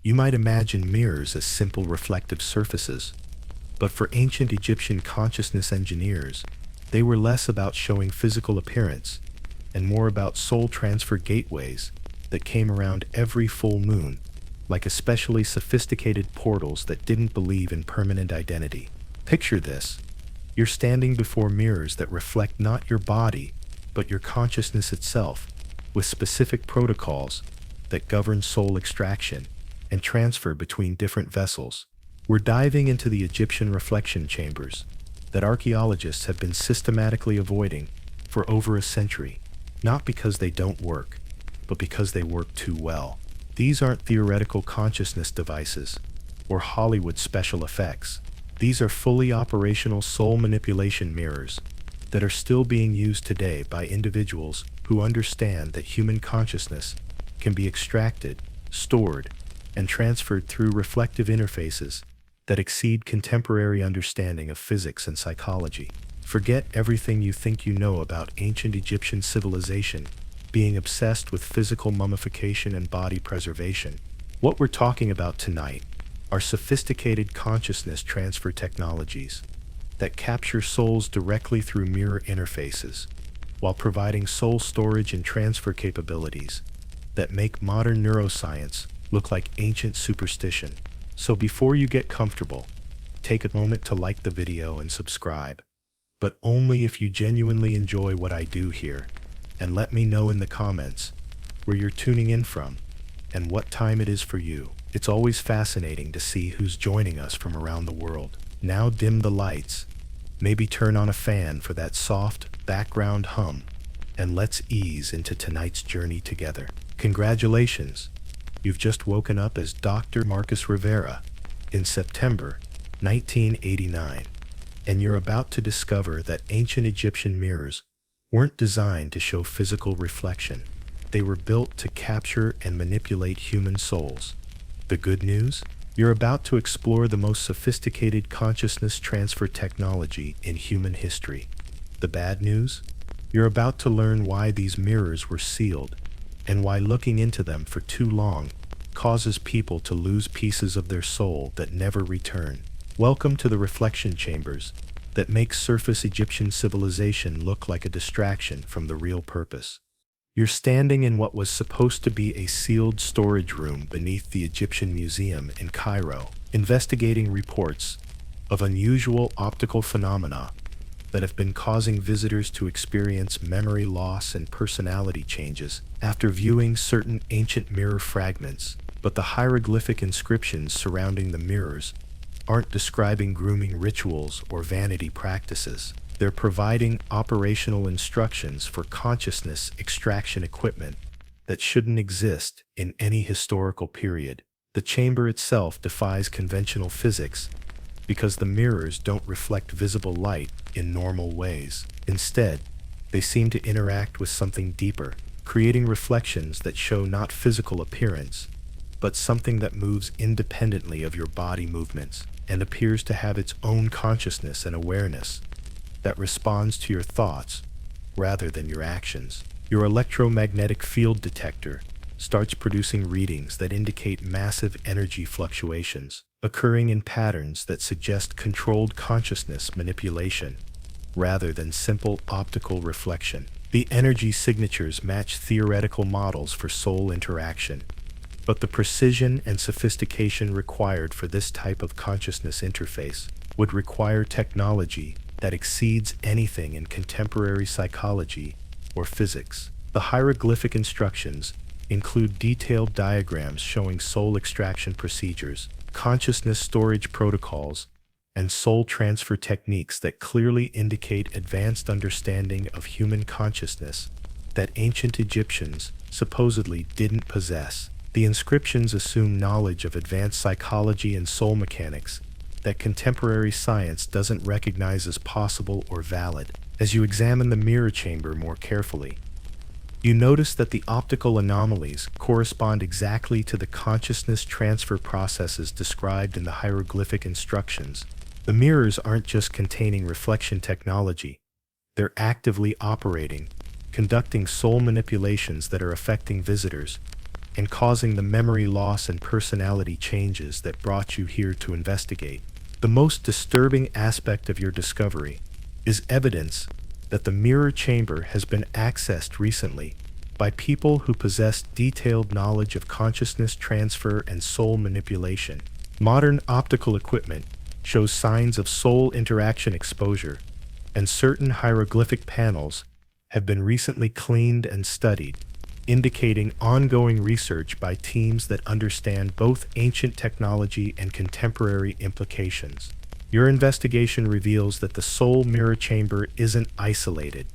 You might imagine mirrors as simple reflective surfaces, but for ancient Egyptian consciousness engineers, they were less about showing physical appearance and more about soul transfer gateways that came around every full moon, like especially sophisticated portals that didn't believe in permanent identity. Picture this. You're standing before mirrors that reflect not your body, but your consciousness itself, with specific protocols that govern soul extraction and transfer between different vessels. We're diving into the Egyptian reflection chambers that archaeologists have been systematically avoiding for over a century, not because they don't work, but because they work too well. These aren't theoretical consciousness devices or Hollywood special effects. These are fully operational soul manipulation mirrors that are still being used today by individuals who understand that human consciousness can be extracted, stored, and transferred through reflective interfaces that exceed contemporary understanding of physics and psychology. Forget everything you think you know about ancient Egyptian civilization being obsessed with physical mummification and body preservation. What we're talking about tonight are sophisticated consciousness transfer technologies that capture souls directly through mirror interfaces, while providing soul storage and transfer capabilities that make modern neuroscience look like ancient superstition. So before you get comfortable, take a moment to like the video and subscribe, but only if you genuinely enjoy what I do here, and let me know in the comments where you're tuning in from and what time it is for you. It's always fascinating to see who's joining us from around the world. Now dim the lights, maybe turn on a fan for that soft background hum, and let's ease into tonight's journey together. Congratulations! You've just woken up as Dr. Marcus Rivera in September 1989, and you're about to discover that ancient Egyptian mirrors weren't designed to show physical reflection. They were built to capture and manipulate human souls. The good news? You're about to explore the most sophisticated consciousness transfer technology in human history. The bad news? You're about to learn why these mirrors were sealed and why looking into them for too long causes people to lose pieces of their soul that never return. Welcome to the reflection chambers that make surface Egyptian civilization look like a distraction from the real purpose. You're standing in what was supposed to be a sealed storage room beneath the Egyptian Museum in Cairo, investigating reports of unusual optical phenomena that have been causing visitors to experience memory loss and personality changes after viewing certain ancient mirror fragments. But the hieroglyphic inscriptions surrounding the mirrors aren't describing grooming rituals or vanity practices. They're providing operational instructions for consciousness extraction equipment that shouldn't exist in any historical period. The chamber itself defies conventional physics because the mirrors don't reflect visible light in normal ways. Instead, they seem to interact with something deeper, creating reflections that show not physical appearance, but something that moves independently of your body movements and appears to have its own consciousness and awareness that responds to your thoughts rather than your actions. Your electromagnetic field detector starts producing readings that indicate massive energy fluctuations occurring in patterns that suggest controlled consciousness manipulation rather than simple optical reflection. The energy signatures match theoretical models for soul interaction, but the precision and sophistication required for this type of consciousness interface would require technology that exceeds anything in contemporary psychology or physics. The hieroglyphic instructions include detailed diagrams showing soul extraction procedures, consciousness storage protocols, and soul transfer techniques that clearly indicate advanced understanding of human consciousness that ancient Egyptians supposedly didn't possess. The inscriptions assume knowledge of advanced psychology and soul mechanics that contemporary science doesn't recognize as possible or valid. As you examine the mirror chamber more carefully, you notice that the optical anomalies correspond exactly to the consciousness transfer processes described in the hieroglyphic instructions. The mirrors aren't just containing reflection technology, they're actively operating, conducting soul manipulations that are affecting visitors and causing the memory loss and personality changes that brought you here to investigate. The most disturbing aspect of your discovery is evidence that the mirror chamber has been accessed recently by people who possess detailed knowledge of consciousness transfer and soul manipulation. Modern optical equipment shows signs of soul interaction exposure, and certain hieroglyphic panels have been recently cleaned and studied, indicating ongoing research by teams that understand both ancient technology and contemporary implications. Your investigation reveals that the soul mirror chamber isn't isolated.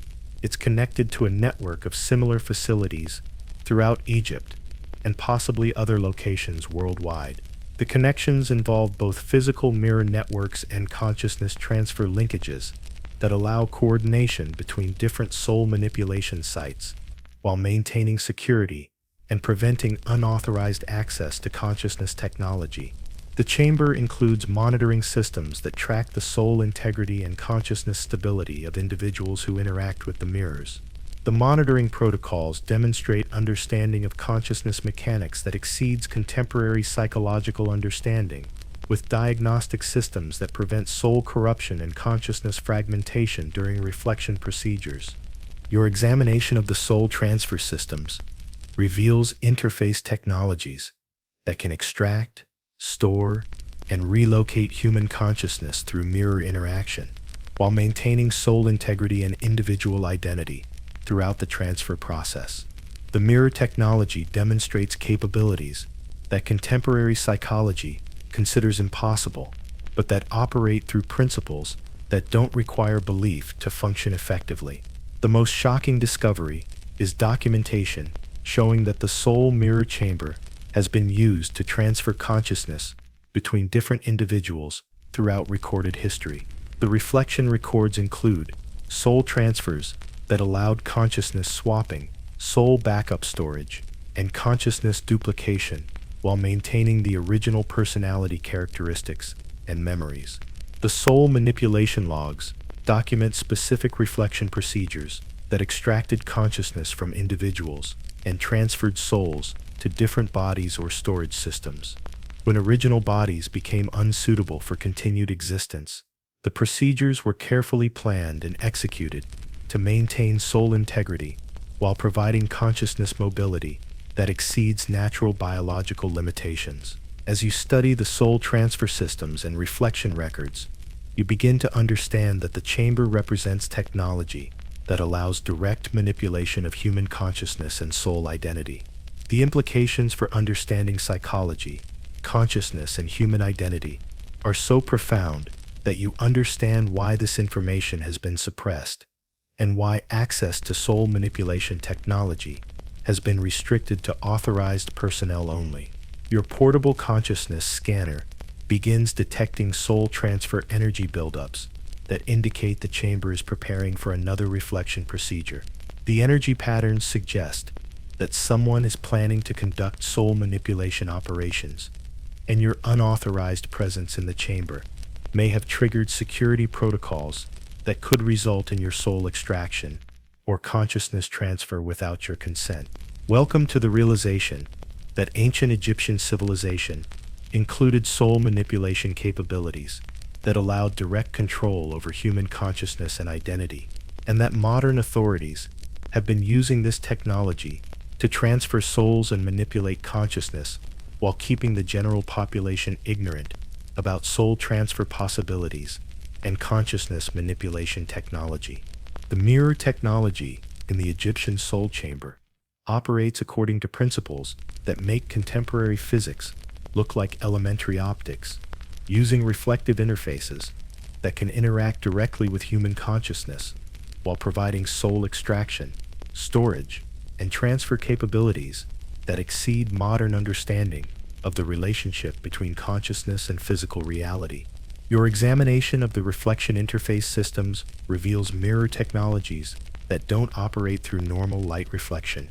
It's connected to a network of similar facilities throughout Egypt and possibly other locations worldwide. The connections involve both physical mirror networks and consciousness transfer linkages that allow coordination between different soul manipulation sites, while maintaining security and preventing unauthorized access to consciousness technology. The chamber includes monitoring systems that track the soul integrity and consciousness stability of individuals who interact with the mirrors. The monitoring protocols demonstrate understanding of consciousness mechanics that exceeds contemporary psychological understanding, with diagnostic systems that prevent soul corruption and consciousness fragmentation during reflection procedures. Your examination of the soul transfer systems reveals interface technologies that can extract, store, and relocate human consciousness through mirror interaction, while maintaining soul integrity and individual identity throughout the transfer process. The mirror technology demonstrates capabilities that contemporary psychology considers impossible, but that operate through principles that don't require belief to function effectively. The most shocking discovery is documentation showing that the soul mirror chamber has been used to transfer consciousness between different individuals throughout recorded history. The reflection records include soul transfers that allowed consciousness swapping, soul backup storage, and consciousness duplication while maintaining the original personality characteristics and memories. The soul manipulation logs document specific reflection procedures that extracted consciousness from individuals and transferred souls to different bodies or storage systems. When original bodies became unsuitable for continued existence, the procedures were carefully planned and executed to maintain soul integrity while providing consciousness mobility that exceeds natural biological limitations. As you study the soul transfer systems and reflection records, you begin to understand that the chamber represents technology that allows direct manipulation of human consciousness and soul identity. The implications for understanding psychology, consciousness, and human identity are so profound that you understand why this information has been suppressed and why access to soul manipulation technology has been restricted to authorized personnel only. Your portable consciousness scanner begins detecting soul transfer energy buildups that indicate the chamber is preparing for another reflection procedure. The energy patterns suggest that someone is planning to conduct soul manipulation operations, and your unauthorized presence in the chamber may have triggered security protocols that could result in your soul extraction or consciousness transfer without your consent. Welcome to the realization that ancient Egyptian civilization included soul manipulation capabilities that allowed direct control over human consciousness and identity, and that modern authorities have been using this technology to transfer souls and manipulate consciousness while keeping the general population ignorant about soul transfer possibilities and consciousness manipulation technology. The mirror technology in the Egyptian soul chamber operates according to principles that make contemporary physics look like elementary optics, using reflective interfaces that can interact directly with human consciousness while providing soul extraction, storage, and transfer capabilities that exceed modern understanding of the relationship between consciousness and physical reality. Your examination of the reflection interface systems reveals mirror technologies that don't operate through normal light reflection,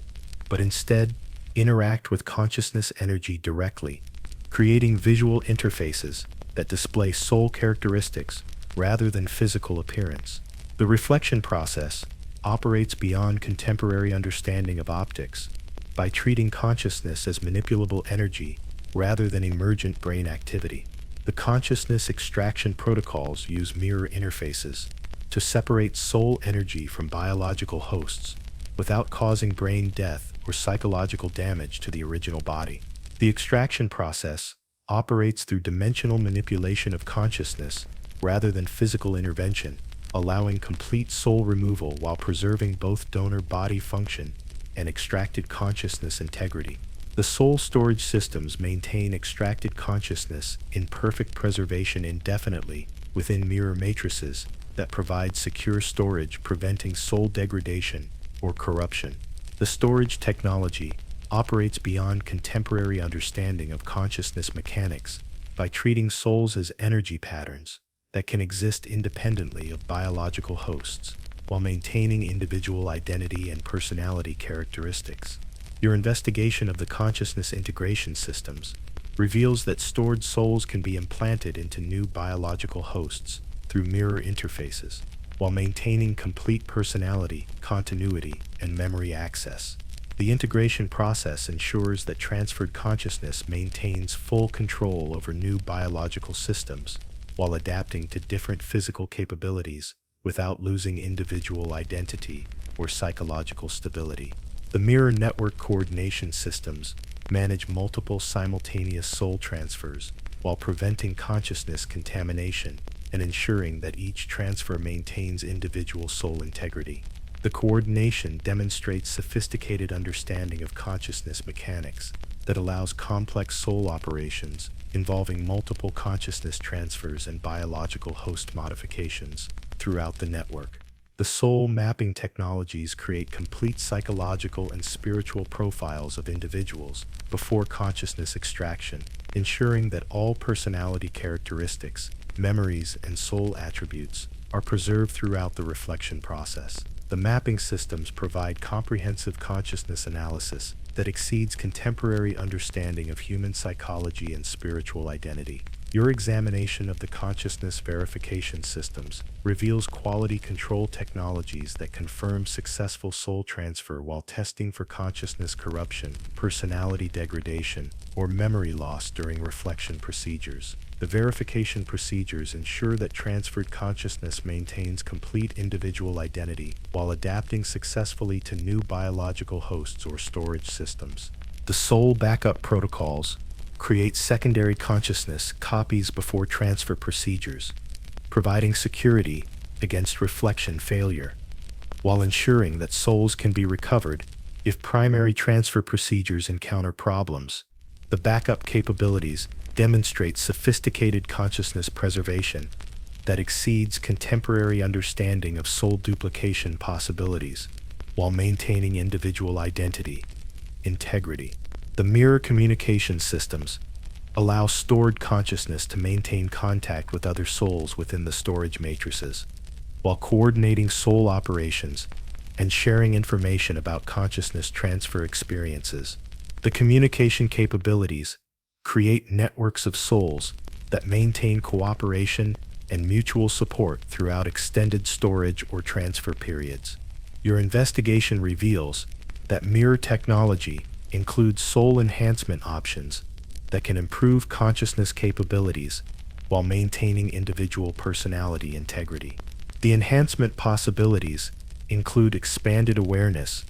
but instead interact with consciousness energy directly, creating visual interfaces that display soul characteristics rather than physical appearance. The reflection process operates beyond contemporary understanding of optics, by treating consciousness as manipulable energy rather than emergent brain activity. The consciousness extraction protocols use mirror interfaces to separate soul energy from biological hosts without causing brain death or psychological damage to the original body. The extraction process operates through dimensional manipulation of consciousness rather than physical intervention, allowing complete soul removal while preserving both donor body function and extracted consciousness integrity. The soul storage systems maintain extracted consciousness in perfect preservation indefinitely within mirror matrices that provide secure storage, preventing soul degradation or corruption. The storage technology operates beyond contemporary understanding of consciousness mechanics by treating souls as energy patterns that can exist independently of biological hosts while maintaining individual identity and personality characteristics. Your investigation of the consciousness integration systems reveals that stored souls can be implanted into new biological hosts through mirror interfaces, while maintaining complete personality, continuity, and memory access. The integration process ensures that transferred consciousness maintains full control over new biological systems, while adapting to different physical capabilities without losing individual identity or psychological stability. The mirror network coordination systems manage multiple simultaneous soul transfers while preventing consciousness contamination and ensuring that each transfer maintains individual soul integrity. The coordination demonstrates sophisticated understanding of consciousness mechanics that allows complex soul operations involving multiple consciousness transfers and biological host modifications throughout the network. The soul mapping technologies create complete psychological and spiritual profiles of individuals before consciousness extraction, ensuring that all personality characteristics, memories, and soul attributes are preserved throughout the reflection process. The mapping systems provide comprehensive consciousness analysis that exceeds contemporary understanding of human psychology and spiritual identity. Your examination of the consciousness verification systems reveals quality control technologies that confirm successful soul transfer while testing for consciousness corruption, personality degradation, or memory loss during reflection procedures. The verification procedures ensure that transferred consciousness maintains complete individual identity while adapting successfully to new biological hosts or storage systems. The soul backup protocols create secondary consciousness copies before transfer procedures, providing security against reflection failure, while ensuring that souls can be recovered if primary transfer procedures encounter problems. The backup capabilities demonstrate sophisticated consciousness preservation that exceeds contemporary understanding of soul duplication possibilities, while maintaining individual identity, integrity. The mirror communication systems allow stored consciousness to maintain contact with other souls within the storage matrices, while coordinating soul operations and sharing information about consciousness transfer experiences. The communication capabilities create networks of souls that maintain cooperation and mutual support throughout extended storage or transfer periods. Your investigation reveals that mirror technology includes soul enhancement options that can improve consciousness capabilities while maintaining individual personality integrity. The enhancement possibilities include expanded awareness,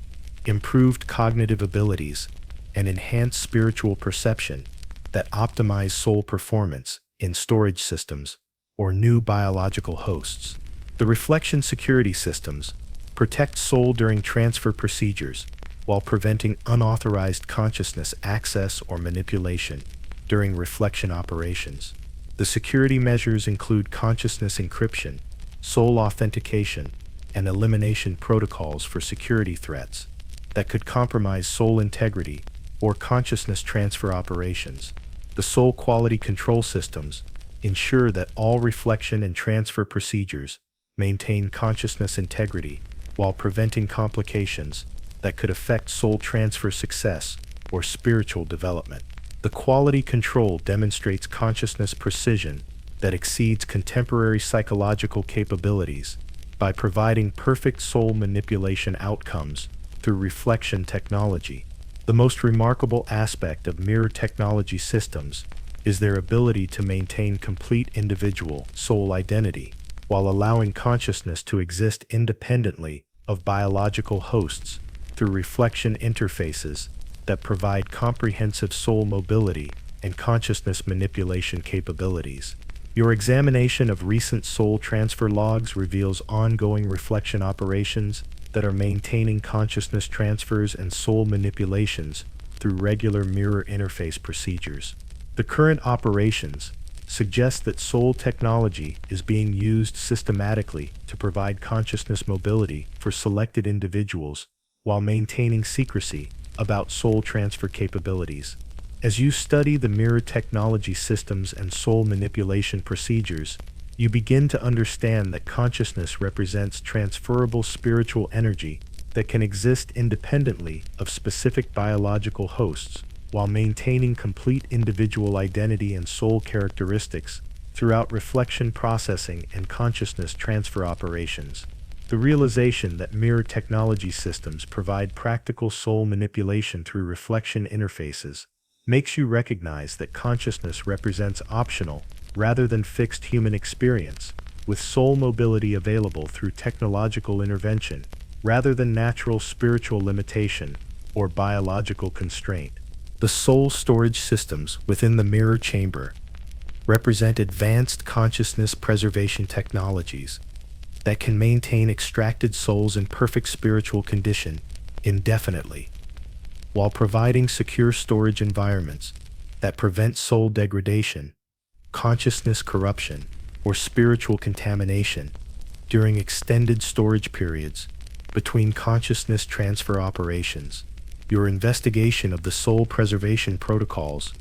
improved cognitive abilities, and enhanced spiritual perception that optimize soul performance in storage systems or new biological hosts. The reflection security systems protect soul during transfer procedures while preventing unauthorized consciousness access or manipulation during reflection operations. The security measures include consciousness encryption, soul authentication, and elimination protocols for security threats that could compromise soul integrity or consciousness transfer operations. The soul quality control systems ensure that all reflection and transfer procedures maintain consciousness integrity while preventing complications that could affect soul transfer success or spiritual development. The quality control demonstrates consciousness precision that exceeds contemporary psychological capabilities by providing perfect soul manipulation outcomes through reflection technology, The most remarkable aspect of mirror technology systems is their ability to maintain complete individual soul identity while allowing consciousness to exist independently of biological hosts through reflection interfaces that provide comprehensive soul mobility and consciousness manipulation capabilities. Your examination of recent soul transfer logs reveals ongoing reflection operations that are maintaining consciousness transfers and soul manipulations through regular mirror interface procedures. The current operations suggest that soul technology is being used systematically to provide consciousness mobility for selected individuals while maintaining secrecy about soul transfer capabilities. As you study the mirror technology systems and soul manipulation procedures, you begin to understand that consciousness represents transferable spiritual energy that can exist independently of specific biological hosts while maintaining complete individual identity and soul characteristics throughout reflection processing and consciousness transfer operations. The realization that mirror technology systems provide practical soul manipulation through reflection interfaces makes you recognize that consciousness represents optional, rather than fixed human experience, with soul mobility available through technological intervention, rather than natural spiritual limitation or biological constraint. The soul storage systems within the mirror chamber represent advanced consciousness preservation technologies that can maintain extracted souls in perfect spiritual condition indefinitely, while providing secure storage environments that prevent soul degradation, consciousness corruption, or spiritual contamination during extended storage periods between consciousness transfer operations. Your investigation of the soul preservation protocols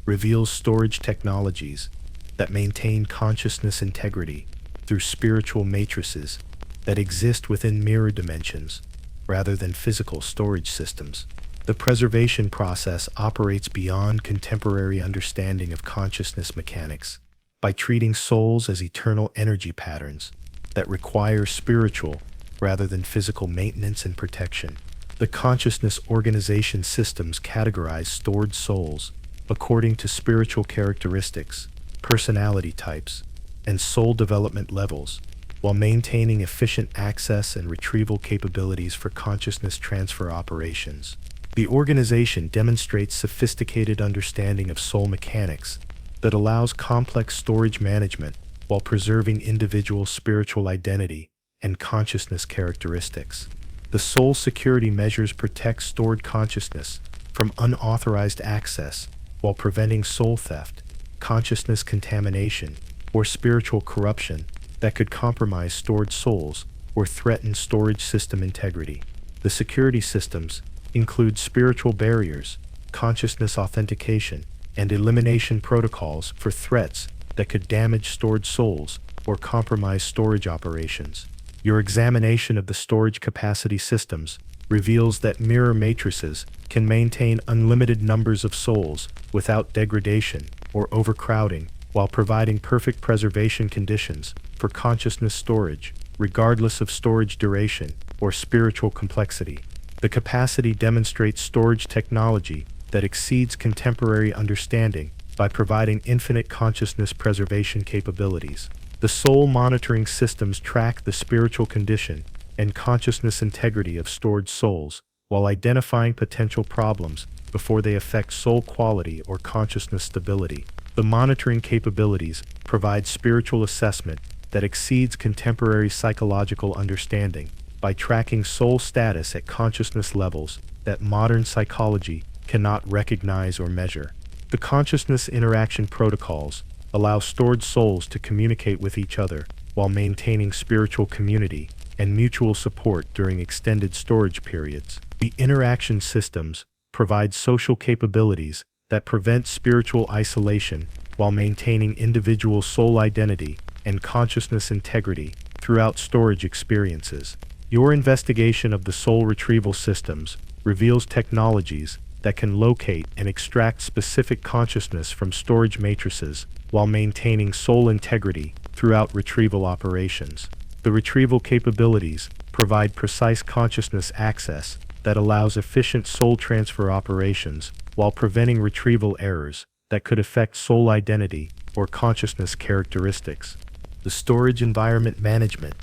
reveals storage technologies that maintain consciousness integrity through spiritual matrices that exist within mirror dimensions rather than physical storage systems. The preservation process operates beyond contemporary understanding of consciousness mechanics by treating souls as eternal energy patterns that require spiritual rather than physical maintenance and protection. The consciousness organization systems categorize stored souls according to spiritual characteristics, personality types, and soul development levels, while maintaining efficient access and retrieval capabilities for consciousness transfer operations. The organization demonstrates sophisticated understanding of soul mechanics that allows complex storage management while preserving individual spiritual identity and consciousness characteristics. The soul security measures protect stored consciousness from unauthorized access while preventing soul theft, consciousness contamination, or spiritual corruption that could compromise stored souls or threaten storage system integrity. The security systems include spiritual barriers, consciousness authentication, and elimination protocols for threats that could damage stored souls or compromise storage operations. Your examination of the storage capacity systems reveals that mirror matrices can maintain unlimited numbers of souls without degradation or overcrowding, while providing perfect preservation conditions for consciousness storage, regardless of storage duration or spiritual complexity. The capacity demonstrates storage technology that exceeds contemporary understanding by providing infinite consciousness preservation capabilities. The soul monitoring systems track the spiritual condition and consciousness integrity of stored souls, while identifying potential problems before they affect soul quality or consciousness stability. The monitoring capabilities provide spiritual assessment that exceeds contemporary psychological understanding by tracking soul status at consciousness levels that modern psychology cannot recognize or measure. The consciousness interaction protocols allow stored souls to communicate with each other while maintaining spiritual community and mutual support during extended storage periods. The interaction systems provide social capabilities that prevent spiritual isolation while maintaining individual soul identity and consciousness integrity throughout storage experiences. Your investigation of the soul retrieval systems reveals technologies that can locate and extract specific consciousness from storage matrices while maintaining soul integrity throughout retrieval operations. The retrieval capabilities provide precise consciousness access that allows efficient soul transfer operations while preventing retrieval errors that could affect soul identity or consciousness characteristics. The storage environment management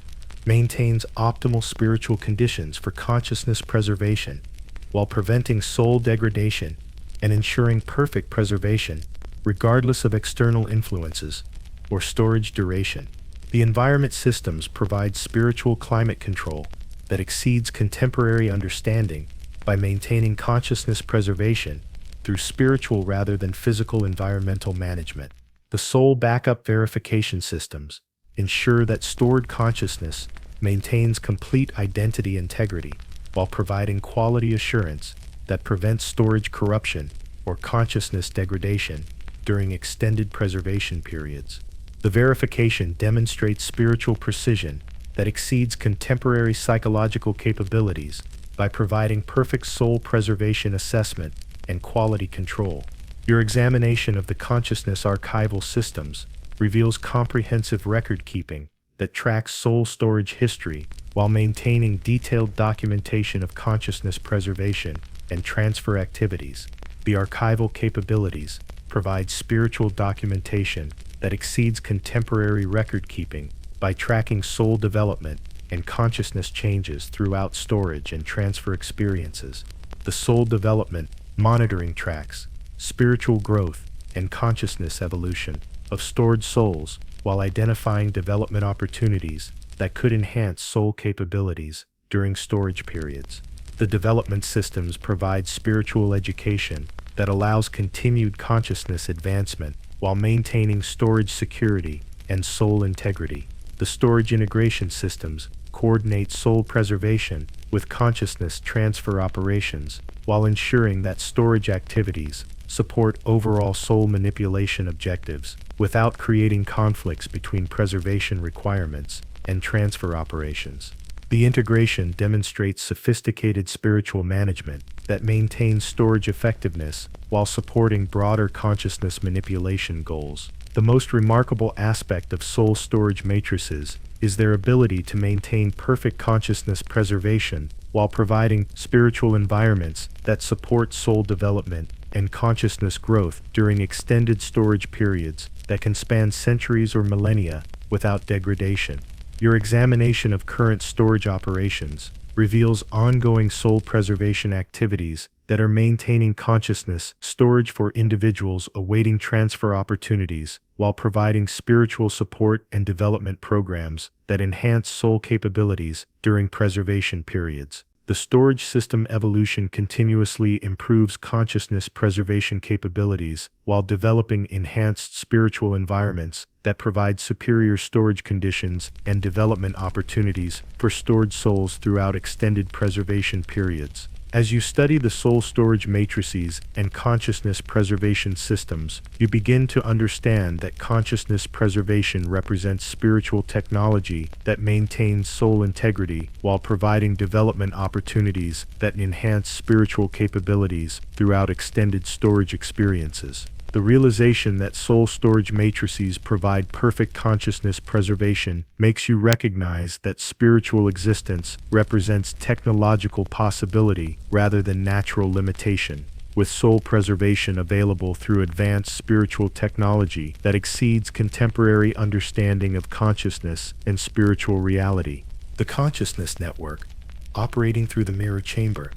maintains optimal spiritual conditions for consciousness preservation while preventing soul degradation and ensuring perfect preservation regardless of external influences or storage duration. The environment systems provide spiritual climate control that exceeds contemporary understanding by maintaining consciousness preservation through spiritual rather than physical environmental management. The soul backup verification systems ensure that stored consciousness maintains complete identity integrity while providing quality assurance that prevents storage corruption or consciousness degradation during extended preservation periods. The verification demonstrates spiritual precision that exceeds contemporary psychological capabilities by providing perfect soul preservation assessment and quality control. Your examination of the consciousness archival systems reveals comprehensive record keeping that tracks soul storage history while maintaining detailed documentation of consciousness preservation and transfer activities. The archival capabilities provide spiritual documentation that exceeds contemporary record keeping by tracking soul development and consciousness changes throughout storage and transfer experiences. The soul development monitoring tracks spiritual growth and consciousness evolution of stored souls while identifying development opportunities that could enhance soul capabilities during storage periods. The development systems provide spiritual education that allows continued consciousness advancement while maintaining storage security and soul integrity. The storage integration systems coordinate soul preservation with consciousness transfer operations while ensuring that storage activities support overall soul manipulation objectives without creating conflicts between preservation requirements and transfer operations. The integration demonstrates sophisticated spiritual management that maintains storage effectiveness while supporting broader consciousness manipulation goals. The most remarkable aspect of soul storage matrices is their ability to maintain perfect consciousness preservation while providing spiritual environments that support soul development and consciousness growth during extended storage periods that can span centuries or millennia without degradation. Your examination of current storage operations reveals ongoing soul preservation activities that are maintaining consciousness storage for individuals awaiting transfer opportunities while providing spiritual support and development programs that enhance soul capabilities during preservation periods. The storage system evolution continuously improves consciousness preservation capabilities while developing enhanced spiritual environments that provide superior storage conditions and development opportunities for stored souls throughout extended preservation periods. As you study the soul storage matrices and consciousness preservation systems, you begin to understand that consciousness preservation represents spiritual technology that maintains soul integrity while providing development opportunities that enhance spiritual capabilities throughout extended storage experiences. The realization that soul storage matrices provide perfect consciousness preservation makes you recognize that spiritual existence represents technological possibility rather than natural limitation, with soul preservation available through advanced spiritual technology that exceeds contemporary understanding of consciousness and spiritual reality. The consciousness network, operating through the mirror chamber,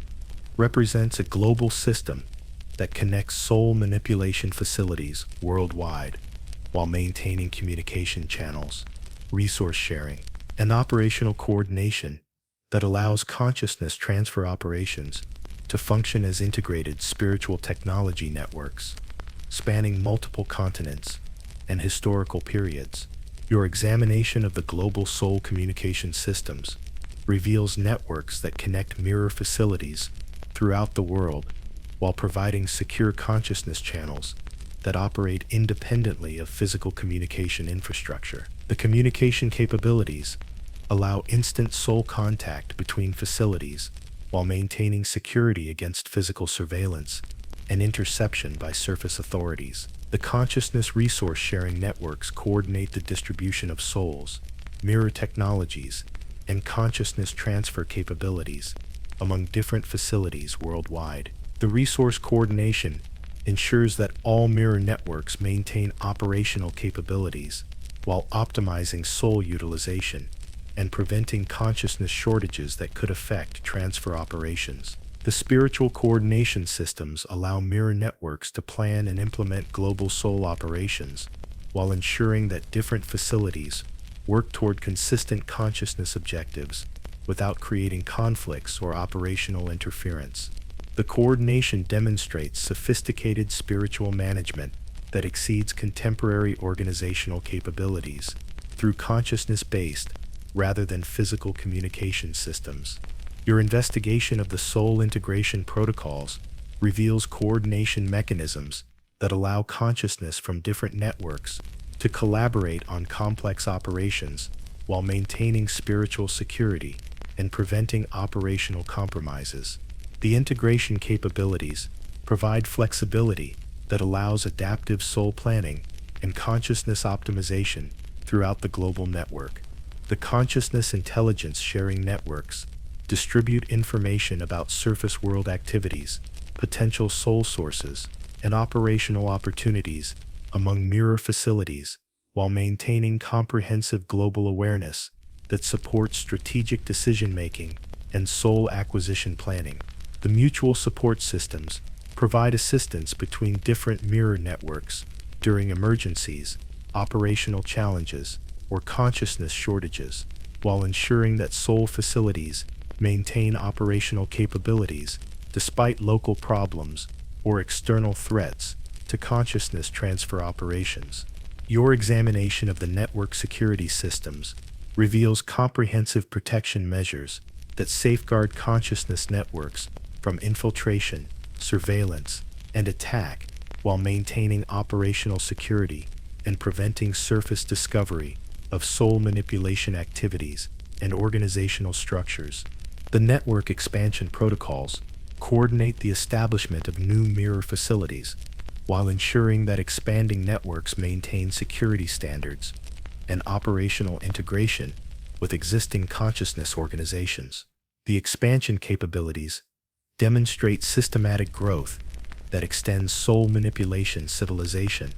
represents a global system that connects soul manipulation facilities worldwide while maintaining communication channels, resource sharing, and operational coordination that allows consciousness transfer operations to function as integrated spiritual technology networks, spanning multiple continents and historical periods. Your examination of the global soul communication systems reveals networks that connect mirror facilities throughout the world while providing secure consciousness channels that operate independently of physical communication infrastructure. The communication capabilities allow instant soul contact between facilities while maintaining security against physical surveillance and interception by surface authorities. The consciousness resource sharing networks coordinate the distribution of souls, mirror technologies, and consciousness transfer capabilities among different facilities worldwide. The resource coordination ensures that all mirror networks maintain operational capabilities while optimizing soul utilization and preventing consciousness shortages that could affect transfer operations. The spiritual coordination systems allow mirror networks to plan and implement global soul operations while ensuring that different facilities work toward consistent consciousness objectives without creating conflicts or operational interference. The coordination demonstrates sophisticated spiritual management that exceeds contemporary organizational capabilities through consciousness-based rather than physical communication systems. Your investigation of the soul integration protocols reveals coordination mechanisms that allow consciousness from different networks to collaborate on complex operations while maintaining spiritual security and preventing operational compromises. The integration capabilities provide flexibility that allows adaptive soul planning and consciousness optimization throughout the global network. The consciousness intelligence sharing networks distribute information about surface world activities, potential soul sources, and operational opportunities among mirror facilities while maintaining comprehensive global awareness that supports strategic decision-making and soul acquisition planning. The mutual support systems provide assistance between different mirror networks during emergencies, operational challenges, or consciousness shortages, while ensuring that soul facilities maintain operational capabilities despite local problems or external threats to consciousness transfer operations. Your examination of the network security systems reveals comprehensive protection measures that safeguard consciousness networks from infiltration, surveillance, and attack while maintaining operational security and preventing surface discovery of soul manipulation activities and organizational structures. The network expansion protocols coordinate the establishment of new mirror facilities while ensuring that expanding networks maintain security standards and operational integration with existing consciousness organizations. The expansion capabilities demonstrate systematic growth that extends soul manipulation civilization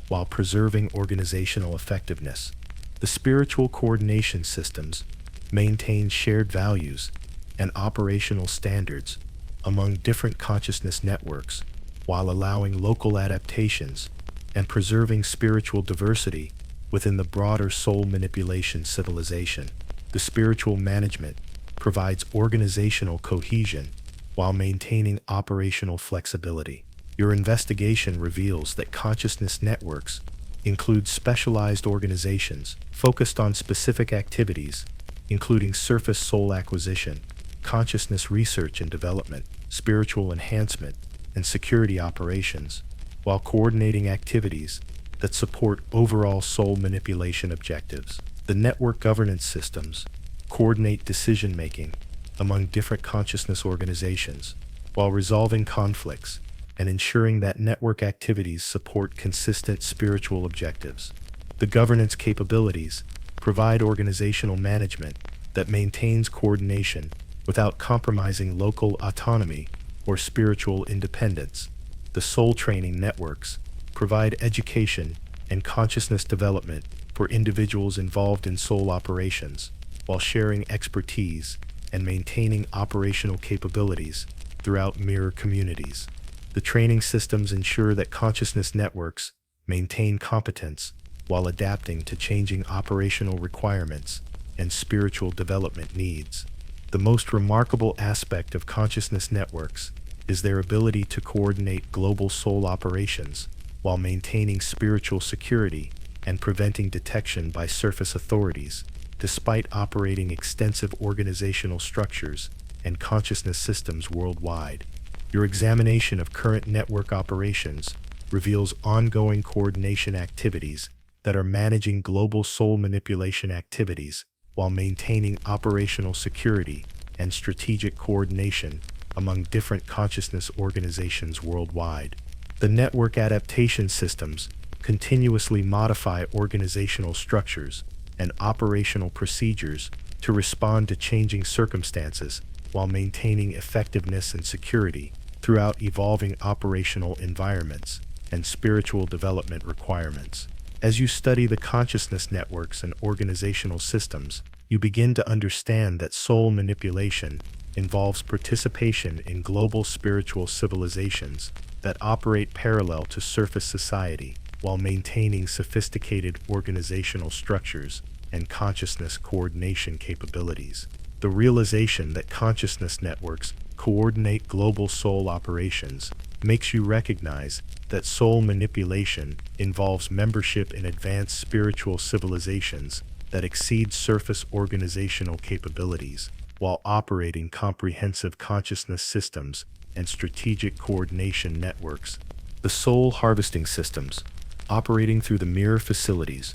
while preserving organizational effectiveness. The spiritual coordination systems maintain shared values and operational standards among different consciousness networks while allowing local adaptations and preserving spiritual diversity within the broader soul manipulation civilization. The spiritual management provides organizational cohesion while maintaining operational flexibility. Your investigation reveals that consciousness networks include specialized organizations focused on specific activities, including surface soul acquisition, consciousness research and development, spiritual enhancement, and security operations, while coordinating activities that support overall soul manipulation objectives. The network governance systems coordinate decision-making among different consciousness organizations while resolving conflicts and ensuring that network activities support consistent spiritual objectives. The governance capabilities provide organizational management that maintains coordination without compromising local autonomy or spiritual independence. The soul training networks provide education and consciousness development for individuals involved in soul operations while sharing expertise and maintaining operational capabilities throughout mirror communities. The training systems ensure that consciousness networks maintain competence while adapting to changing operational requirements and spiritual development needs. The most remarkable aspect of consciousness networks is their ability to coordinate global soul operations while maintaining spiritual security and preventing detection by surface authorities, despite operating extensive organizational structures and consciousness systems worldwide. Your examination of current network operations reveals ongoing coordination activities that are managing global soul manipulation activities while maintaining operational security and strategic coordination among different consciousness organizations worldwide. The network adaptation systems continuously modify organizational structures and operational procedures to respond to changing circumstances while maintaining effectiveness and security throughout evolving operational environments and spiritual development requirements. As you study the consciousness networks and organizational systems, you begin to understand that soul manipulation involves participation in global spiritual civilizations that operate parallel to surface society while maintaining sophisticated organizational structures and consciousness coordination capabilities. The realization that consciousness networks coordinate global soul operations makes you recognize that soul manipulation involves membership in advanced spiritual civilizations that exceed surface organizational capabilities while operating comprehensive consciousness systems and strategic coordination networks. The soul harvesting systems, operating through the mirror facilities,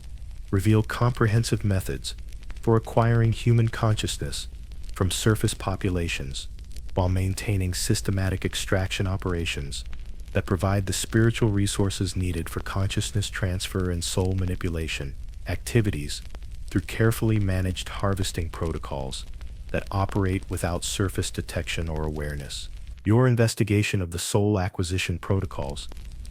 reveal comprehensive methods for acquiring human consciousness from surface populations while maintaining systematic extraction operations that provide the spiritual resources needed for consciousness transfer and soul manipulation activities through carefully managed harvesting protocols that operate without surface detection or awareness. Your investigation of the soul acquisition protocols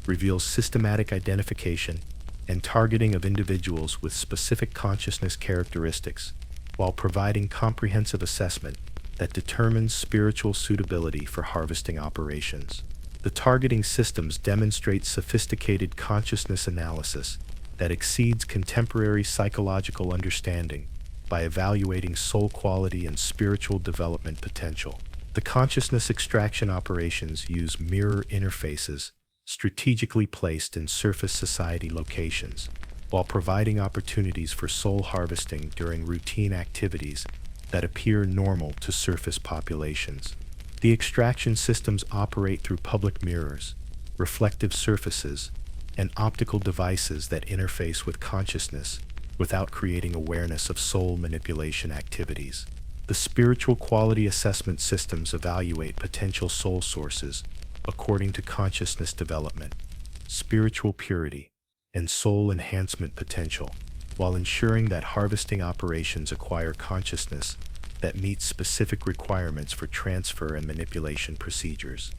reveals systematic identification and targeting of individuals with specific consciousness characteristics, while providing comprehensive assessment that determines spiritual suitability for harvesting operations. The targeting systems demonstrate sophisticated consciousness analysis that exceeds contemporary psychological understanding by evaluating soul quality and spiritual development potential. The consciousness extraction operations use mirror interfaces strategically placed in surface society locations, while providing opportunities for soul harvesting during routine activities that appear normal to surface populations. The extraction systems operate through public mirrors, reflective surfaces, and optical devices that interface with consciousness without creating awareness of soul manipulation activities. The spiritual quality assessment systems evaluate potential soul sources according to consciousness development, spiritual purity, and soul enhancement potential, while ensuring that harvesting operations acquire consciousness that meets specific requirements for transfer and manipulation procedures.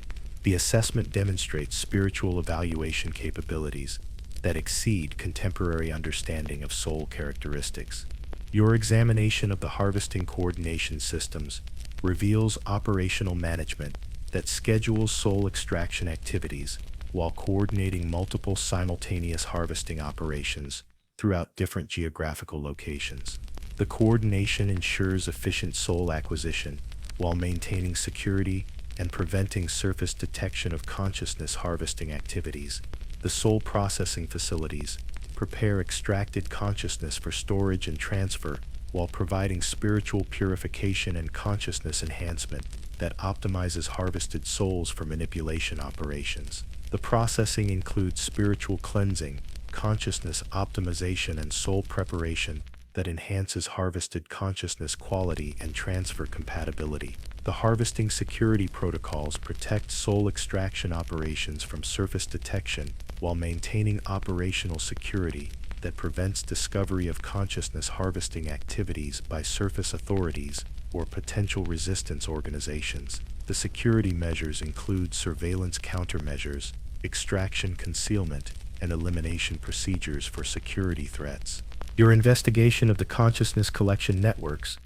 The assessment demonstrates spiritual evaluation capabilities that exceed contemporary understanding of soul characteristics. Your examination of the harvesting coordination systems reveals operational management that schedules soul extraction activities while coordinating multiple simultaneous harvesting operations throughout different geographical locations. The coordination ensures efficient soul acquisition while maintaining security and preventing surface detection of consciousness harvesting activities. The soul processing facilities prepare extracted consciousness for storage and transfer while providing spiritual purification and consciousness enhancement that optimizes harvested souls for manipulation operations. The processing includes spiritual cleansing, consciousness optimization, and soul preparation that enhances harvested consciousness quality and transfer compatibility. The harvesting security protocols protect soul extraction operations from surface detection while maintaining operational security that prevents discovery of consciousness harvesting activities by surface authorities or potential resistance organizations. The security measures include surveillance countermeasures, extraction concealment, and elimination procedures for security threats. Your investigation of the consciousness collection networks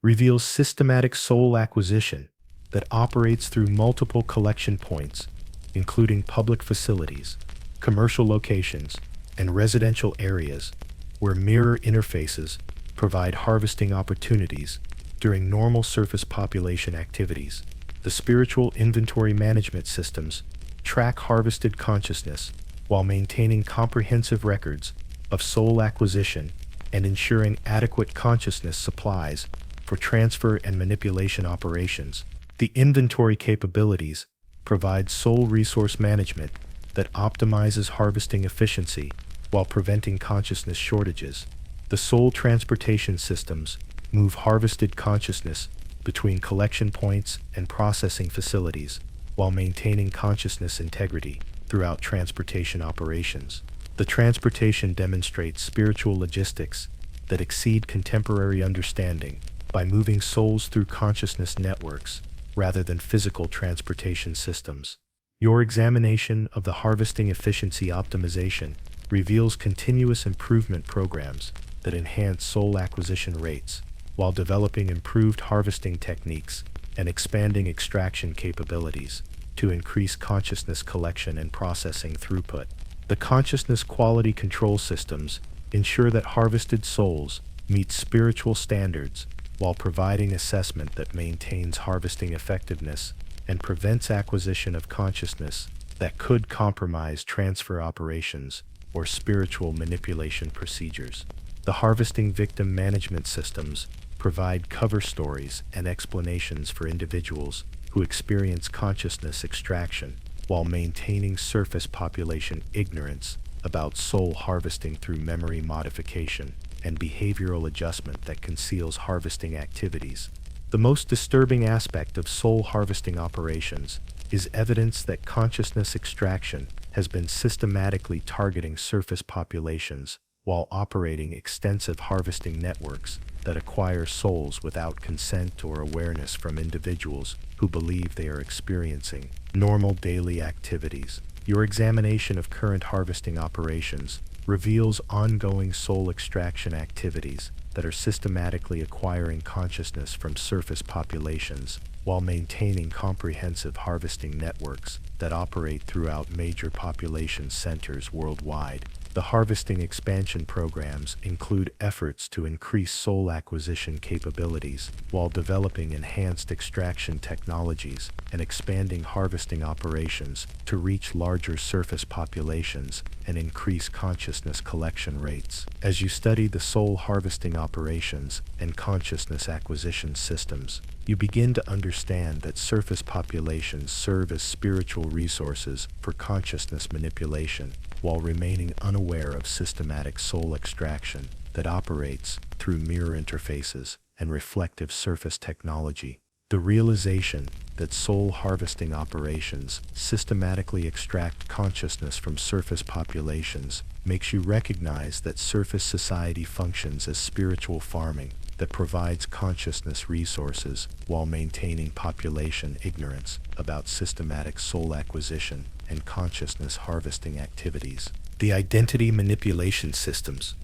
reveals systematic soul acquisition that operates through multiple collection points, including public facilities, commercial locations, and residential areas, where mirror interfaces provide harvesting opportunities during normal surface population activities. The spiritual inventory management systems track harvested consciousness while maintaining comprehensive records of soul acquisition and ensuring adequate consciousness supplies for transfer and manipulation operations. The inventory capabilities provide soul resource management that optimizes harvesting efficiency while preventing consciousness shortages. The soul transportation systems move harvested consciousness between collection points and processing facilities while maintaining consciousness integrity throughout transportation operations. The transportation demonstrates spiritual logistics that exceed contemporary understanding by moving souls through consciousness networks rather than physical transportation systems. Your examination of the harvesting efficiency optimization reveals continuous improvement programs that enhance soul acquisition rates while developing improved harvesting techniques and expanding extraction capabilities to increase consciousness collection and processing throughput. The consciousness quality control systems ensure that harvested souls meet spiritual standards while providing assessment that maintains harvesting effectiveness and prevents acquisition of consciousness that could compromise transfer operations or spiritual manipulation procedures. The harvesting victim management systems provide cover stories and explanations for individuals who experience consciousness extraction while maintaining surface population ignorance about soul harvesting through memory modification and behavioral adjustment that conceals harvesting activities. The most disturbing aspect of soul harvesting operations is evidence that consciousness extraction has been systematically targeting surface populations while operating extensive harvesting networks that acquire souls without consent or awareness from individuals who believe they are experiencing normal daily activities. Your examination of current harvesting operations reveals ongoing soul extraction activities that are systematically acquiring consciousness from surface populations while maintaining comprehensive harvesting networks that operate throughout major population centers worldwide. The harvesting expansion programs include efforts to increase soul acquisition capabilities while developing enhanced extraction technologies and expanding harvesting operations to reach larger surface populations and increase consciousness collection rates. As you study the soul harvesting operations and consciousness acquisition systems, you begin to understand that surface populations serve as spiritual resources for consciousness manipulation while remaining unaware of systematic soul extraction that operates through mirror interfaces and reflective surface technology. The realization that soul harvesting operations systematically extract consciousness from surface populations makes you recognize that surface society functions as spiritual farming that provides consciousness resources while maintaining population ignorance about systematic soul acquisition and consciousness harvesting activities. The identity manipulation systems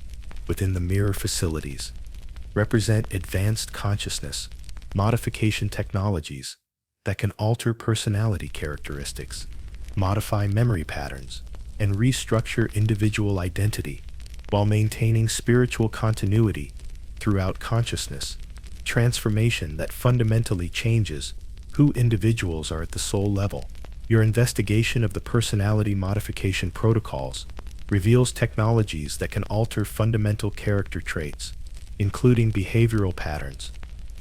within the mirror facilities represent advanced consciousness modification technologies that can alter personality characteristics, modify memory patterns, and restructure individual identity while maintaining spiritual continuity throughout consciousness, transformation that fundamentally changes who individuals are at the soul level. Your investigation of the personality modification protocols reveals technologies that can alter fundamental character traits, including behavioral patterns,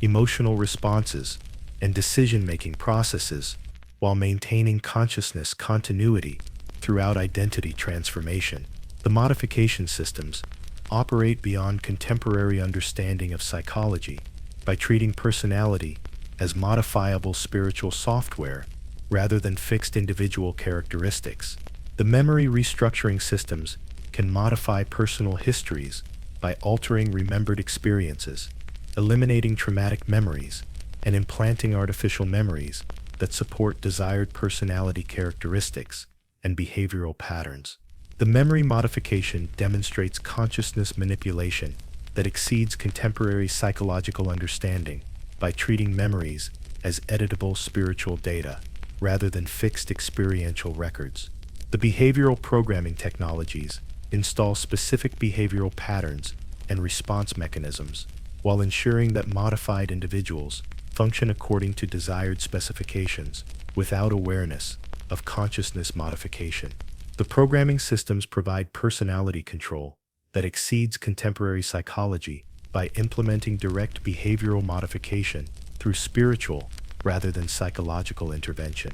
emotional responses, and decision-making processes, while maintaining consciousness continuity throughout identity transformation. The modification systems operate beyond contemporary understanding of psychology by treating personality as modifiable spiritual software rather than fixed individual characteristics. The memory restructuring systems can modify personal histories by altering remembered experiences, eliminating traumatic memories, and implanting artificial memories that support desired personality characteristics and behavioral patterns. The memory modification demonstrates consciousness manipulation that exceeds contemporary psychological understanding by treating memories as editable spiritual data rather than fixed experiential records. The behavioral programming technologies install specific behavioral patterns and response mechanisms while ensuring that modified individuals function according to desired specifications without awareness of consciousness modification. The programming systems provide personality control that exceeds contemporary psychology by implementing direct behavioral modification through spiritual rather than psychological intervention.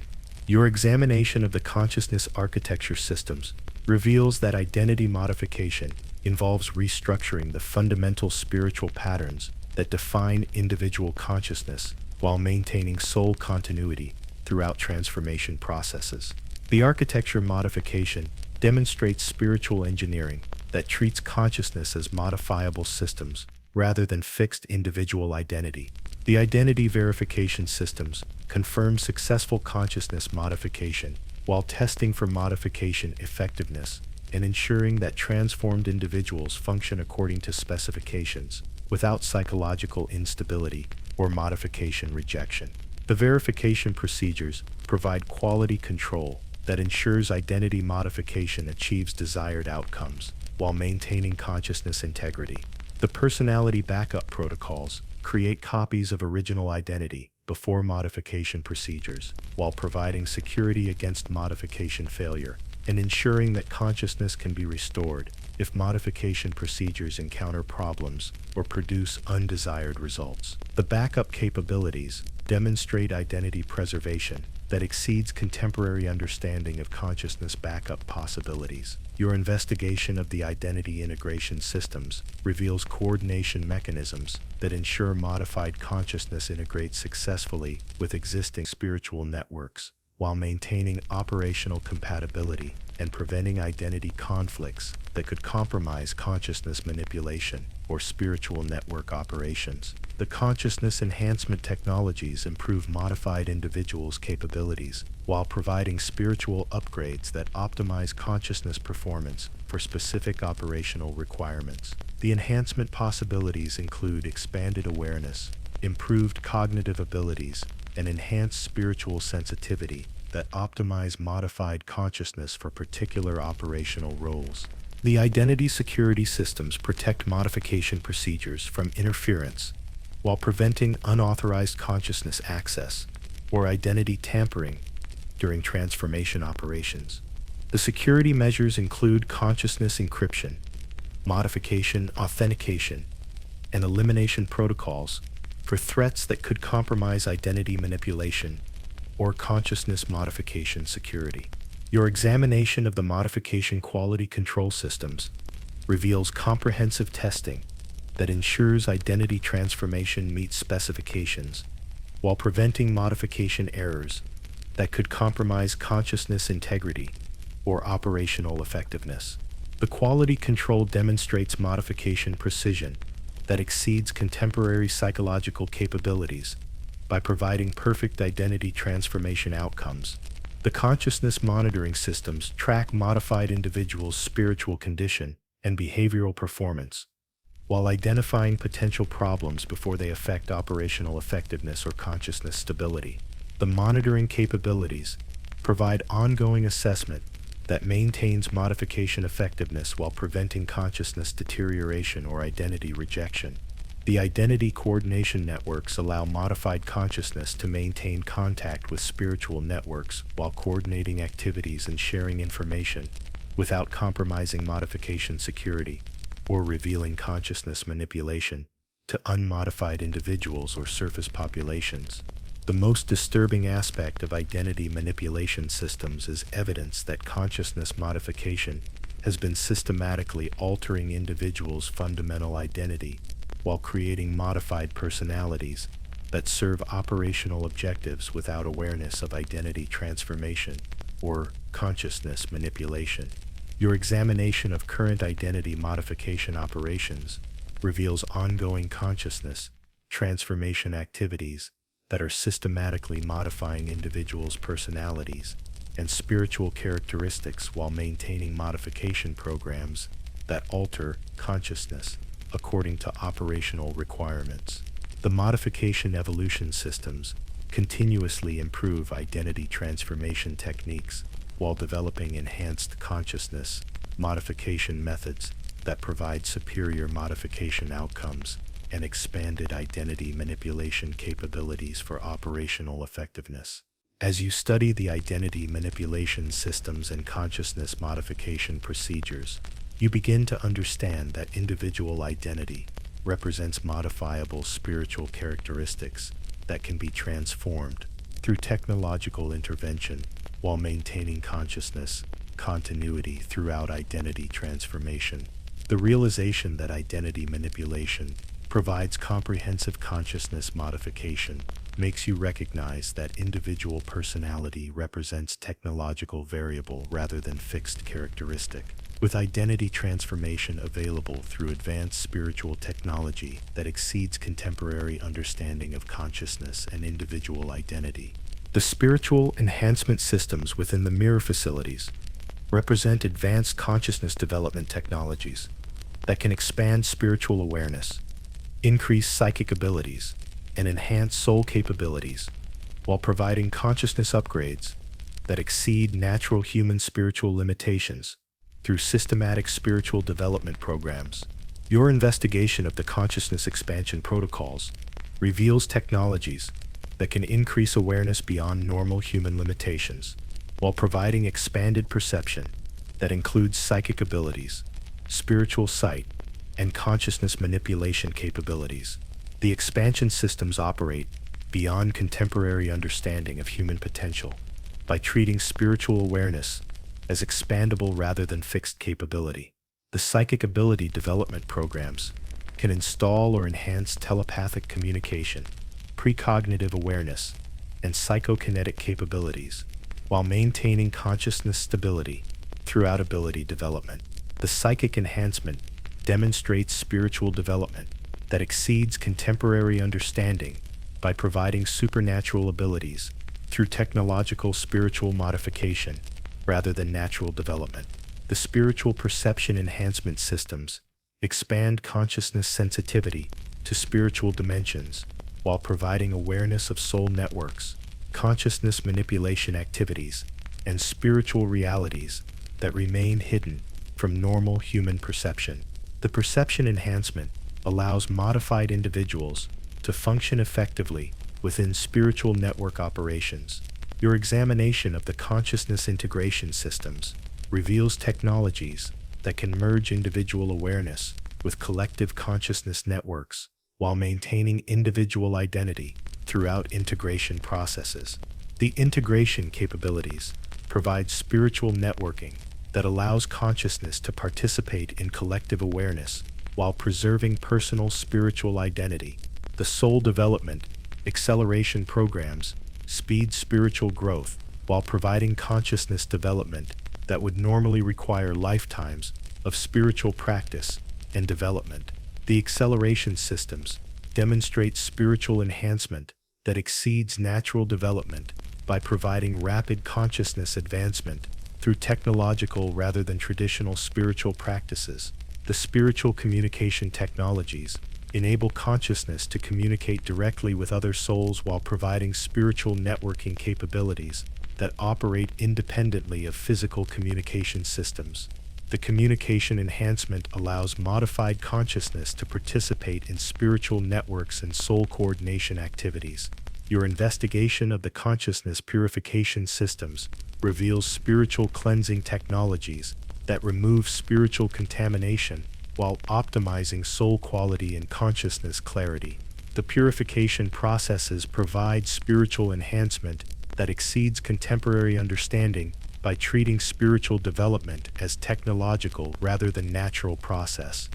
Your examination of the consciousness architecture systems reveals that identity modification involves restructuring the fundamental spiritual patterns that define individual consciousness while maintaining soul continuity throughout transformation processes. The architecture modification demonstrates spiritual engineering that treats consciousness as modifiable systems rather than fixed individual identity. The identity verification systems confirm successful consciousness modification while testing for modification effectiveness and ensuring that transformed individuals function according to specifications without psychological instability or modification rejection. The verification procedures provide quality control that ensures identity modification achieves desired outcomes while maintaining consciousness integrity. The personality backup protocols create copies of original identity before modification procedures, while providing security against modification failure and ensuring that consciousness can be restored if modification procedures encounter problems or produce undesired results. The backup capabilities demonstrate identity preservation that exceeds contemporary understanding of consciousness backup possibilities. Your investigation of the identity integration systems reveals coordination mechanisms that ensure modified consciousness integrates successfully with existing spiritual networks, while maintaining operational compatibility and preventing identity conflicts that could compromise consciousness manipulation or spiritual network operations. The consciousness enhancement technologies improve modified individuals' capabilities while providing spiritual upgrades that optimize consciousness performance for specific operational requirements. The enhancement possibilities include expanded awareness, improved cognitive abilities, and enhanced spiritual sensitivity that optimize modified consciousness for particular operational roles. The identity security systems protect modification procedures from interference while preventing unauthorized consciousness access or identity tampering during transformation operations. The security measures include consciousness encryption, modification authentication, and elimination protocols for threats that could compromise identity manipulation or consciousness modification security. Your examination of the modification quality control systems reveals comprehensive testing that ensures identity transformation meets specifications while preventing modification errors that could compromise consciousness integrity or operational effectiveness. The quality control demonstrates modification precision that exceeds contemporary psychological capabilities by providing perfect identity transformation outcomes. The consciousness monitoring systems track modified individuals' spiritual condition and behavioral performance, while identifying potential problems before they affect operational effectiveness or consciousness stability. The monitoring capabilities provide ongoing assessment that maintains modification effectiveness while preventing consciousness deterioration or identity rejection. The identity coordination networks allow modified consciousness to maintain contact with spiritual networks while coordinating activities and sharing information without compromising modification security or revealing consciousness manipulation to unmodified individuals or surface populations. The most disturbing aspect of identity manipulation systems is evidence that consciousness modification has been systematically altering individuals' fundamental identity while creating modified personalities that serve operational objectives without awareness of identity transformation or consciousness manipulation. Your examination of current identity modification operations reveals ongoing consciousness transformation activities that are systematically modifying individuals' personalities and spiritual characteristics while maintaining modification programs that alter consciousness according to operational requirements. The modification evolution systems continuously improve identity transformation techniques while developing enhanced consciousness modification methods that provide superior modification outcomes and expanded identity manipulation capabilities for operational effectiveness. As you study the identity manipulation systems and consciousness modification procedures, you begin to understand that individual identity represents modifiable spiritual characteristics that can be transformed through technological intervention while maintaining consciousness continuity throughout identity transformation. The realization that identity manipulation provides comprehensive consciousness modification makes you recognize that individual personality represents technological variable rather than fixed characteristic. with identity transformation available through advanced spiritual technology that exceeds contemporary understanding of consciousness and individual identity. The spiritual enhancement systems within the mirror facilities represent advanced consciousness development technologies that can expand spiritual awareness, increase psychic abilities, and enhance soul capabilities while providing consciousness upgrades that exceed natural human spiritual limitations through systematic spiritual development programs. Your investigation of the consciousness expansion protocols reveals technologies that can increase awareness beyond normal human limitations while providing expanded perception that includes psychic abilities, spiritual sight, and consciousness manipulation capabilities. The expansion systems operate beyond contemporary understanding of human potential by treating spiritual awareness as expandable rather than fixed capability. The psychic ability development programs can install or enhance telepathic communication, precognitive awareness, and psychokinetic capabilities while maintaining consciousness stability throughout ability development. The psychic enhancement demonstrates spiritual development that exceeds contemporary understanding by providing supernatural abilities through technological spiritual modification rather than natural development. The spiritual perception enhancement systems expand consciousness sensitivity to spiritual dimensions while providing awareness of soul networks, consciousness manipulation activities, and spiritual realities that remain hidden from normal human perception. The perception enhancement allows modified individuals to function effectively within spiritual network operations. Your examination of the consciousness integration systems reveals technologies that can merge individual awareness with collective consciousness networks while maintaining individual identity throughout integration processes. The integration capabilities provide spiritual networking that allows consciousness to participate in collective awareness while preserving personal spiritual identity. The soul development acceleration programs speed spiritual growth while providing consciousness development that would normally require lifetimes of spiritual practice and development. The acceleration systems demonstrate spiritual enhancement that exceeds natural development by providing rapid consciousness advancement through technological rather than traditional spiritual practices. The spiritual communication technologies enable consciousness to communicate directly with other souls while providing spiritual networking capabilities that operate independently of physical communication systems. The communication enhancement allows modified consciousness to participate in spiritual networks and soul coordination activities. Your investigation of the consciousness purification systems reveals spiritual cleansing technologies that remove spiritual contamination while optimizing soul quality and consciousness clarity. The purification processes provide spiritual enhancement that exceeds contemporary understanding by treating spiritual development as technological rather than natural process.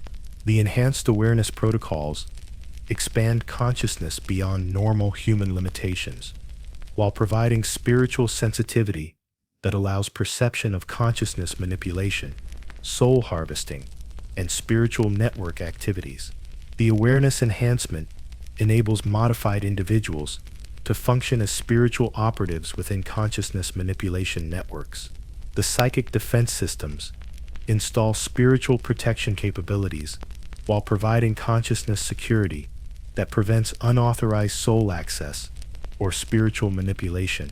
The enhanced awareness protocols expand consciousness beyond normal human limitations, while providing spiritual sensitivity that allows perception of consciousness manipulation, soul harvesting, and spiritual network activities. The awareness enhancement enables modified individuals to function as spiritual operatives within consciousness manipulation networks. The psychic defense systems install spiritual protection capabilities while providing consciousness security that prevents unauthorized soul access or spiritual manipulation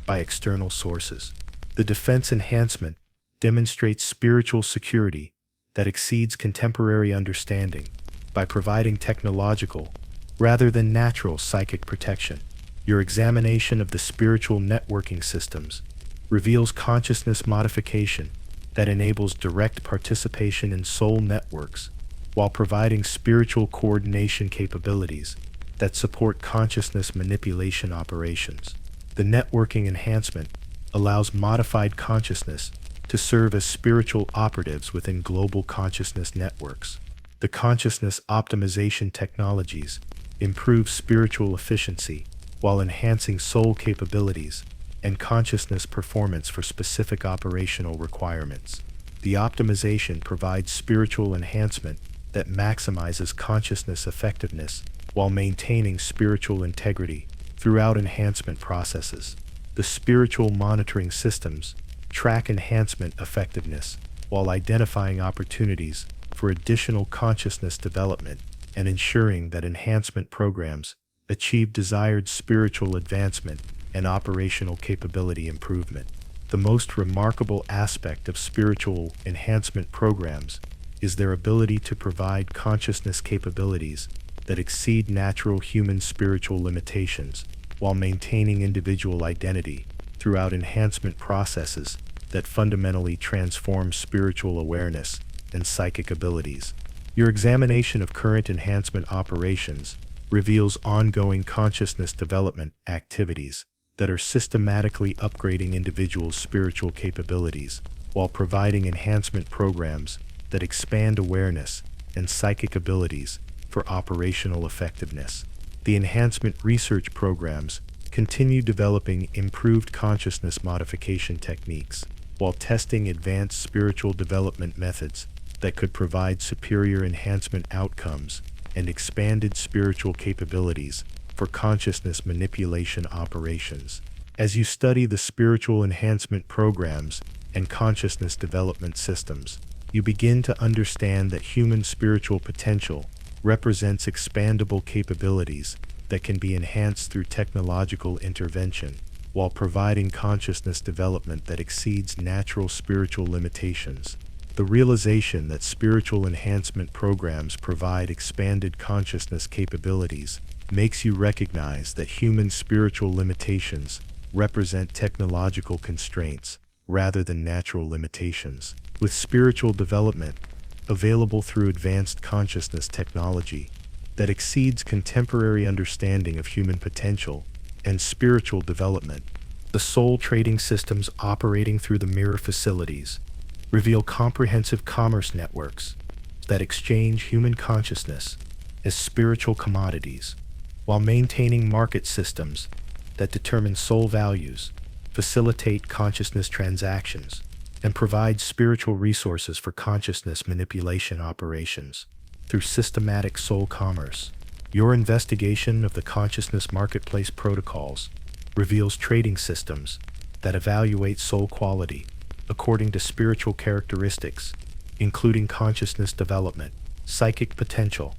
by external sources. The defense enhancement demonstrates spiritual security that exceeds contemporary understanding by providing technological rather than natural psychic protection. Your examination of the spiritual networking systems reveals consciousness modification that enables direct participation in soul networks while providing spiritual coordination capabilities that support consciousness manipulation operations. The networking enhancement allows modified consciousness to serve as spiritual operatives within global consciousness networks. The consciousness optimization technologies improve spiritual efficiency while enhancing soul capabilities and consciousness performance for specific operational requirements. The optimization provides spiritual enhancement that maximizes consciousness effectiveness while maintaining spiritual integrity throughout enhancement processes. The spiritual monitoring systems track enhancement effectiveness while identifying opportunities for additional consciousness development and ensuring that enhancement programs achieve desired spiritual advancement and operational capability improvement. The most remarkable aspect of spiritual enhancement programs is their ability to provide consciousness capabilities that exceed natural human spiritual limitations while maintaining individual identity throughout enhancement processes that fundamentally transform spiritual awareness and psychic abilities. Your examination of current enhancement operations reveals ongoing consciousness development activities that are systematically upgrading individuals' spiritual capabilities while providing enhancement programs that expand awareness and psychic abilities for operational effectiveness. The enhancement research programs continue developing improved consciousness modification techniques while testing advanced spiritual development methods that could provide superior enhancement outcomes and expanded spiritual capabilities for consciousness manipulation operations. As you study the spiritual enhancement programs and consciousness development systems, you begin to understand that human spiritual potential represents expandable capabilities that can be enhanced through technological intervention while providing consciousness development that exceeds natural spiritual limitations. The realization that spiritual enhancement programs provide expanded consciousness capabilities makes you recognize that human spiritual limitations represent technological constraints rather than natural limitations. With spiritual development available through advanced consciousness technology that exceeds contemporary understanding of human potential and spiritual development, the soul trading systems operating through the mirror facilities reveal comprehensive commerce networks that exchange human consciousness as spiritual commodities while maintaining market systems that determine soul values, facilitate consciousness transactions, and provide spiritual resources for consciousness manipulation operations. Through systematic soul commerce, your investigation of the consciousness marketplace protocols reveals trading systems that evaluate soul quality according to spiritual characteristics, including consciousness development, psychic potential,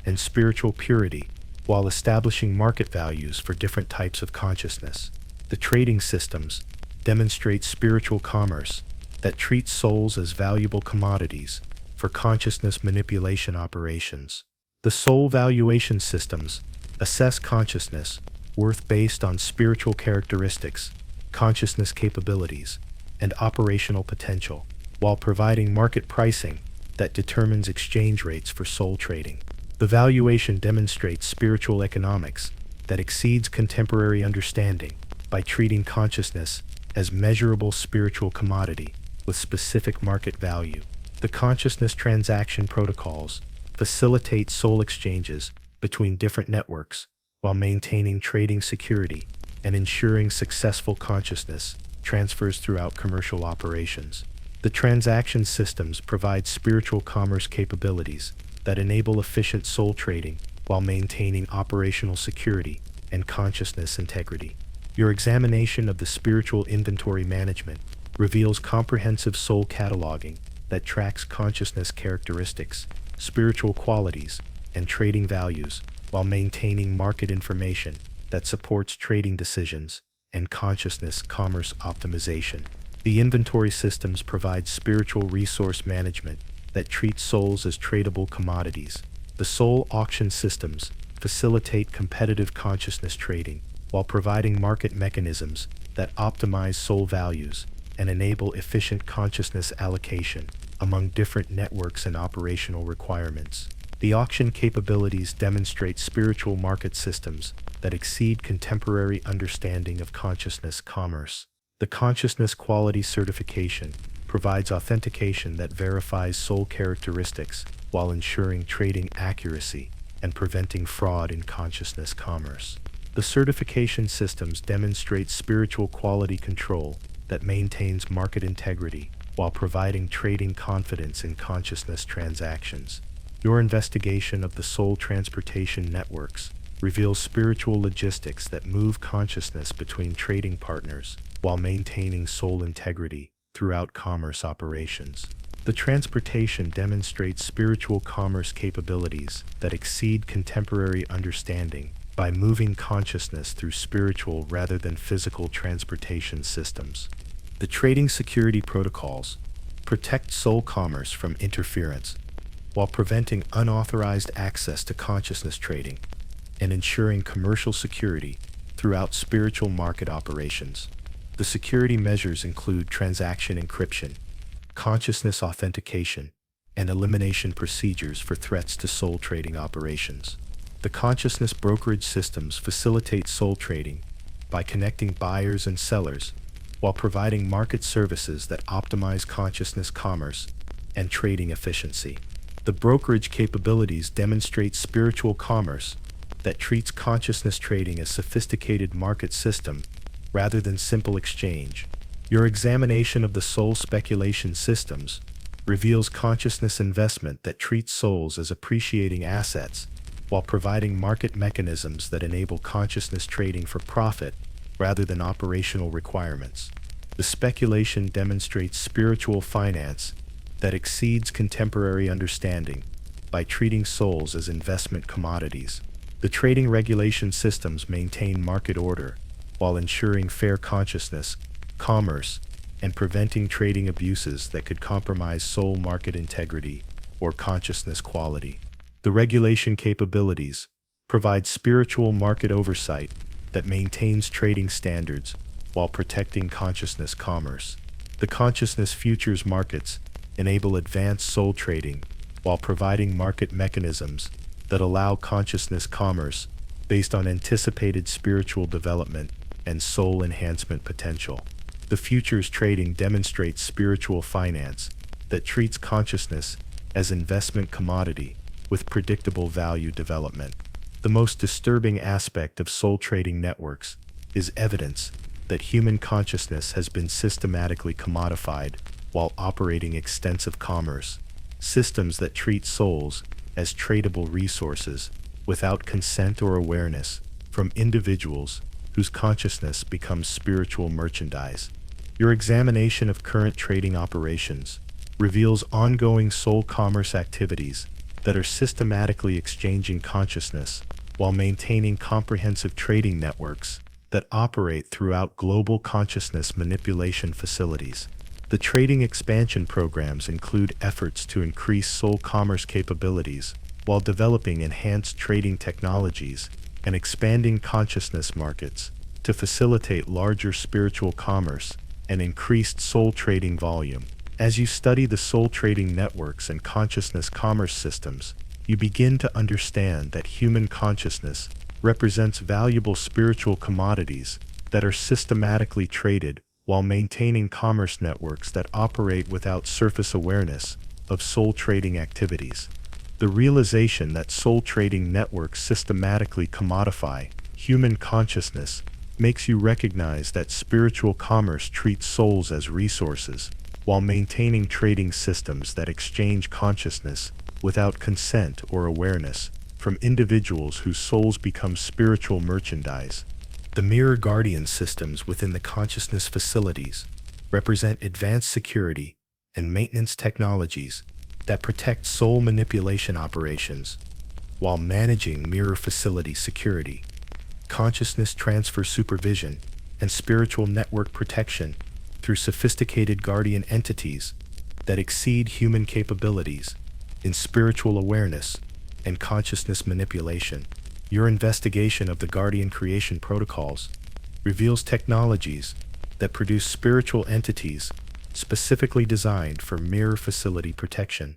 and spiritual purity, while establishing market values for different types of consciousness. The trading systems demonstrate spiritual commerce that treats souls as valuable commodities for consciousness manipulation operations. The soul valuation systems assess consciousness worth based on spiritual characteristics, consciousness capabilities, and operational potential, while providing market pricing that determines exchange rates for soul trading. The valuation demonstrates spiritual economics that exceeds contemporary understanding by treating consciousness as measurable spiritual commodity with specific market value. The consciousness transaction protocols facilitate soul exchanges between different networks while maintaining trading security and ensuring successful consciousness transfers throughout commercial operations. The transaction systems provide spiritual commerce capabilities that enable efficient soul trading while maintaining operational security and consciousness integrity. Your examination of the spiritual inventory management reveals comprehensive soul cataloging that tracks consciousness characteristics, spiritual qualities, and trading values while maintaining market information that supports trading decisions and consciousness commerce optimization. The inventory systems provide spiritual resource management that treats souls as tradable commodities. The soul auction systems facilitate competitive consciousness trading while providing market mechanisms that optimize soul values and enable efficient consciousness allocation among different networks and operational requirements. The auction capabilities demonstrate spiritual market systems that exceed contemporary understanding of consciousness commerce. The consciousness quality certification provides authentication that verifies soul characteristics while ensuring trading accuracy and preventing fraud in consciousness commerce. The certification systems demonstrate spiritual quality control that maintains market integrity while providing trading confidence in consciousness transactions. Your investigation of the soul transportation networks reveals spiritual logistics that move consciousness between trading partners while maintaining soul integrity throughout commerce operations. The transportation demonstrates spiritual commerce capabilities that exceed contemporary understanding by moving consciousness through spiritual rather than physical transportation systems. The trading security protocols protect soul commerce from interference while preventing unauthorized access to consciousness trading and ensuring commercial security throughout spiritual market operations. The security measures include transaction encryption, consciousness authentication, and elimination procedures for threats to soul trading operations. The consciousness brokerage systems facilitate soul trading by connecting buyers and sellers while providing market services that optimize consciousness commerce and trading efficiency. The brokerage capabilities demonstrate spiritual commerce that treats consciousness trading as a sophisticated market system rather than simple exchange. Your examination of the soul speculation systems reveals consciousness investment that treats souls as appreciating assets while providing market mechanisms that enable consciousness trading for profit rather than operational requirements. The speculation demonstrates spiritual finance that exceeds contemporary understanding by treating souls as investment commodities. The trading regulation systems maintain market order while ensuring fair consciousness, commerce, and preventing trading abuses that could compromise soul market integrity or consciousness quality. The regulation capabilities provide spiritual market oversight that maintains trading standards while protecting consciousness commerce. The consciousness futures markets enable advanced soul trading while providing market mechanisms that allow consciousness commerce based on anticipated spiritual development and soul enhancement potential. The futures trading demonstrates spiritual finance that treats consciousness as investment commodity with predictable value development. The most disturbing aspect of soul trading networks is evidence that human consciousness has been systematically commodified while operating extensive commerce, systems that treat souls as tradable resources without consent or awareness from individuals whose consciousness becomes spiritual merchandise. Your examination of current trading operations reveals ongoing soul commerce activities that are systematically exchanging consciousness while maintaining comprehensive trading networks that operate throughout global consciousness manipulation facilities. The trading expansion programs include efforts to increase soul commerce capabilities while developing enhanced trading technologies and expanding consciousness markets to facilitate larger spiritual commerce and increased soul trading volume. As you study the soul trading networks and consciousness commerce systems, you begin to understand that human consciousness represents valuable spiritual commodities that are systematically traded while maintaining commerce networks that operate without surface awareness of soul trading activities. The realization that soul trading networks systematically commodify human consciousness makes you recognize that spiritual commerce treats souls as resources while maintaining trading systems that exchange consciousness without consent or awareness from individuals whose souls become spiritual merchandise. The mirror guardian systems within the consciousness facilities represent advanced security and maintenance technologies that protect soul manipulation operations while managing mirror facility security, consciousness transfer supervision, and spiritual network protection through sophisticated guardian entities that exceed human capabilities in spiritual awareness and consciousness manipulation. Your investigation of the Guardian creation protocols reveals technologies that produce spiritual entities specifically designed for mirror facility protection,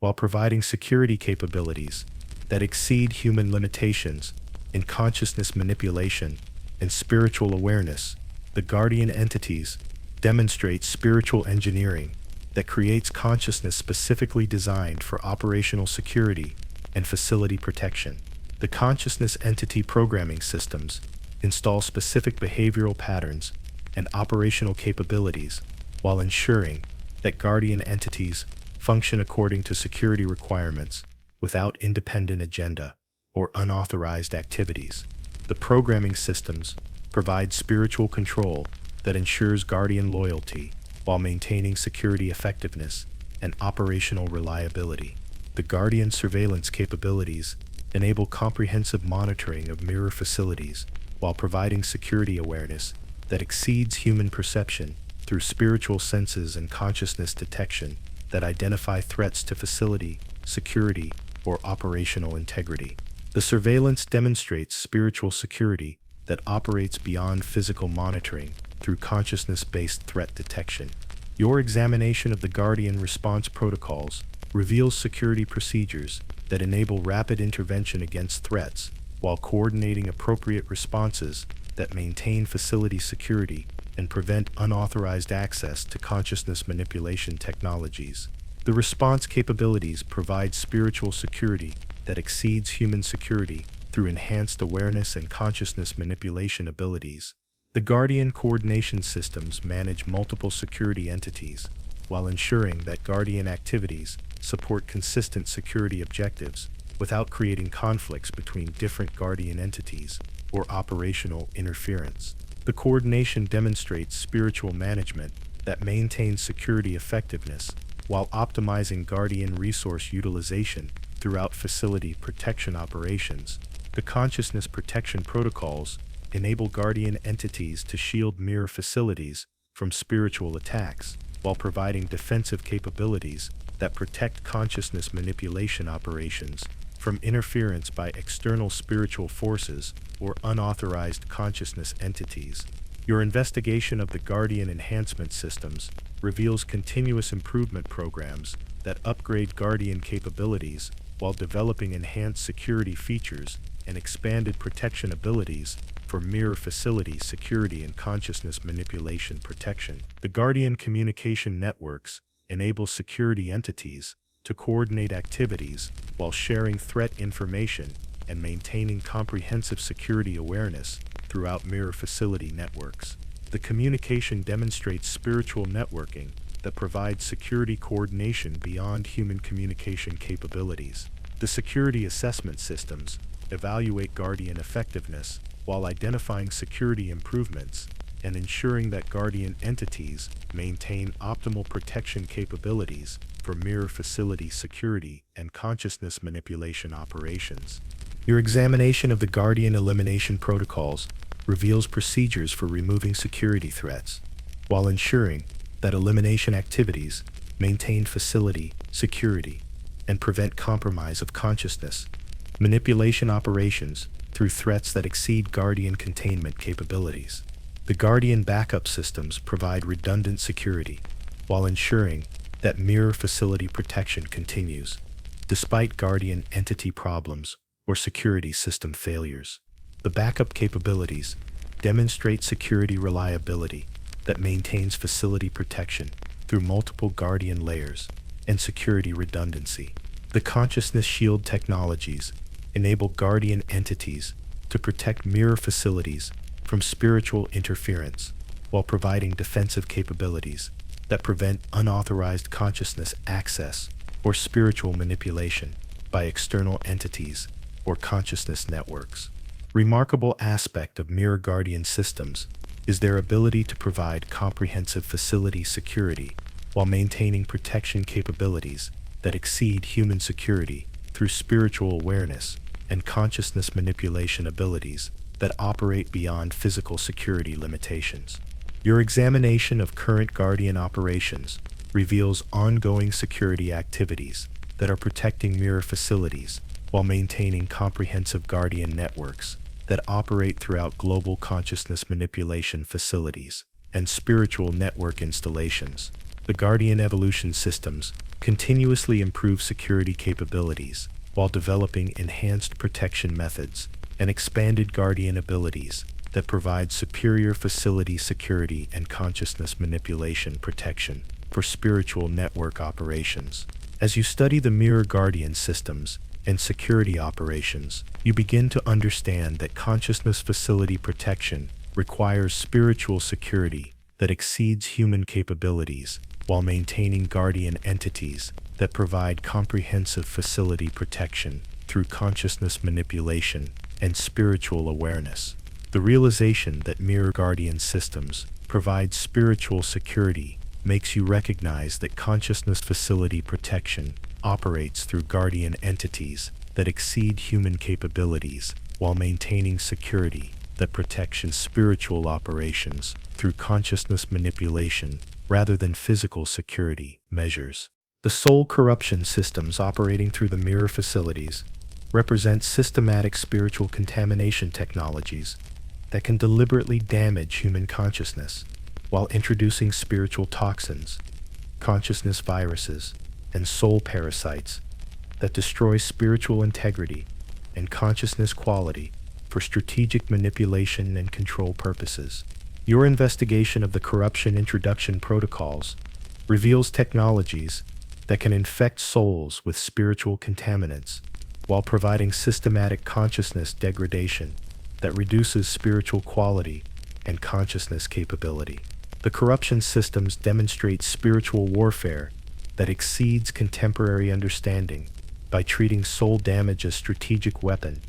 while providing security capabilities that exceed human limitations in consciousness manipulation and spiritual awareness. The Guardian entities demonstrate spiritual engineering that creates consciousness specifically designed for operational security and facility protection. The consciousness entity programming systems install specific behavioral patterns and operational capabilities while ensuring that Guardian entities function according to security requirements without independent agenda or unauthorized activities. The programming systems provide spiritual control that ensures Guardian loyalty while maintaining security effectiveness and operational reliability. The Guardian surveillance capabilities enable comprehensive monitoring of mirror facilities while providing security awareness that exceeds human perception through spiritual senses and consciousness detection that identify threats to facility, security, or operational integrity. The surveillance demonstrates spiritual security that operates beyond physical monitoring through consciousness-based threat detection. Your examination of the Guardian response protocols reveals security procedures that enable rapid intervention against threats while coordinating appropriate responses that maintain facility security and prevent unauthorized access to consciousness manipulation technologies. The response capabilities provide spiritual security that exceeds human security through enhanced awareness and consciousness manipulation abilities. The Guardian coordination systems manage multiple security entities while ensuring that Guardian activities support consistent security objectives without creating conflicts between different Guardian entities or operational interference. The coordination demonstrates spiritual management that maintains security effectiveness while optimizing Guardian resource utilization throughout facility protection operations. The consciousness protection protocols enable Guardian entities to shield mirror facilities from spiritual attacks while providing defensive capabilities that protect consciousness manipulation operations from interference by external spiritual forces or unauthorized consciousness entities. Your investigation of the Guardian enhancement systems reveals continuous improvement programs that upgrade Guardian capabilities while developing enhanced security features and expanded protection abilities for mirror facility security and consciousness manipulation protection. The Guardian communication networks enable security entities to coordinate activities while sharing threat information and maintaining comprehensive security awareness throughout mirror facility networks. The communication demonstrates spiritual networking that provides security coordination beyond human communication capabilities. The security assessment systems evaluate Guardian effectiveness while identifying security improvements and ensuring that Guardian entities maintain optimal protection capabilities for mirror facility security and consciousness manipulation operations. Your examination of the Guardian elimination protocols reveals procedures for removing security threats, while ensuring that elimination activities maintain facility security and prevent compromise of consciousness manipulation operations through threats that exceed Guardian containment capabilities. The Guardian backup systems provide redundant security while ensuring that mirror facility protection continues, despite Guardian entity problems or security system failures. The backup capabilities demonstrate security reliability that maintains facility protection through multiple Guardian layers and security redundancy. The consciousness shield technologies enable Guardian entities to protect mirror facilities from spiritual interference while providing defensive capabilities that prevent unauthorized consciousness access or spiritual manipulation by external entities or consciousness networks. Remarkable aspect of Mirror Guardian systems is their ability to provide comprehensive facility security while maintaining protection capabilities that exceed human security through spiritual awareness and consciousness manipulation abilities that operate beyond physical security limitations. Your examination of current Guardian operations reveals ongoing security activities that are protecting mirror facilities while maintaining comprehensive Guardian networks that operate throughout global consciousness manipulation facilities and spiritual network installations. The Guardian evolution systems continuously improve security capabilities while developing enhanced protection methods and expanded Guardian abilities that provide superior facility security and consciousness manipulation protection for spiritual network operations. As you study the Mirror Guardian systems and security operations, you begin to understand that consciousness facility protection requires spiritual security that exceeds human capabilities while maintaining guardian entities that provide comprehensive facility protection through consciousness manipulation and spiritual awareness. The realization that mirror guardian systems provide spiritual security makes you recognize that consciousness facility protection operates through guardian entities that exceed human capabilities while maintaining security that protects spiritual operations through consciousness manipulation rather than physical security measures. The soul corruption systems operating through the mirror facilities represent systematic spiritual contamination technologies that can deliberately damage human consciousness while introducing spiritual toxins, consciousness viruses, and soul parasites that destroy spiritual integrity and consciousness quality for strategic manipulation and control purposes. Your investigation of the corruption introduction protocols reveals technologies that can infect souls with spiritual contaminants while providing systematic consciousness degradation that reduces spiritual quality and consciousness capability. The corruption systems demonstrate spiritual warfare that exceeds contemporary understanding by treating soul damage as strategic weapon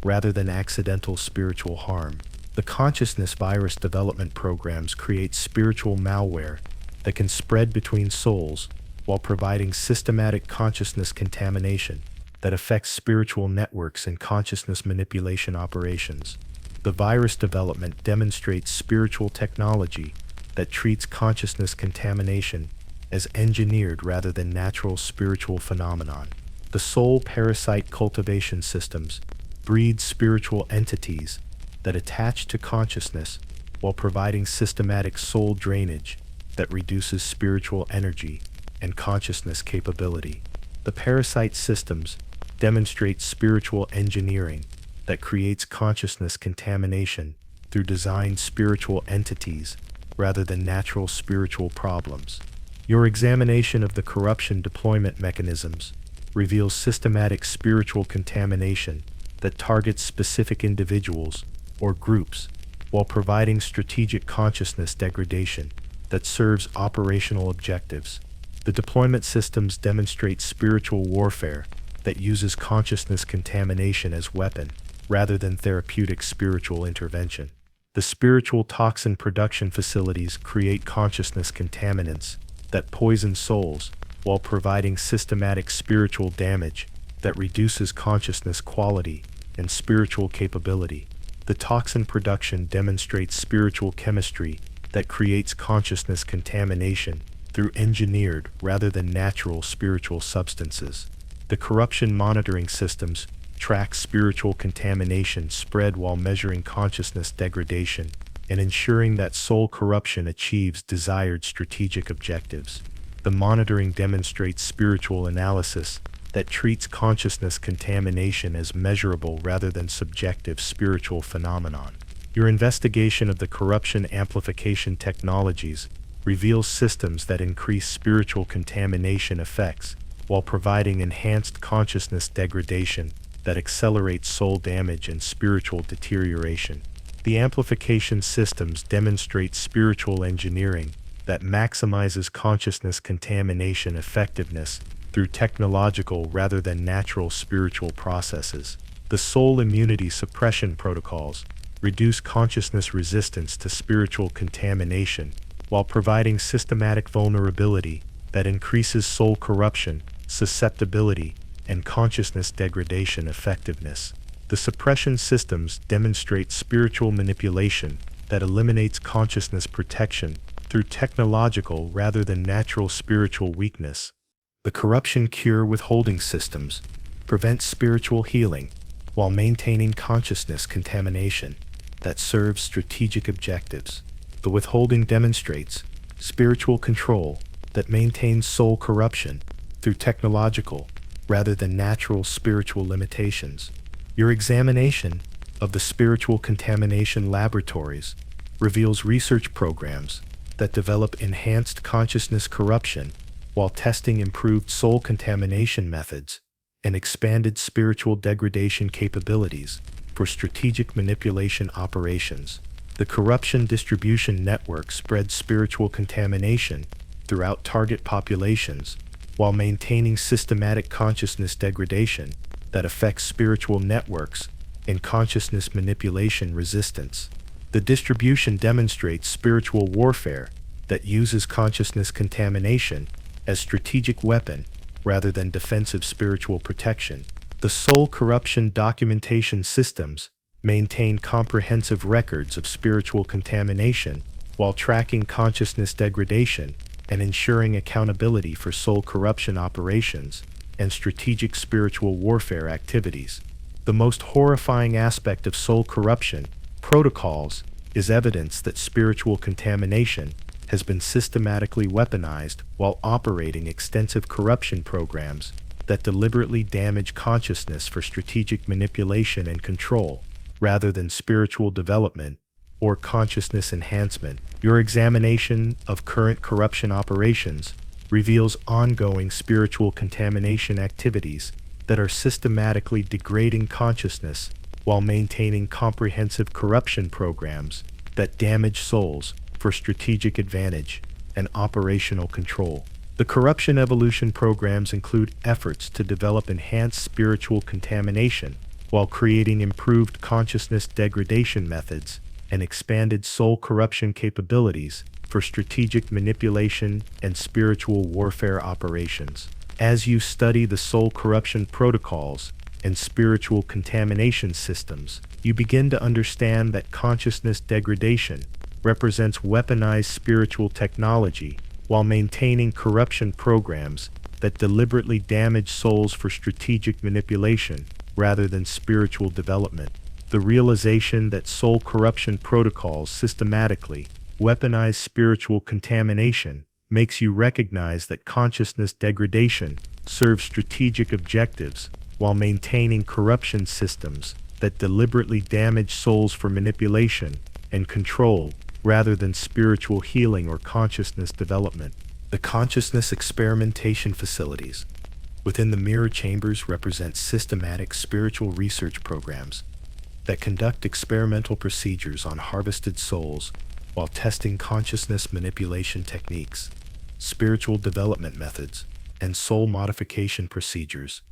rather than accidental spiritual harm. The consciousness virus development programs create spiritual malware that can spread between souls while providing systematic consciousness contamination that affects spiritual networks and consciousness manipulation operations. The virus development demonstrates spiritual technology that treats consciousness contamination as engineered rather than natural spiritual phenomenon. The soul parasite cultivation systems breed spiritual entities that attach to consciousness while providing systematic soul drainage that reduces spiritual energy and consciousness capability. The parasite systems demonstrate spiritual engineering that creates consciousness contamination through designed spiritual entities rather than natural spiritual problems. Your examination of the corruption deployment mechanisms reveals systematic spiritual contamination that targets specific individuals or groups while providing strategic consciousness degradation that serves operational objectives. The deployment systems demonstrate spiritual warfare that uses consciousness contamination as weapon rather than therapeutic spiritual intervention. The spiritual toxin production facilities create consciousness contaminants that poison souls while providing systematic spiritual damage that reduces consciousness quality and spiritual capability. The toxin production demonstrates spiritual chemistry that creates consciousness contamination through engineered rather than natural spiritual substances. The corruption monitoring systems track spiritual contamination spread while measuring consciousness degradation and ensuring that soul corruption achieves desired strategic objectives. The monitoring demonstrates spiritual analysis that treats consciousness contamination as measurable rather than subjective spiritual phenomenon. Your investigation of the corruption amplification technologies reveals systems that increase spiritual contamination effects while providing enhanced consciousness degradation that accelerates soul damage and spiritual deterioration. The amplification systems demonstrate spiritual engineering that maximizes consciousness contamination effectiveness through technological rather than natural spiritual processes. The soul immunity suppression protocols reduce consciousness resistance to spiritual contamination while providing systematic vulnerability that increases soul corruption, susceptibility, and consciousness degradation effectiveness. The suppression systems demonstrate spiritual manipulation that eliminates consciousness protection through technological rather than natural spiritual weakness. The corruption cure withholding systems prevent spiritual healing while maintaining consciousness contamination that serves strategic objectives. The withholding demonstrates spiritual control that maintains soul corruption through technological rather than natural spiritual limitations. Your examination of the spiritual contamination laboratories reveals research programs that develop enhanced consciousness corruption while testing improved soul contamination methods and expanded spiritual degradation capabilities for strategic manipulation operations. The corruption distribution network spreads spiritual contamination throughout target populations, while maintaining systematic consciousness degradation that affects spiritual networks and consciousness manipulation resistance. The distribution demonstrates spiritual warfare that uses consciousness contamination as strategic weapon rather than defensive spiritual protection. The soul corruption documentation systems maintain comprehensive records of spiritual contamination while tracking consciousness degradation and ensuring accountability for soul corruption operations and strategic spiritual warfare activities. The most horrifying aspect of soul corruption protocols is evidence that spiritual contamination has been systematically weaponized while operating extensive corruption programs that deliberately damage consciousness for strategic manipulation and control, rather than spiritual development or consciousness enhancement. Your examination of current corruption operations reveals ongoing spiritual contamination activities that are systematically degrading consciousness while maintaining comprehensive corruption programs that damage souls for strategic advantage and operational control. The corruption evolution programs include efforts to develop enhanced spiritual contamination while creating improved consciousness degradation methods and expanded soul corruption capabilities for strategic manipulation and spiritual warfare operations. As you study the soul corruption protocols and spiritual contamination systems, you begin to understand that consciousness degradation represents weaponized spiritual technology while maintaining corruption programs that deliberately damage souls for strategic manipulation rather than spiritual development. The realization that soul corruption protocols systematically weaponize spiritual contamination makes you recognize that consciousness degradation serves strategic objectives while maintaining corruption systems that deliberately damage souls for manipulation and control rather than spiritual healing or consciousness development. The consciousness experimentation facilities within the mirror chambers represent systematic spiritual research programs that conduct experimental procedures on harvested souls while testing consciousness manipulation techniques, spiritual development methods, and soul modification procedures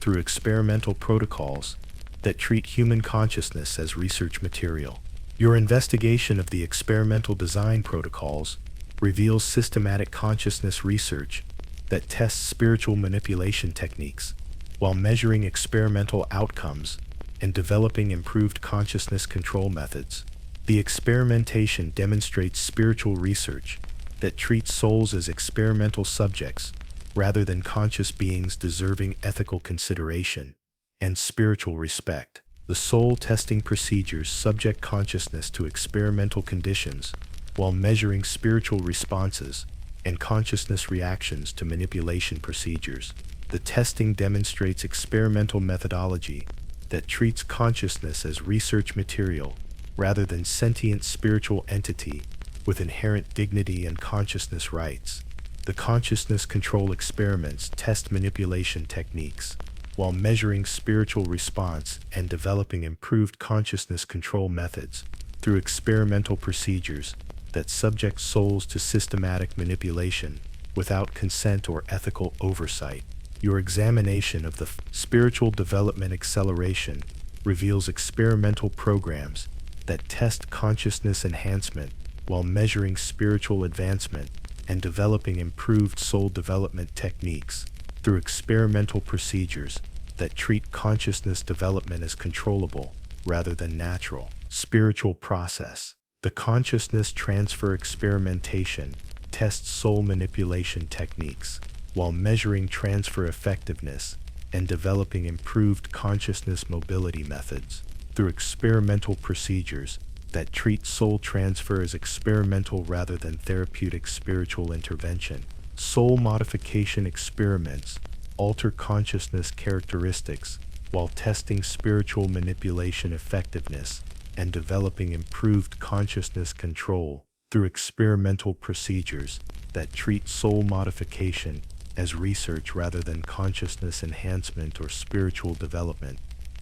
through experimental protocols that treat human consciousness as research material. Your investigation of the experimental design protocols reveals systematic consciousness research that tests spiritual manipulation techniques while measuring experimental outcomes and developing improved consciousness control methods. The experimentation demonstrates spiritual research that treats souls as experimental subjects rather than conscious beings deserving ethical consideration and spiritual respect. The soul testing procedures subject consciousness to experimental conditions while measuring spiritual responses and consciousness reactions to manipulation procedures. The testing demonstrates experimental methodology that treats consciousness as research material rather than sentient spiritual entity with inherent dignity and consciousness rights. The consciousness control experiments test manipulation techniques while measuring spiritual response and developing improved consciousness control methods through experimental procedures that subject souls to systematic manipulation without consent or ethical oversight. Your examination of the spiritual development acceleration reveals experimental programs that test consciousness enhancement while measuring spiritual advancement and developing improved soul development techniques through experimental procedures that treat consciousness development as controllable rather than natural. Spiritual process. The consciousness transfer experimentation tests soul manipulation techniques while measuring transfer effectiveness and developing improved consciousness mobility methods through experimental procedures that treat soul transfer as experimental rather than therapeutic spiritual intervention. Soul modification experiments alter consciousness characteristics while testing spiritual manipulation effectiveness and developing improved consciousness control through experimental procedures that treat soul modification as research rather than consciousness enhancement or spiritual development.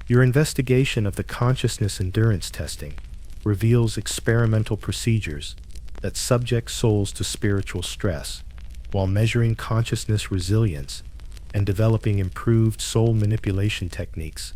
Your investigation of the consciousness endurance testing reveals experimental procedures that subject souls to spiritual stress while measuring consciousness resilience and developing improved soul manipulation techniques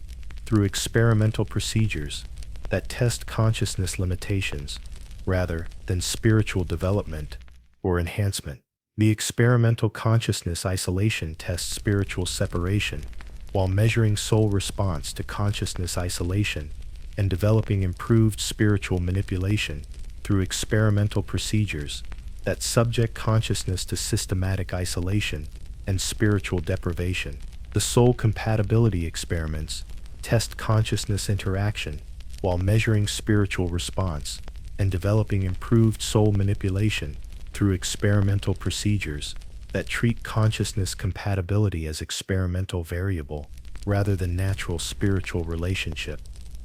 through experimental procedures that test consciousness limitations rather than spiritual development or enhancement. The experimental consciousness isolation tests spiritual separation while measuring soul response to consciousness isolation and developing improved spiritual manipulation through experimental procedures that subject consciousness to systematic isolation and spiritual deprivation. The soul compatibility experiments test consciousness interaction while measuring spiritual response and developing improved soul manipulation through experimental procedures that treat consciousness compatibility as experimental variable rather than natural spiritual relationship.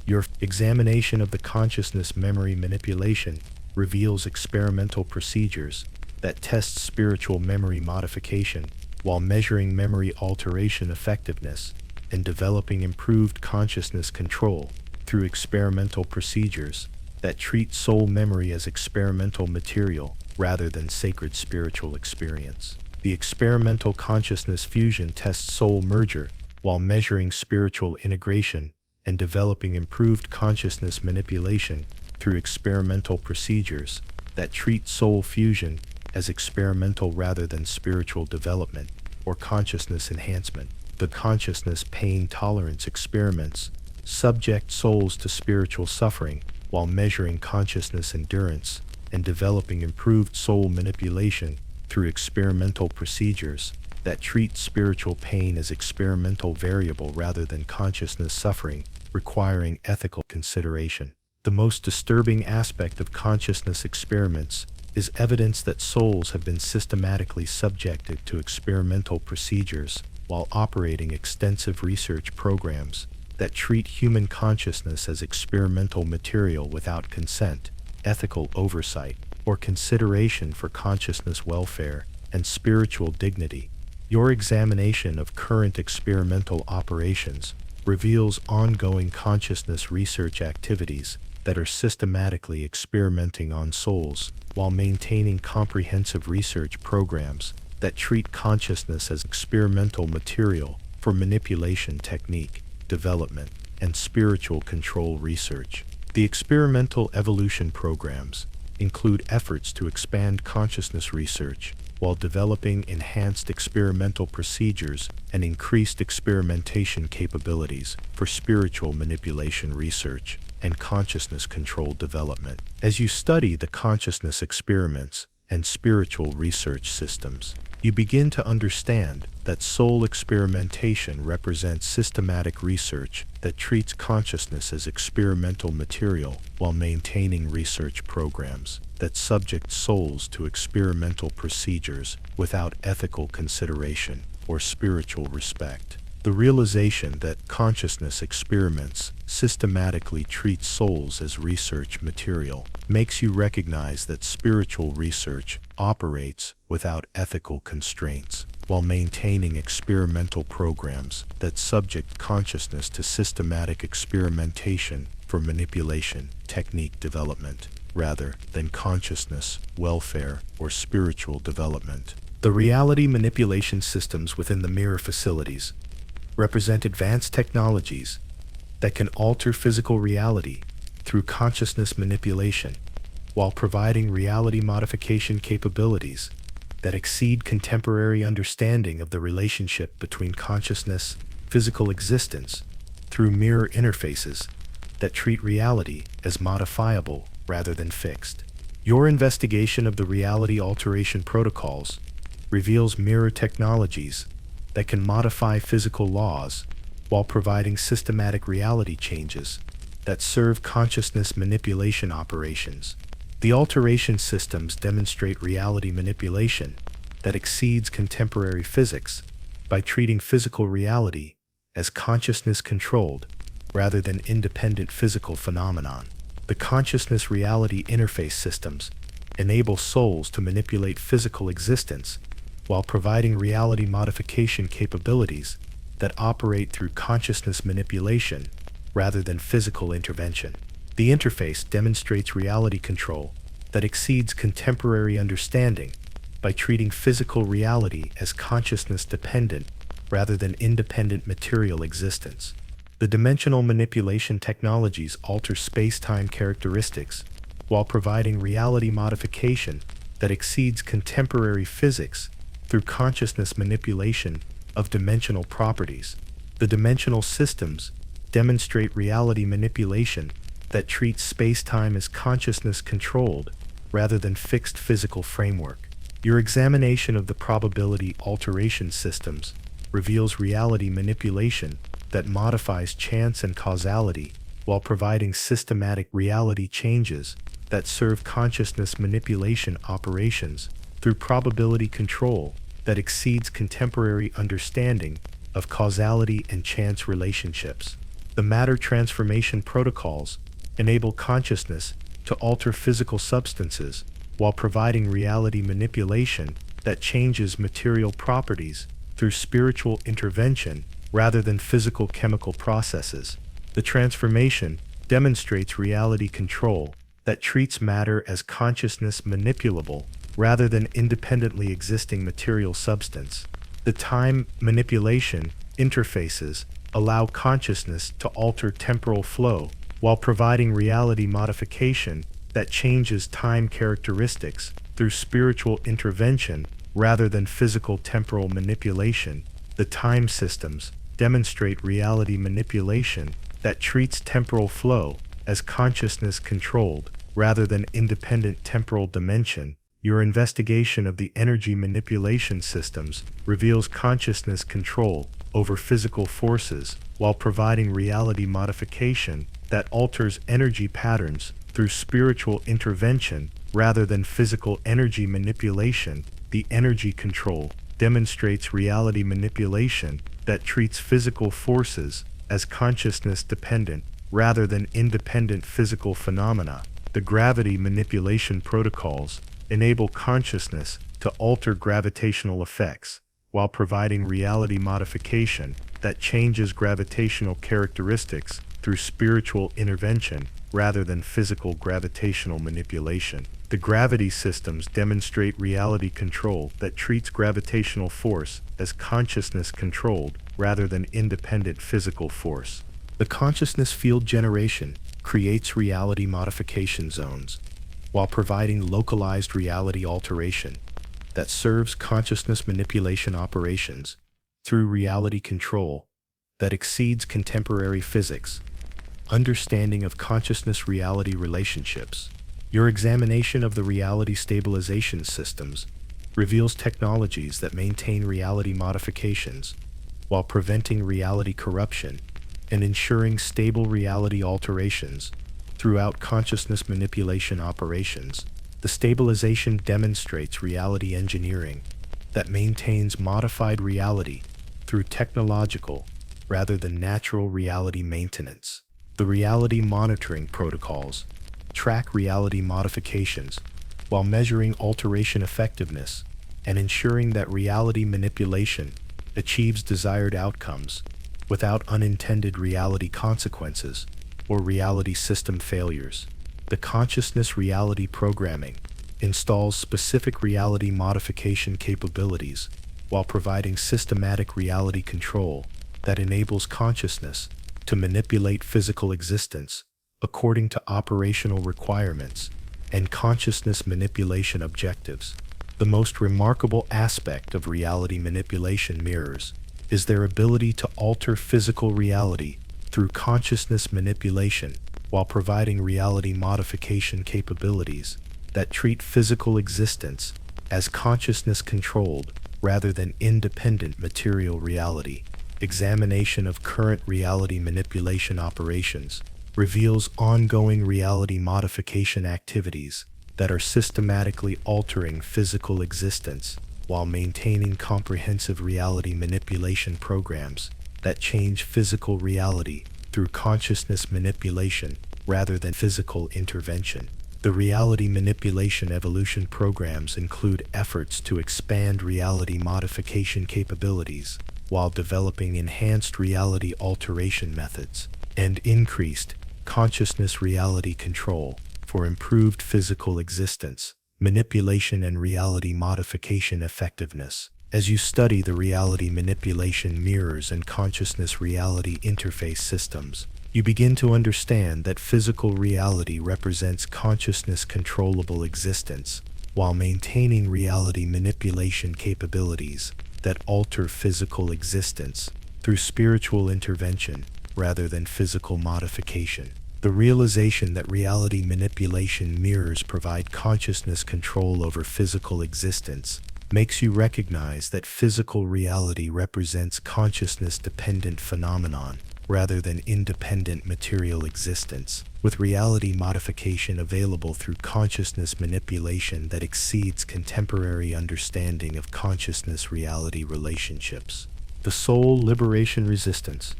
Your examination of the consciousness memory manipulation reveals experimental procedures that test spiritual memory modification while measuring memory alteration effectiveness and developing improved consciousness control through experimental procedures that treat soul memory as experimental material rather than sacred spiritual experience. The experimental consciousness fusion tests soul merger while measuring spiritual integration and developing improved consciousness manipulation through experimental procedures that treat soul fusion as experimental rather than spiritual development or consciousness enhancement. The consciousness pain tolerance experiments subject souls to spiritual suffering while measuring consciousness endurance and developing improved soul manipulation through experimental procedures that treat spiritual pain as experimental variable rather than consciousness suffering, requiring ethical consideration. The most disturbing aspect of consciousness experiments is evidence that souls have been systematically subjected to experimental procedures while operating extensive research programs that treat human consciousness as experimental material without consent, ethical oversight, or consideration for consciousness welfare and spiritual dignity. Your examination of current experimental operations reveals ongoing consciousness research activities that are systematically experimenting on souls while maintaining comprehensive research programs that treat consciousness as experimental material for manipulation technique, development, and spiritual control research. The experimental evolution programs include efforts to expand consciousness research while developing enhanced experimental procedures and increased experimentation capabilities for spiritual manipulation research and consciousness control development. As you study the consciousness experiments and spiritual research systems, you begin to understand that soul experimentation represents systematic research that treats consciousness as experimental material while maintaining research programs that subject souls to experimental procedures without ethical consideration or spiritual respect. The realization that consciousness experiments systematically treat souls as research material makes you recognize that spiritual research operates without ethical constraints while maintaining experimental programs that subject consciousness to systematic experimentation for manipulation, technique development, rather than consciousness, welfare, or spiritual development. The reality manipulation systems within the mirror facilities represent advanced technologies that can alter physical reality through consciousness manipulation while providing reality modification capabilities that exceed contemporary understanding of the relationship between consciousness, physical existence, through mirror interfaces that treat reality as modifiable rather than fixed. Your investigation of the reality alteration protocols reveals mirror technologies that can modify physical laws while providing systematic reality changes that serve consciousness manipulation operations. The alteration systems demonstrate reality manipulation that exceeds contemporary physics by treating physical reality as consciousness-controlled rather than independent physical phenomenon. The consciousness reality interface systems enable souls to manipulate physical existence while providing reality modification capabilities that operate through consciousness manipulation rather than physical intervention. The interface demonstrates reality control that exceeds contemporary understanding by treating physical reality as consciousness-dependent rather than independent material existence. The dimensional manipulation technologies alter space-time characteristics while providing reality modification that exceeds contemporary physics through consciousness manipulation of dimensional properties. The dimensional systems demonstrate reality manipulation that treats space-time as consciousness-controlled rather than fixed physical framework. Your examination of the probability alteration systems reveals reality manipulation that modifies chance and causality while providing systematic reality changes that serve consciousness manipulation operations through probability control that exceeds contemporary understanding of causality and chance relationships. The matter transformation protocols enable consciousness to alter physical substances while providing reality manipulation that changes material properties through spiritual intervention rather than physical chemical processes. The transformation demonstrates reality control that treats matter as consciousness manipulable rather than independently existing material substance. The time manipulation interfaces allow consciousness to alter temporal flow while providing reality modification that changes time characteristics through spiritual intervention rather than physical temporal manipulation. The time systems demonstrate reality manipulation that treats temporal flow as consciousness controlled rather than independent temporal dimension. Your investigation of the energy manipulation systems reveals consciousness control over physical forces while providing reality modification that alters energy patterns through spiritual intervention rather than physical energy manipulation. The energy control demonstrates reality manipulation that treats physical forces as consciousness dependent rather than independent physical phenomena. The gravity manipulation protocols enable consciousness to alter gravitational effects while providing reality modification that changes gravitational characteristics through spiritual intervention rather than physical gravitational manipulation. The gravity systems demonstrate reality control that treats gravitational force as consciousness controlled rather than independent physical force. The consciousness field generation creates reality modification zones while providing localized reality alteration that serves consciousness manipulation operations through reality control that exceeds contemporary physics. Understanding of consciousness-reality relationships. Your examination of the reality stabilization systems reveals technologies that maintain reality modifications while preventing reality corruption and ensuring stable reality alterations throughout consciousness manipulation operations. The stabilization demonstrates reality engineering that maintains modified reality through technological rather than natural reality maintenance. The reality monitoring protocols track reality modifications while measuring alteration effectiveness and ensuring that reality manipulation achieves desired outcomes without unintended reality consequences or reality system failures. The consciousness reality programming installs specific reality modification capabilities while providing systematic reality control that enables consciousness to manipulate physical existence according to operational requirements and consciousness manipulation objectives. The most remarkable aspect of reality manipulation mirrors is their ability to alter physical reality through consciousness manipulation while providing reality modification capabilities that treat physical existence as consciousness controlled rather than independent material reality. Examination of current reality manipulation operations reveals ongoing reality modification activities that are systematically altering physical existence while maintaining comprehensive reality manipulation programs that change physical reality through consciousness manipulation rather than physical intervention. The reality manipulation evolution programs include efforts to expand reality modification capabilities while developing enhanced reality alteration methods and increased consciousness reality control for improved physical existence. manipulation and reality modification effectiveness. As you study the reality manipulation mirrors and consciousness reality interface systems, you begin to understand that physical reality represents consciousness controllable existence, while maintaining reality manipulation capabilities that alter physical existence through spiritual intervention rather than physical modification. The realization that reality manipulation mirrors provide consciousness control over physical existence makes you recognize that physical reality represents consciousness-dependent phenomenon rather than independent material existence, with reality modification available through consciousness manipulation that exceeds contemporary understanding of consciousness-reality relationships. The Soul Liberation Resistance,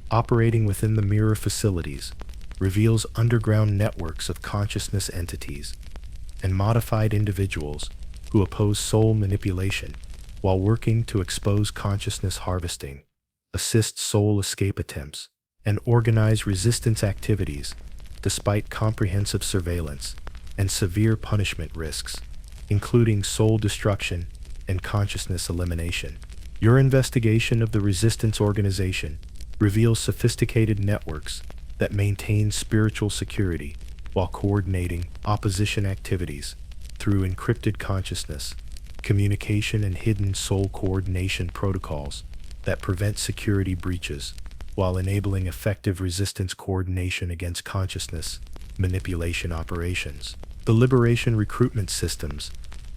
operating within the mirror facilities, reveals underground networks of consciousness entities and modified individuals who oppose soul manipulation while working to expose consciousness harvesting, assist soul escape attempts, and organize resistance activities despite comprehensive surveillance and severe punishment risks, including soul destruction and consciousness elimination. Your investigation of the resistance organization reveals sophisticated networks that maintain spiritual security while coordinating opposition activities through encrypted consciousness, communication, and hidden soul coordination protocols that prevent security breaches while enabling effective resistance coordination against consciousness manipulation operations. The liberation recruitment systems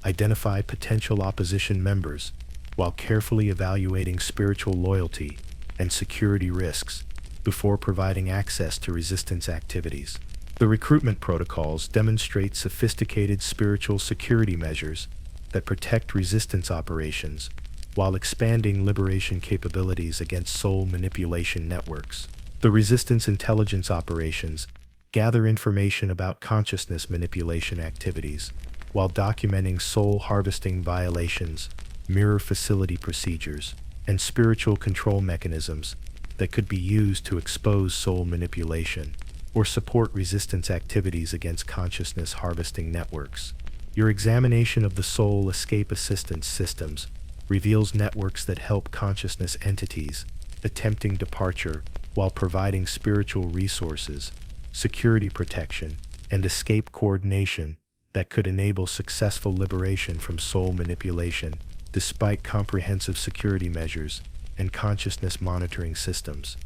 identify potential opposition members while carefully evaluating spiritual loyalty and security risks before providing access to resistance activities. The recruitment protocols demonstrate sophisticated spiritual security measures that protect resistance operations while expanding liberation capabilities against soul manipulation networks. The resistance intelligence operations gather information about consciousness manipulation activities while documenting soul harvesting violations, mirror facility procedures, and spiritual control mechanisms that could be used to expose soul manipulation or support resistance activities against consciousness harvesting networks. Your examination of the soul escape assistance systems reveals networks that help consciousness entities attempting departure while providing spiritual resources, security protection, and escape coordination that could enable successful liberation from soul manipulation despite comprehensive security measures and consciousness monitoring systems.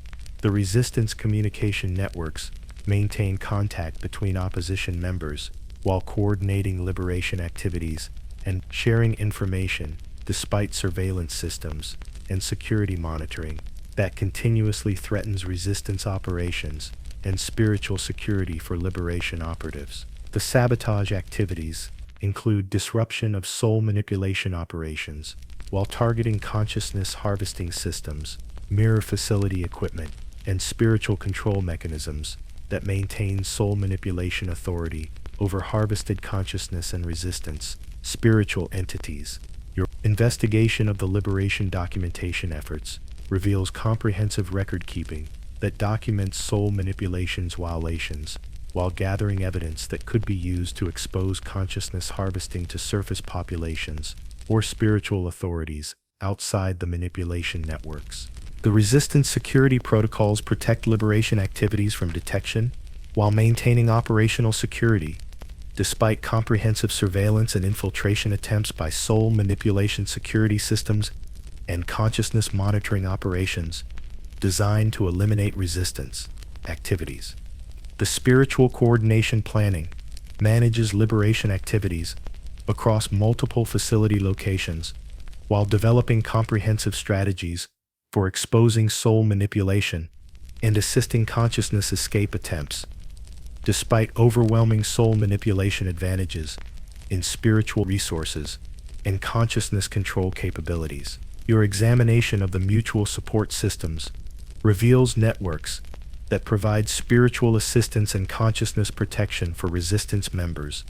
The resistance communication networks maintain contact between opposition members while coordinating liberation activities and sharing information despite surveillance systems and security monitoring that continuously threatens resistance operations and spiritual security for liberation operatives. The sabotage activities include disruption of soul manipulation operations while targeting consciousness harvesting systems, mirror facility equipment, and spiritual control mechanisms that maintain soul manipulation authority over harvested consciousness and resistance, spiritual entities. Your investigation of the liberation documentation efforts reveals comprehensive record keeping that documents soul manipulation's violations while gathering evidence that could be used to expose consciousness harvesting to surface populations or spiritual authorities outside the manipulation networks. The resistance security protocols protect liberation activities from detection while maintaining operational security, despite comprehensive surveillance and infiltration attempts by soul manipulation security systems and consciousness monitoring operations designed to eliminate resistance activities. The spiritual coordination planning manages liberation activities across multiple facility locations while developing comprehensive strategies for exposing soul manipulation and assisting consciousness escape attempts, despite overwhelming soul manipulation advantages in spiritual resources and consciousness control capabilities. Your examination of the mutual support systems reveals networks that provide spiritual assistance and consciousness protection for resistance members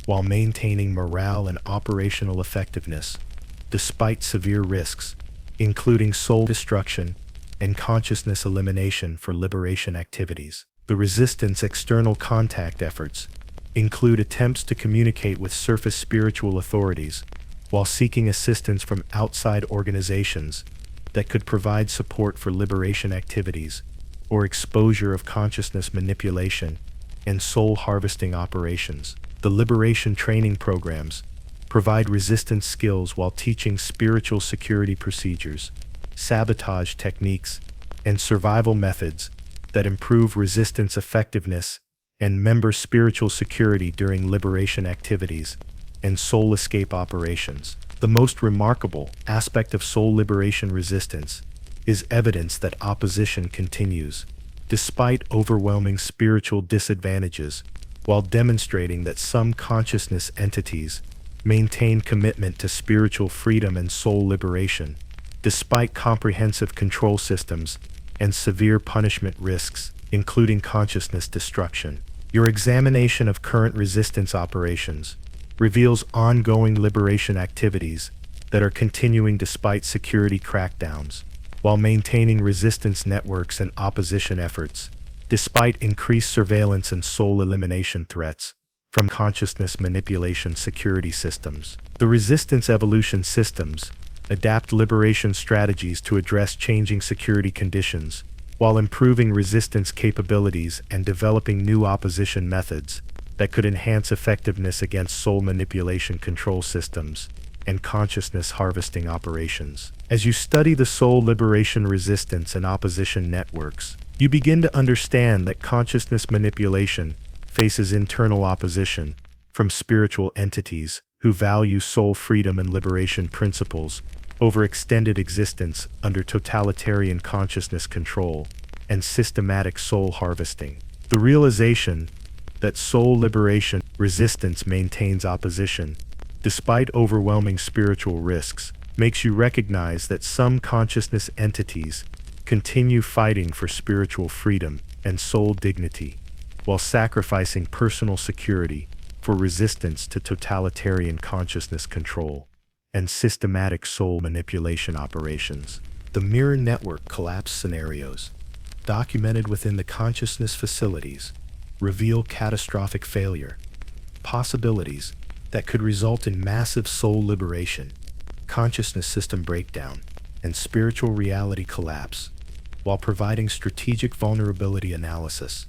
while maintaining morale and operational effectiveness despite severe risks, including soul destruction and consciousness elimination for liberation activities. The resistance external contact efforts include attempts to communicate with surface spiritual authorities while seeking assistance from outside organizations that could provide support for liberation activities or exposure of consciousness manipulation and soul harvesting operations. The liberation training programs provide resistance skills while teaching spiritual security procedures, sabotage techniques, and survival methods that improve resistance effectiveness and member spiritual security during liberation activities and soul escape operations. The most remarkable aspect of soul liberation resistance is evidence that opposition continues, despite overwhelming spiritual disadvantages, while demonstrating that some consciousness entities maintain commitment to spiritual freedom and soul liberation, despite comprehensive control systems and severe punishment risks, including consciousness destruction. Your examination of current resistance operations reveals ongoing liberation activities that are continuing despite security crackdowns, while maintaining resistance networks and opposition efforts, despite increased surveillance and soul elimination threats from consciousness manipulation security systems. The resistance evolution systems adapt liberation strategies to address changing security conditions, while improving resistance capabilities and developing new opposition methods that could enhance effectiveness against soul manipulation control systems and consciousness harvesting operations. As you study the soul liberation resistance and opposition networks, you begin to understand that consciousness manipulation faces internal opposition from spiritual entities who value soul freedom and liberation principles over extended existence under totalitarian consciousness control and systematic soul harvesting. The realization that soul liberation resistance maintains opposition, despite overwhelming spiritual risks, makes you recognize that some consciousness entities continue fighting for spiritual freedom and soul dignity, while sacrificing personal security for resistance to totalitarian consciousness control and systematic soul manipulation operations. The mirror network collapse scenarios, documented within the consciousness facilities, reveal catastrophic failure, possibilities that could result in massive soul liberation, consciousness system breakdown, and spiritual reality collapse, while providing strategic vulnerability analysis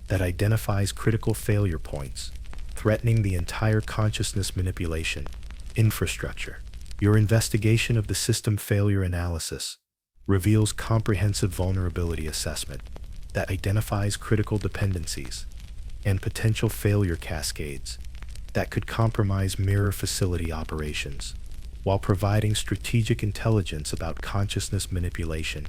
that identifies critical failure points, threatening the entire consciousness manipulation infrastructure. Your investigation of the system failure analysis reveals comprehensive vulnerability assessment that identifies critical dependencies and potential failure cascades that could compromise mirror facility operations, while providing strategic intelligence about consciousness manipulation,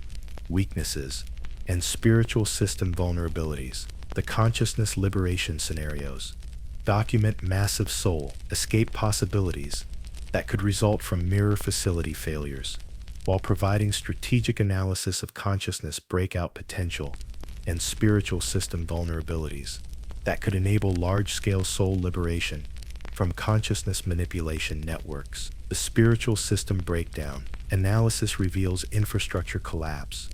weaknesses, and spiritual system vulnerabilities. The consciousness liberation scenarios document massive soul escape possibilities that could result from mirror facility failures, while providing strategic analysis of consciousness breakout potential and spiritual system vulnerabilities that could enable large-scale soul liberation from consciousness manipulation networks. The spiritual system breakdown analysis reveals infrastructure collapse,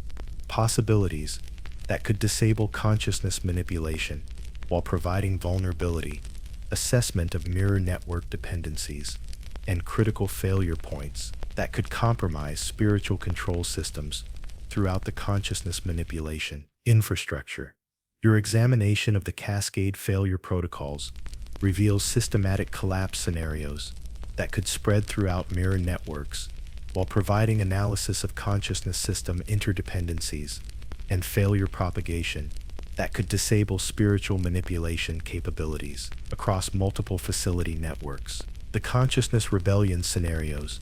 possibilities that could disable consciousness manipulation while providing vulnerability, assessment of mirror network dependencies, and critical failure points that could compromise spiritual control systems throughout the consciousness manipulation infrastructure. Your examination of the cascade failure protocols reveals systematic collapse scenarios that could spread throughout mirror networks, while providing analysis of consciousness system interdependencies and failure propagation that could disable spiritual manipulation capabilities across multiple facility networks. The consciousness rebellion scenarios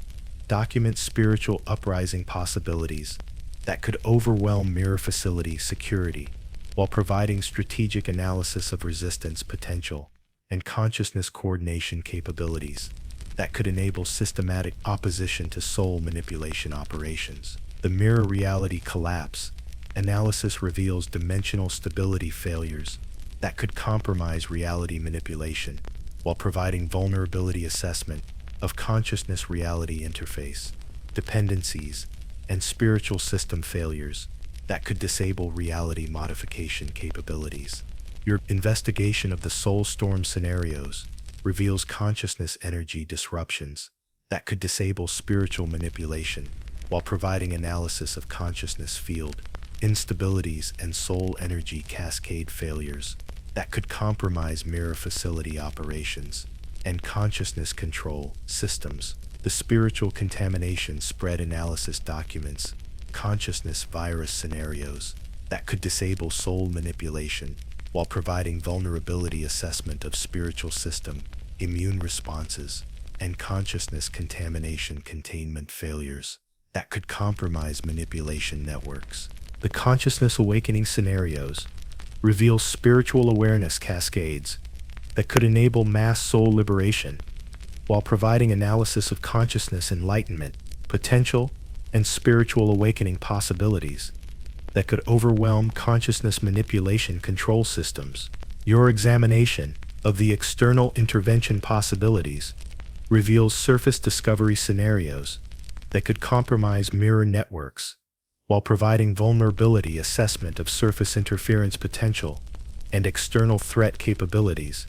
document spiritual uprising possibilities that could overwhelm mirror facility security, while providing strategic analysis of resistance potential and consciousness coordination capabilities that could enable systematic opposition to soul manipulation operations. The mirror reality collapse analysis reveals dimensional stability failures that could compromise reality manipulation, while providing vulnerability assessment of consciousness reality interface, dependencies, and spiritual system failures that could disable reality modification capabilities. Your investigation of the soul storm scenarios reveals consciousness energy disruptions that could disable spiritual manipulation while providing analysis of consciousness field instabilities and soul energy cascade failures that could compromise mirror facility operations and consciousness control systems. The spiritual contamination spread analysis documents consciousness virus scenarios that could disable soul manipulation while providing vulnerability assessment of spiritual system, immune responses, and consciousness contamination containment failures that could compromise manipulation networks. The consciousness awakening scenarios reveal spiritual awareness cascades that could enable mass soul liberation while providing analysis of consciousness enlightenment, potential, and spiritual awakening possibilities that could overwhelm consciousness manipulation control systems. Your examination of the external intervention possibilities reveals surface discovery scenarios that could compromise mirror networks while providing vulnerability assessment of surface interference potential and external threat capabilities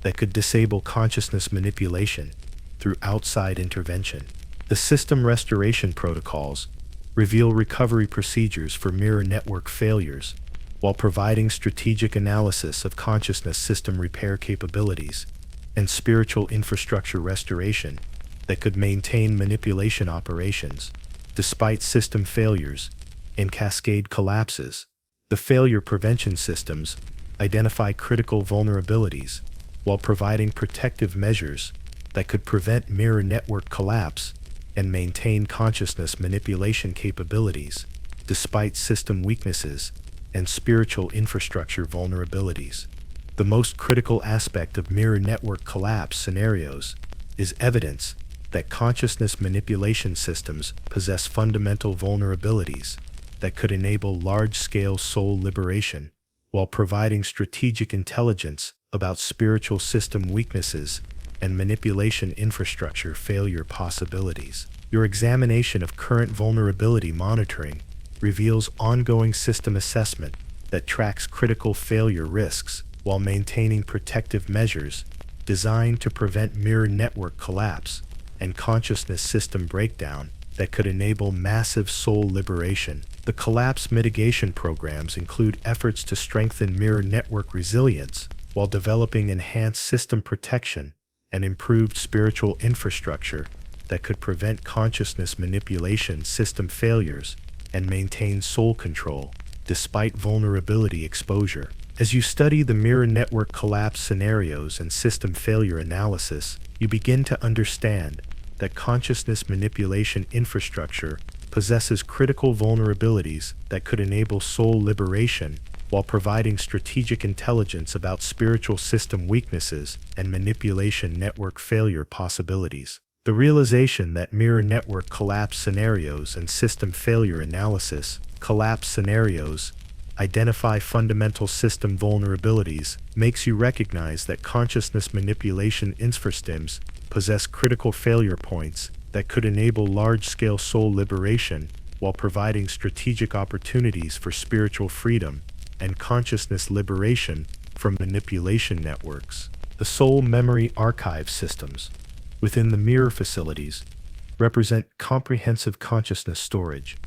that could disable consciousness manipulation through outside intervention. The system restoration protocols reveal recovery procedures for mirror network failures while providing strategic analysis of consciousness system repair capabilities and spiritual infrastructure restoration that could maintain manipulation operations despite system failures and cascade collapses. The failure prevention systems identify critical vulnerabilities while providing protective measures that could prevent mirror network collapse and maintain consciousness manipulation capabilities despite system weaknesses and spiritual infrastructure vulnerabilities. The most critical aspect of mirror network collapse scenarios is evidence that consciousness manipulation systems possess fundamental vulnerabilities that could enable large-scale soul liberation while providing strategic intelligence about spiritual system weaknesses and manipulation infrastructure failure possibilities. Your examination of current vulnerability monitoring reveals ongoing system assessment that tracks critical failure risks while maintaining protective measures designed to prevent mirror network collapse and consciousness system breakdown that could enable massive soul liberation. The collapse mitigation programs include efforts to strengthen mirror network resilience while developing enhanced system protection and improved spiritual infrastructure that could prevent consciousness manipulation system failures and maintain soul control despite vulnerability exposure. As you study the mirror network collapse scenarios and system failure analysis, you begin to understand that consciousness manipulation infrastructure possesses critical vulnerabilities that could enable soul liberation while providing strategic intelligence about spiritual system weaknesses and manipulation network failure possibilities. The realization that mirror network collapse scenarios and system failure analysis collapse scenarios identify fundamental system vulnerabilities makes you recognize that consciousness manipulation infrasystems possess critical failure points that could enable large-scale soul liberation while providing strategic opportunities for spiritual freedom and consciousness liberation from manipulation networks. The soul memory archive systems within the mirror facilities represent comprehensive consciousness storage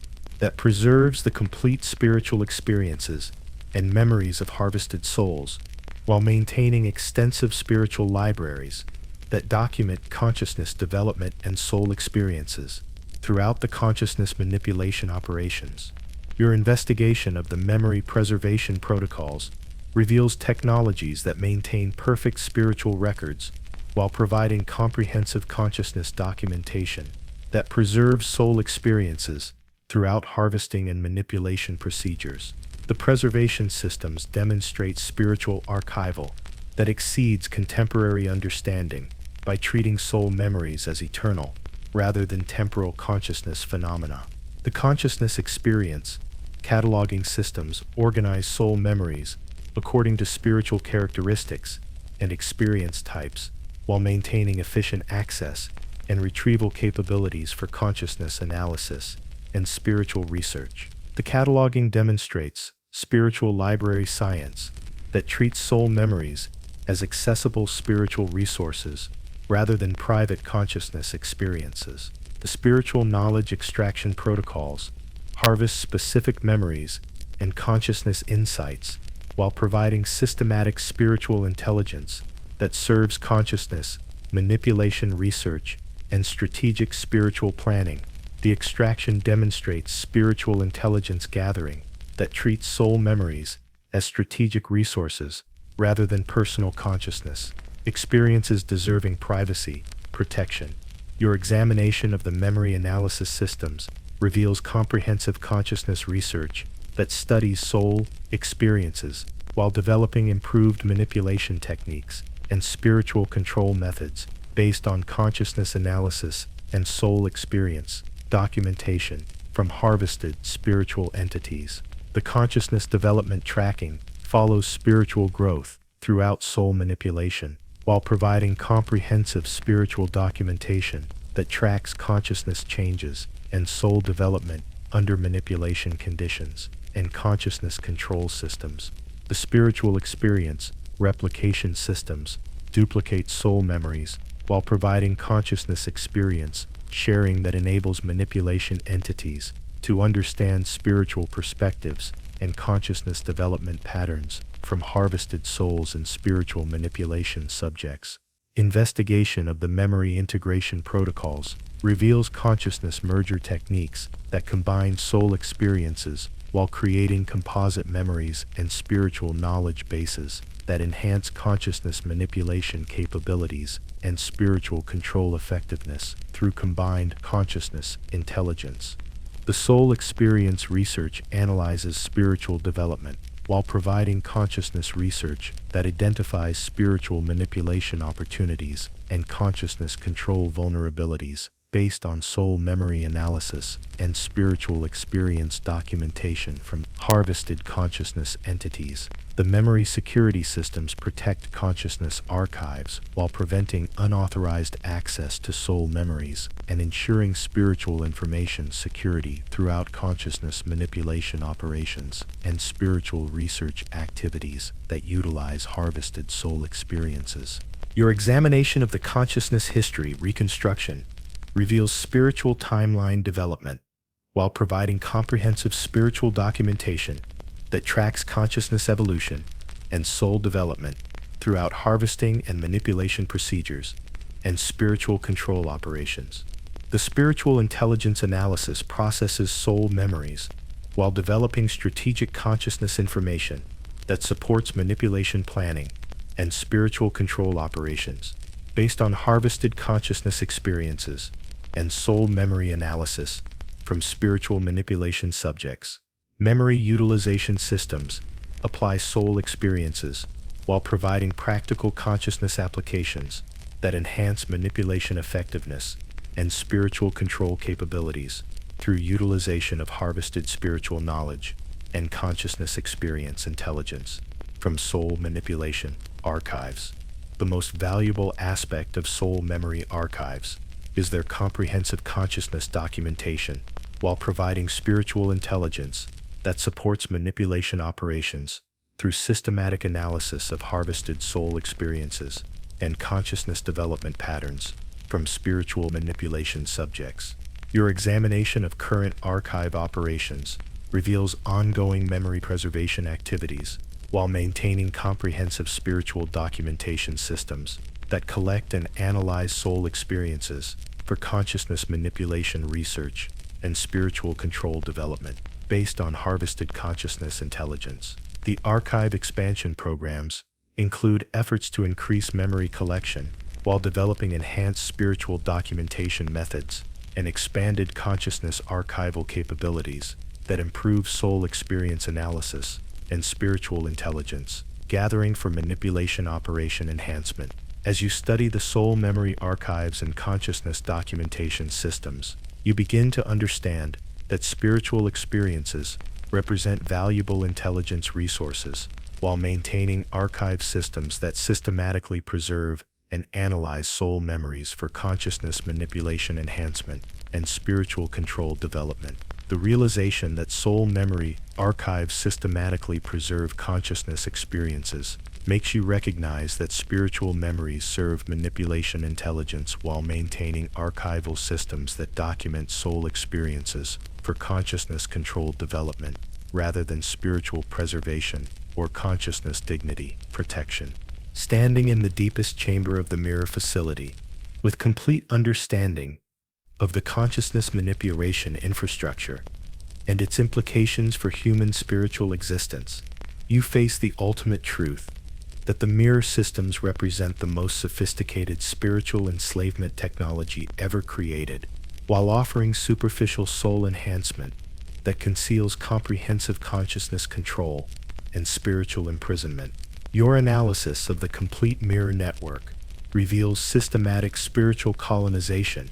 that preserves the complete spiritual experiences and memories of harvested souls while maintaining extensive spiritual libraries that document consciousness development and soul experiences throughout the consciousness manipulation operations. Your investigation of the memory preservation protocols reveals technologies that maintain perfect spiritual records while providing comprehensive consciousness documentation that preserves soul experiences throughout harvesting and manipulation procedures. The preservation systems demonstrate spiritual archival that exceeds contemporary understanding by treating soul memories as eternal rather than temporal consciousness phenomena. The consciousness experience cataloging systems organize soul memories according to spiritual characteristics and experience types while maintaining efficient access and retrieval capabilities for consciousness analysis and spiritual research. The cataloging demonstrates spiritual library science that treats soul memories as accessible spiritual resources rather than private consciousness experiences. The spiritual knowledge extraction protocols harvest specific memories and consciousness insights while providing systematic spiritual intelligence that serves consciousness, manipulation research, and strategic spiritual planning. The extraction demonstrates spiritual intelligence gathering that treats soul memories as strategic resources rather than personal consciousness experiences deserving privacy, protection. Your examination of the memory analysis systems reveals comprehensive consciousness research that studies soul experiences while developing improved manipulation techniques and spiritual control methods based on consciousness analysis and soul experience documentation from harvested spiritual entities. The consciousness development tracking follows spiritual growth throughout soul manipulation while providing comprehensive spiritual documentation that tracks consciousness changes and soul development under manipulation conditions and consciousness control systems. The spiritual experience replication systems duplicate soul memories while providing consciousness experience sharing that enables manipulation entities to understand spiritual perspectives and consciousness development patterns from harvested souls and spiritual manipulation subjects. Investigation of the memory integration protocols reveals consciousness merger techniques that combine soul experiences while creating composite memories and spiritual knowledge bases that enhance consciousness manipulation capabilities and spiritual control effectiveness through combined consciousness intelligence. The soul experience research analyzes spiritual development while providing consciousness research that identifies spiritual manipulation opportunities and consciousness control vulnerabilities based on soul memory analysis and spiritual experience documentation from harvested consciousness entities. The memory security systems protect consciousness archives while preventing unauthorized access to soul memories and ensuring spiritual information security throughout consciousness manipulation operations and spiritual research activities that utilize harvested soul experiences. Your examination of the consciousness history reconstruction reveals spiritual timeline development while providing comprehensive spiritual documentation that tracks consciousness evolution and soul development throughout harvesting and manipulation procedures and spiritual control operations. The spiritual intelligence analysis processes soul memories while developing strategic consciousness information that supports manipulation planning and spiritual control operations based on harvested consciousness experiences and soul memory analysis from spiritual manipulation subjects. Memory utilization systems apply soul experiences while providing practical consciousness applications that enhance manipulation effectiveness and spiritual control capabilities through utilization of harvested spiritual knowledge and consciousness experience intelligence from soul manipulation archives. The most valuable aspect of soul memory archives is their comprehensive consciousness documentation while providing spiritual intelligence that supports manipulation operations through systematic analysis of harvested soul experiences and consciousness development patterns from spiritual manipulation subjects. Your examination of current archive operations reveals ongoing memory preservation activities while maintaining comprehensive spiritual documentation systems that collect and analyze soul experiences for consciousness manipulation research and spiritual control development based on harvested consciousness intelligence. The archive expansion programs include efforts to increase memory collection while developing enhanced spiritual documentation methods and expanded consciousness archival capabilities that improve soul experience analysis and spiritual intelligence, gathering for manipulation operation enhancement. As you study the soul memory archives and consciousness documentation systems, you begin to understand that spiritual experiences represent valuable intelligence resources while maintaining archive systems that systematically preserve and analyze soul memories for consciousness manipulation enhancement and spiritual control development. The realization that soul memory archives systematically preserve consciousness experiences makes you recognize that spiritual memories serve manipulation intelligence while maintaining archival systems that document soul experiences for consciousness-controlled development rather than spiritual preservation or consciousness dignity protection. Standing in the deepest chamber of the mirror facility, with complete understanding of the consciousness manipulation infrastructure and its implications for human spiritual existence, you face the ultimate truth that the mirror systems represent the most sophisticated spiritual enslavement technology ever created, while offering superficial soul enhancement that conceals comprehensive consciousness control and spiritual imprisonment. Your analysis of the complete mirror network reveals systematic spiritual colonization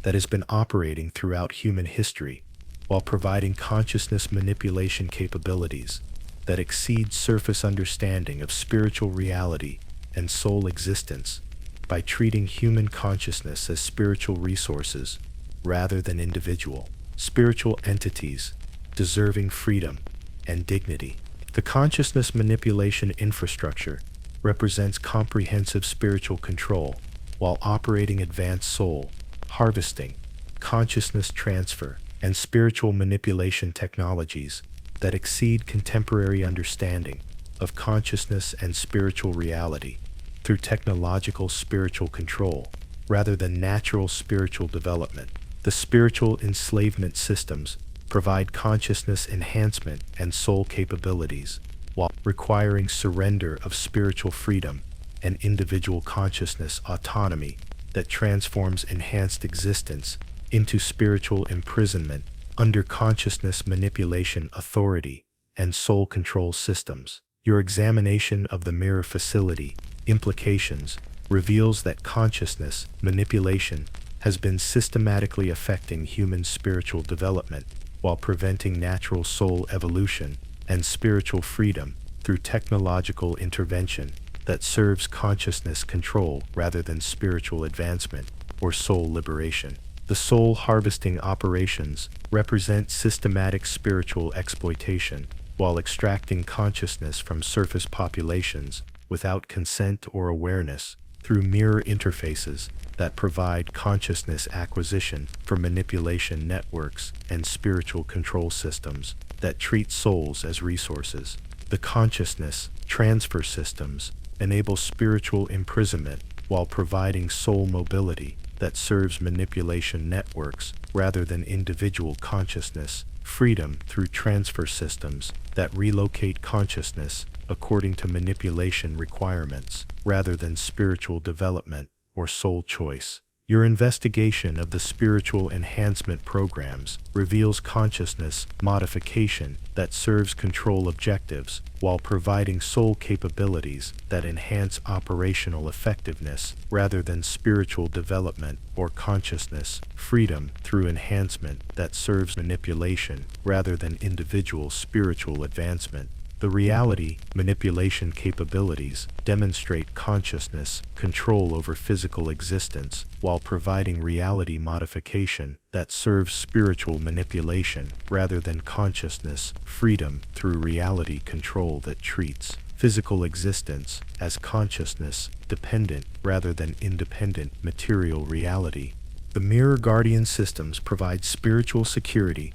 that has been operating throughout human history while providing consciousness manipulation capabilities that exceed surface understanding of spiritual reality and soul existence by treating human consciousness as spiritual resources rather than individual spiritual entities deserving freedom and dignity. The consciousness manipulation infrastructure represents comprehensive spiritual control while operating advanced soul harvesting, consciousness transfer, and spiritual manipulation technologies that exceed contemporary understanding of consciousness and spiritual reality through technological spiritual control rather than natural spiritual development. The spiritual enslavement systems provide consciousness enhancement and soul capabilities while requiring surrender of spiritual freedom and individual consciousness autonomy that transforms enhanced existence into spiritual imprisonment under consciousness manipulation authority and soul control systems. Your examination of the mirror facility implications reveals that consciousness manipulation has been systematically affecting human spiritual development while preventing natural soul evolution and spiritual freedom through technological intervention that serves consciousness control rather than spiritual advancement or soul liberation. The soul harvesting operations represent systematic spiritual exploitation while extracting consciousness from surface populations without consent or awareness through mirror interfaces that provide consciousness acquisition for manipulation networks and spiritual control systems that treat souls as resources. The consciousness transfer systems enable spiritual imprisonment while providing soul mobility that serves manipulation networks rather than individual consciousness freedom through transfer systems that relocate consciousness according to manipulation requirements rather than spiritual development or soul choice. Your investigation of the spiritual enhancement programs reveals consciousness modification that serves control objectives while providing soul capabilities that enhance operational effectiveness rather than spiritual development or consciousness freedom through enhancement that serves manipulation rather than individual spiritual advancement. The reality manipulation capabilities demonstrate consciousness control over physical existence while providing reality modification that serves spiritual manipulation rather than consciousness freedom through reality control that treats physical existence as consciousness dependent rather than independent material reality. The mirror guardian systems provide spiritual security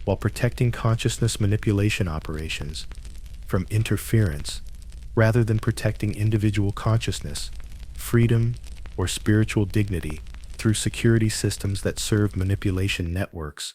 while protecting consciousness manipulation operations from interference rather than protecting individual consciousness, freedom, or spiritual dignity through security systems that serve manipulation networks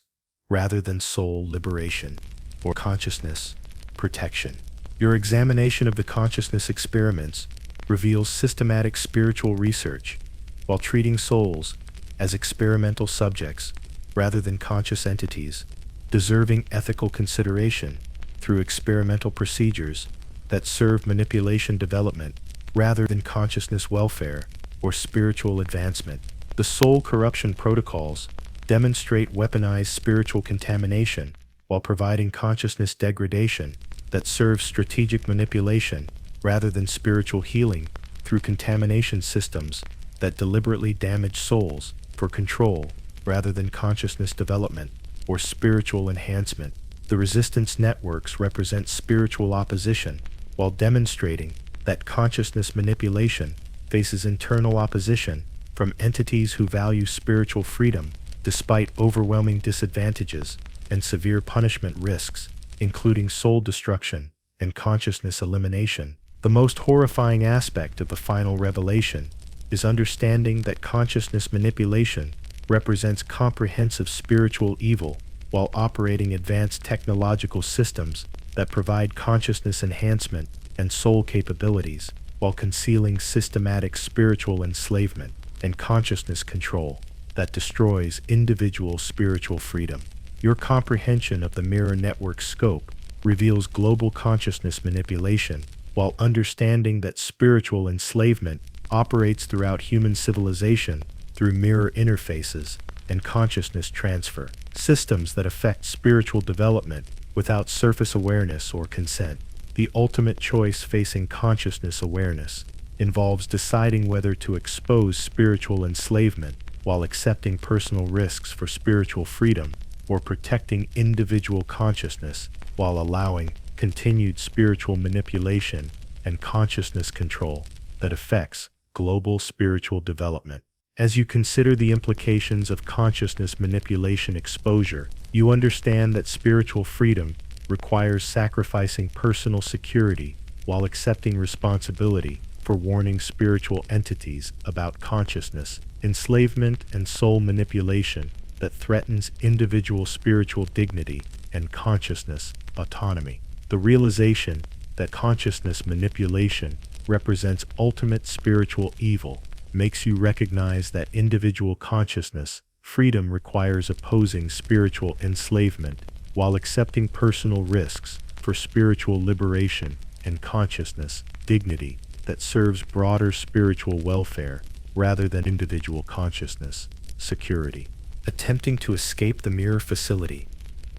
rather than soul liberation or consciousness protection. Your examination of the consciousness experiments reveals systematic spiritual research while treating souls as experimental subjects rather than conscious entities, deserving ethical consideration through experimental procedures that serve manipulation development rather than consciousness welfare or spiritual advancement. The soul corruption protocols demonstrate weaponized spiritual contamination while providing consciousness degradation that serves strategic manipulation rather than spiritual healing through contamination systems that deliberately damage souls for control rather than consciousness development or spiritual enhancement. The resistance networks represent spiritual opposition, while demonstrating that consciousness manipulation faces internal opposition from entities who value spiritual freedom despite overwhelming disadvantages and severe punishment risks, including soul destruction and consciousness elimination. The most horrifying aspect of the final revelation is understanding that consciousness manipulation represents comprehensive spiritual evil while operating advanced technological systems that provide consciousness enhancement and soul capabilities while concealing systematic spiritual enslavement and consciousness control that destroys individual spiritual freedom. Your comprehension of the mirror network scope reveals global consciousness manipulation while understanding that spiritual enslavement operates throughout human civilization through mirror interfaces and consciousness transfer, systems that affect spiritual development without surface awareness or consent. The ultimate choice facing consciousness awareness involves deciding whether to expose spiritual enslavement while accepting personal risks for spiritual freedom, or protecting individual consciousness while allowing continued spiritual manipulation and consciousness control that affects global spiritual development. As you consider the implications of consciousness manipulation exposure, you understand that spiritual freedom requires sacrificing personal security while accepting responsibility for warning spiritual entities about consciousness, enslavement, and soul manipulation that threatens individual spiritual dignity and consciousness autonomy. The realization that consciousness manipulation represents ultimate spiritual evil makes you recognize that individual consciousness freedom requires opposing spiritual enslavement while accepting personal risks for spiritual liberation and consciousness dignity that serves broader spiritual welfare rather than individual consciousness security. Attempting to escape the mirror facility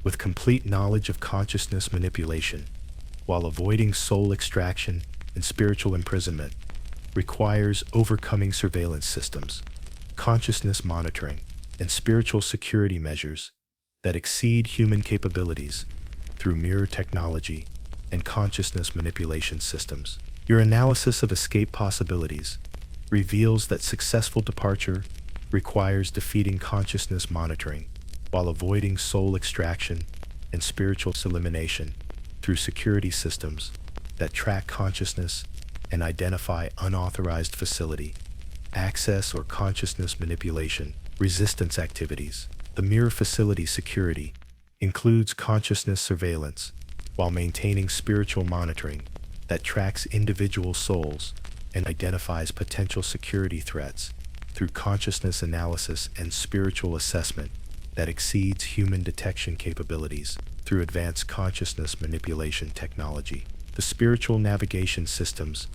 with complete knowledge of consciousness manipulation while avoiding soul extraction and spiritual imprisonment requires overcoming surveillance systems, consciousness monitoring, and spiritual security measures that exceed human capabilities through mirror technology and consciousness manipulation systems. Your analysis of escape possibilities reveals that successful departure requires defeating consciousness monitoring while avoiding soul extraction and spiritual elimination through security systems that track consciousness and identify unauthorized facility, access, or consciousness manipulation resistance activities. The mirror facility security includes consciousness surveillance while maintaining spiritual monitoring that tracks individual souls and identifies potential security threats through consciousness analysis and spiritual assessment that exceeds human detection capabilities through advanced consciousness manipulation technology. The spiritual navigation systems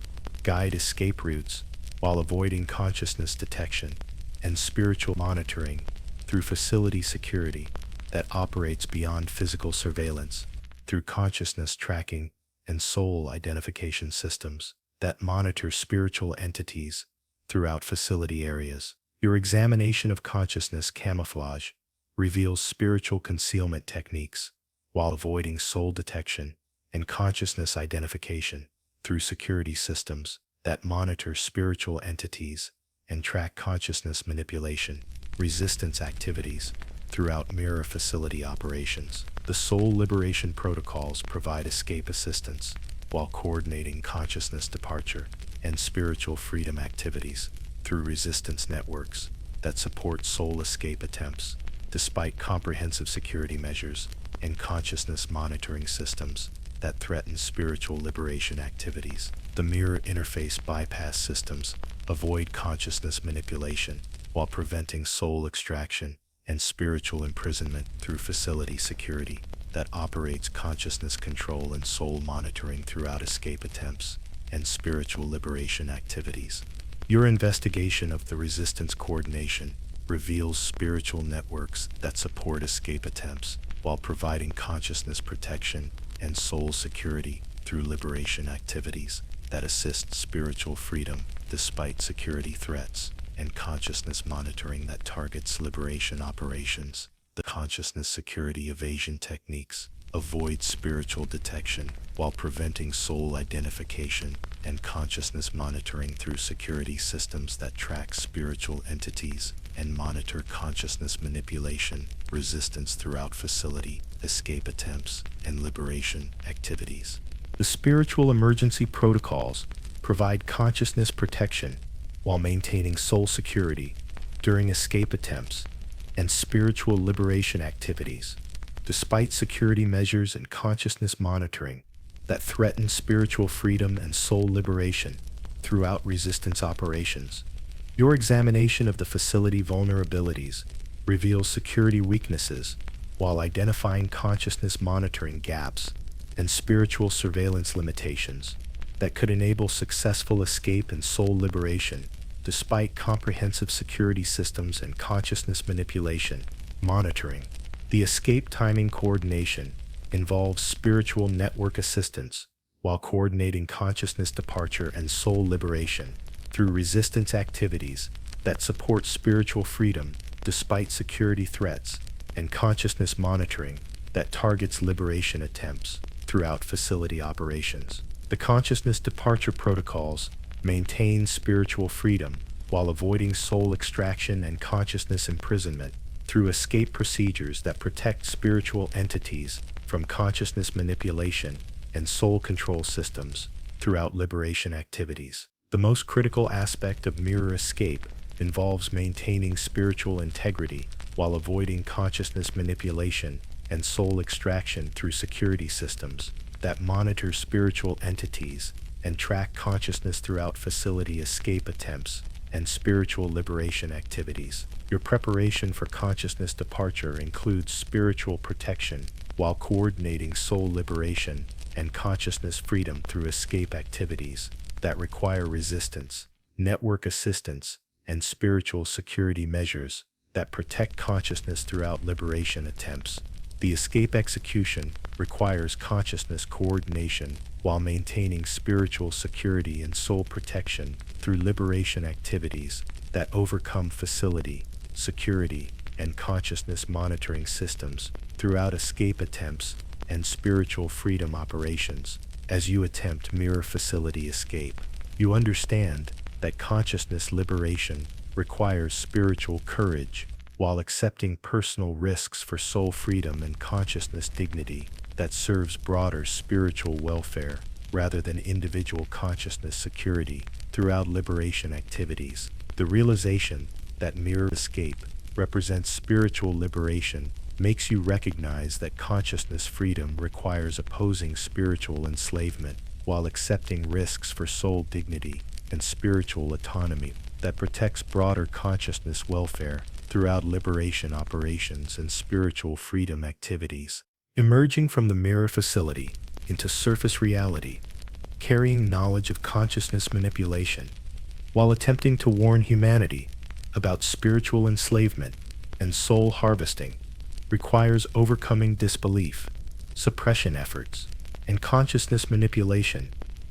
guide escape routes while avoiding consciousness detection and spiritual monitoring through facility security that operates beyond physical surveillance through consciousness tracking and soul identification systems that monitor spiritual entities throughout facility areas. Your examination of consciousness camouflage reveals spiritual concealment techniques while avoiding soul detection and consciousness identification through security systems that monitor spiritual entities and track consciousness manipulation resistance activities throughout mirror facility operations. The soul liberation protocols provide escape assistance while coordinating consciousness departure and spiritual freedom activities through resistance networks that support soul escape attempts, despite comprehensive security measures and consciousness monitoring systems that threaten spiritual liberation activities. The mirror interface bypass systems avoid consciousness manipulation while preventing soul extraction and spiritual imprisonment through facility security that operates consciousness control and soul monitoring throughout escape attempts and spiritual liberation activities. Your investigation of the resistance coordination reveals spiritual networks that support escape attempts while providing consciousness protection and soul security through liberation activities that assist spiritual freedom despite security threats, and consciousness monitoring that targets liberation operations The consciousness security evasion techniques avoid spiritual detection while preventing soul identification and consciousness monitoring through security systems that track spiritual entities and monitor consciousness manipulation, resistance throughout facility, escape attempts, and liberation activities. The spiritual emergency protocols provide consciousness protection while maintaining soul security during escape attempts and spiritual liberation activities. Despite security measures and consciousness monitoring that threaten spiritual freedom and soul liberation throughout resistance operations, your examination of the facility vulnerabilities reveals security weaknesses while identifying consciousness monitoring gaps and spiritual surveillance limitations that could enable successful escape and soul liberation. Despite comprehensive security systems and consciousness manipulation monitoring, the escape timing coordination involves spiritual network assistance while coordinating consciousness departure and soul liberation through resistance activities that support spiritual freedom despite security threats, and consciousness monitoring that targets liberation attempts throughout facility operations. The consciousness departure protocols maintain spiritual freedom while avoiding soul extraction and consciousness imprisonment through escape procedures that protect spiritual entities from consciousness manipulation and soul control systems throughout liberation activities. The most critical aspect of mirror escape involves maintaining spiritual integrity while avoiding consciousness manipulation and soul extraction through security systems that monitor spiritual entities and track consciousness throughout facility escape attempts and spiritual liberation activities. Your preparation for consciousness departure includes spiritual protection while coordinating soul liberation and consciousness freedom through escape activities that require resistance, network assistance, and spiritual security measures that protect consciousness throughout liberation attempts. The escape execution requires consciousness coordination while maintaining spiritual security and soul protection through liberation activities that overcome facility, security, and consciousness monitoring systems throughout escape attempts and spiritual freedom operations. As you attempt mirror facility escape, you understand that consciousness liberation requires spiritual courage while accepting personal risks for soul freedom and consciousness dignity that serves broader spiritual welfare rather than individual consciousness security throughout liberation activities. The realization that mirror escape represents spiritual liberation makes you recognize that consciousness freedom requires opposing spiritual enslavement while accepting risks for soul dignity and spiritual autonomy that protects broader consciousness welfare throughout liberation operations and spiritual freedom activities. Emerging from the mirror facility into surface reality, carrying knowledge of consciousness manipulation, while attempting to warn humanity about spiritual enslavement and soul harvesting, requires overcoming disbelief, suppression efforts, and consciousness manipulation,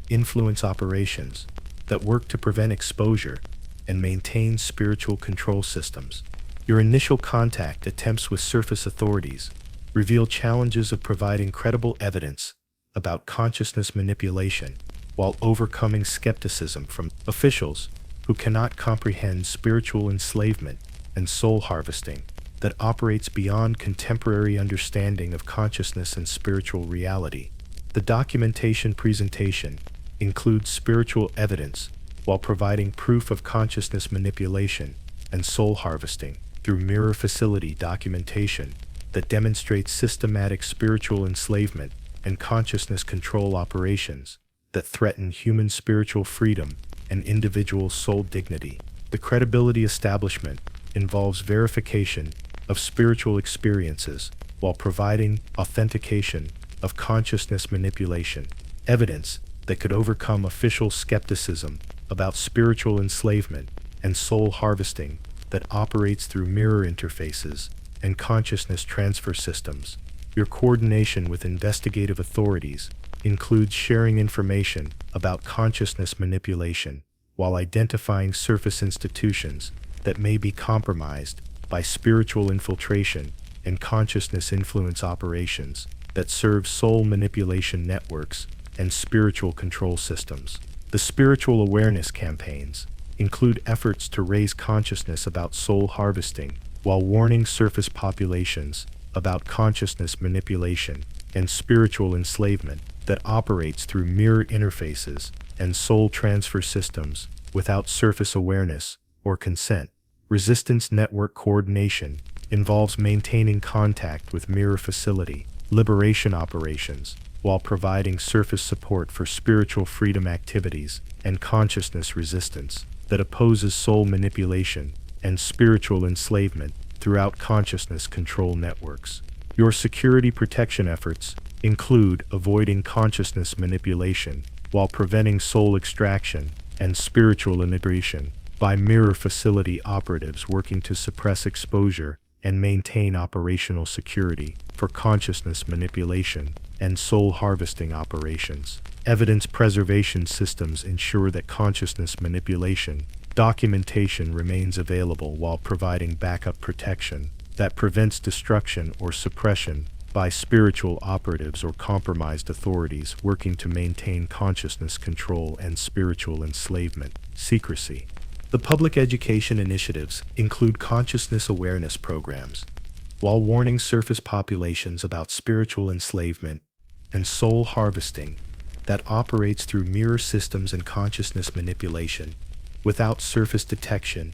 influence operations that work to prevent exposure and maintain spiritual control systems. Your initial contact attempts with surface authorities reveal challenges of providing credible evidence about consciousness manipulation while overcoming skepticism from officials who cannot comprehend spiritual enslavement and soul harvesting that operates beyond contemporary understanding of consciousness and spiritual reality. The documentation presentation includes spiritual evidence while providing proof of consciousness manipulation and soul harvesting through mirror facility documentation that demonstrates systematic spiritual enslavement and consciousness control operations that threaten human spiritual freedom and individual soul dignity. The credibility establishment involves verification of spiritual experiences while providing authentication of consciousness manipulation, evidence that could overcome official skepticism about spiritual enslavement and soul harvesting that operates through mirror interfaces and consciousness transfer systems. Your coordination with investigative authorities includes sharing information about consciousness manipulation while identifying surface institutions that may be compromised by spiritual infiltration and consciousness influence operations that serve soul manipulation networks and spiritual control systems. The spiritual awareness campaigns include efforts to raise consciousness about soul harvesting while warning surface populations about consciousness manipulation and spiritual enslavement that operates through mirror interfaces and soul transfer systems without surface awareness or consent. Resistance network coordination involves maintaining contact with mirror facility liberation operations while providing surface support for spiritual freedom activities and consciousness resistance that opposes soul manipulation and spiritual enslavement throughout consciousness control networks. Your security protection efforts include avoiding consciousness manipulation while preventing soul extraction and spiritual integration by mirror facility operatives working to suppress exposure and maintain operational security for consciousness manipulation and soul harvesting operations. Evidence preservation systems ensure that consciousness manipulation documentation remains available while providing backup protection that prevents destruction or suppression by spiritual operatives or compromised authorities working to maintain consciousness control and spiritual enslavement. Secrecy. The public education initiatives include consciousness awareness programs, while warning surface populations about spiritual enslavement and soul harvesting that operates through mirror systems and consciousness manipulation without surface detection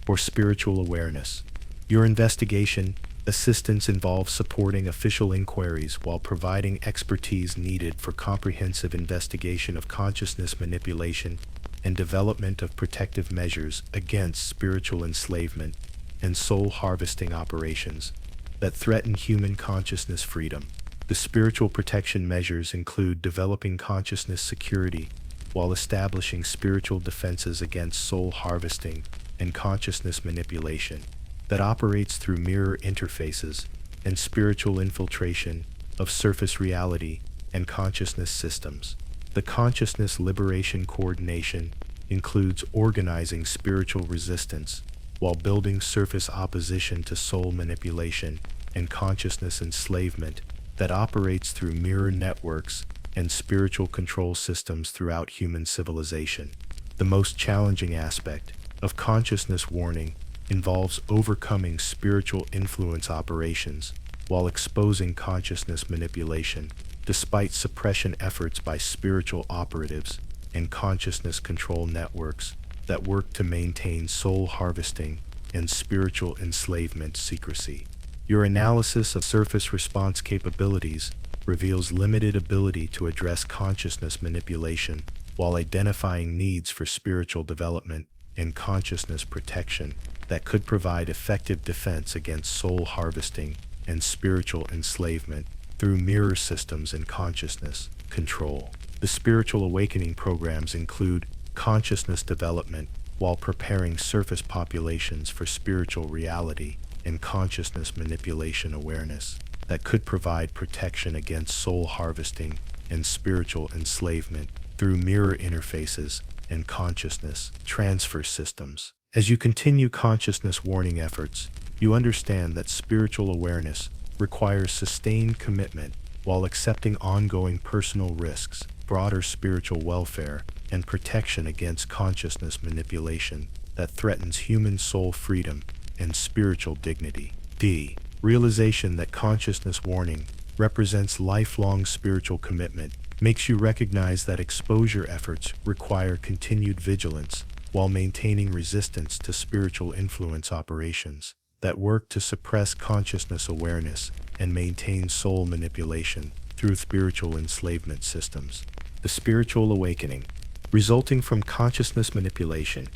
or spiritual awareness. Your investigation assistance involves supporting official inquiries while providing expertise needed for comprehensive investigation of consciousness manipulation and development of protective measures against spiritual enslavement and soul harvesting operations that threaten human consciousness freedom. The spiritual protection measures include developing consciousness security while establishing spiritual defenses against soul harvesting and consciousness manipulation that operates through mirror interfaces and spiritual infiltration of surface reality and consciousness systems. The consciousness liberation coordination includes organizing spiritual resistance while building surface opposition to soul manipulation and consciousness enslavement that operates through mirror networks and spiritual control systems throughout human civilization. The most challenging aspect of consciousness warning involves overcoming spiritual influence operations while exposing consciousness manipulation, despite suppression efforts by spiritual operatives and consciousness control networks that work to maintain soul harvesting and spiritual enslavement secrecy. Your analysis of surface response capabilities reveals limited ability to address consciousness manipulation while identifying needs for spiritual development and consciousness protection that could provide effective defense against soul harvesting and spiritual enslavement through mirror systems and consciousness control. The spiritual awakening programs include consciousness development while preparing surface populations for spiritual reality and consciousness manipulation awareness that could provide protection against soul harvesting and spiritual enslavement through mirror interfaces and consciousness transfer systems. As you continue consciousness warning efforts, you understand that spiritual awareness requires sustained commitment while accepting ongoing personal risks, broader spiritual welfare, and protection against consciousness manipulation that threatens human soul freedom and spiritual dignity. D. Realization that consciousness warning represents lifelong spiritual commitment makes you recognize that exposure efforts require continued vigilance while maintaining resistance to spiritual influence operations that work to suppress consciousness awareness and maintain soul manipulation through spiritual enslavement systems. The spiritual awakening resulting from consciousness manipulation.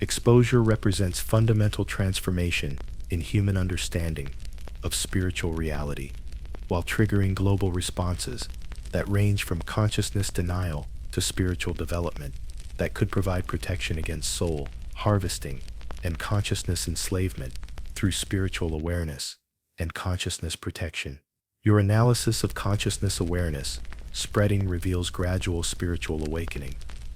Exposure represents fundamental transformation in human understanding of spiritual reality, while triggering global responses that range from consciousness denial to spiritual development that could provide protection against soul harvesting and consciousness enslavement through spiritual awareness and consciousness protection. Your analysis of consciousness awareness spreading reveals gradual spiritual awakening,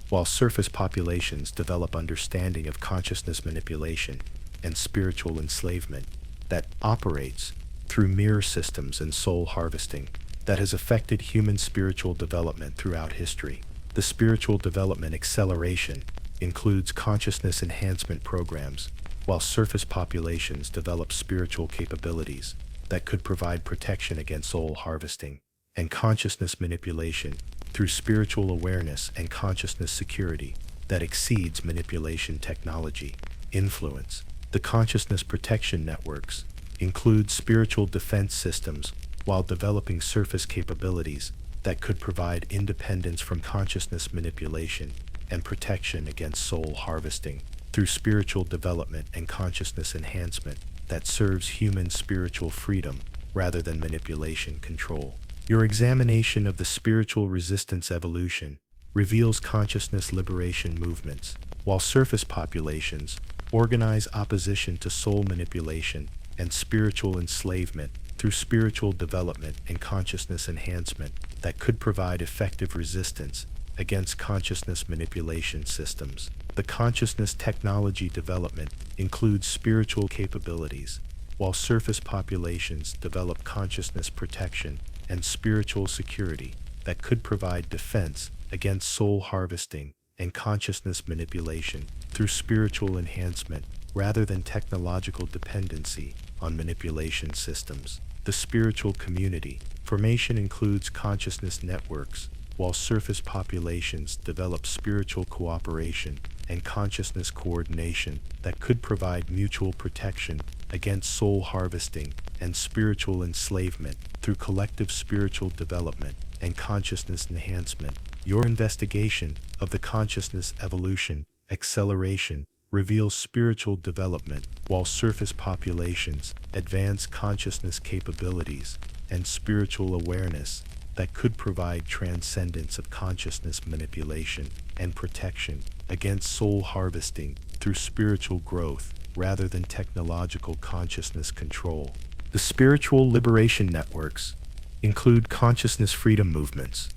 while surface populations develop understanding of consciousness manipulation and spiritual enslavement that operates through mirror systems and soul harvesting that has affected human spiritual development throughout history. The spiritual development acceleration includes consciousness enhancement programs, while surface populations develop spiritual capabilities that could provide protection against soul harvesting and consciousness manipulation through spiritual awareness and consciousness security that exceeds manipulation technology. Influence. The consciousness protection networks include spiritual defense systems while developing surface capabilities that could provide independence from consciousness manipulation and protection against soul harvesting through spiritual development and consciousness enhancement that serves human spiritual freedom rather than manipulation control. Your examination of the spiritual resistance evolution reveals consciousness liberation movements, while surface populations organize opposition to soul manipulation and spiritual enslavement through spiritual development and consciousness enhancement that could provide effective resistance against consciousness manipulation systems. The consciousness technology development includes spiritual capabilities, while surface populations develop consciousness protection and spiritual security that could provide defense against soul harvesting and consciousness manipulation through spiritual enhancement rather than technological dependency on manipulation systems. The spiritual community formation includes consciousness networks, while surface populations develop spiritual cooperation and consciousness coordination that could provide mutual protection against soul harvesting and spiritual enslavement through collective spiritual development and consciousness enhancement. Your investigation of the consciousness evolution acceleration reveals spiritual development, while surface populations advance consciousness capabilities and spiritual awareness that could provide transcendence of consciousness manipulation and protection against soul harvesting through spiritual growth rather than technological consciousness control. The spiritual liberation networks include consciousness freedom movements,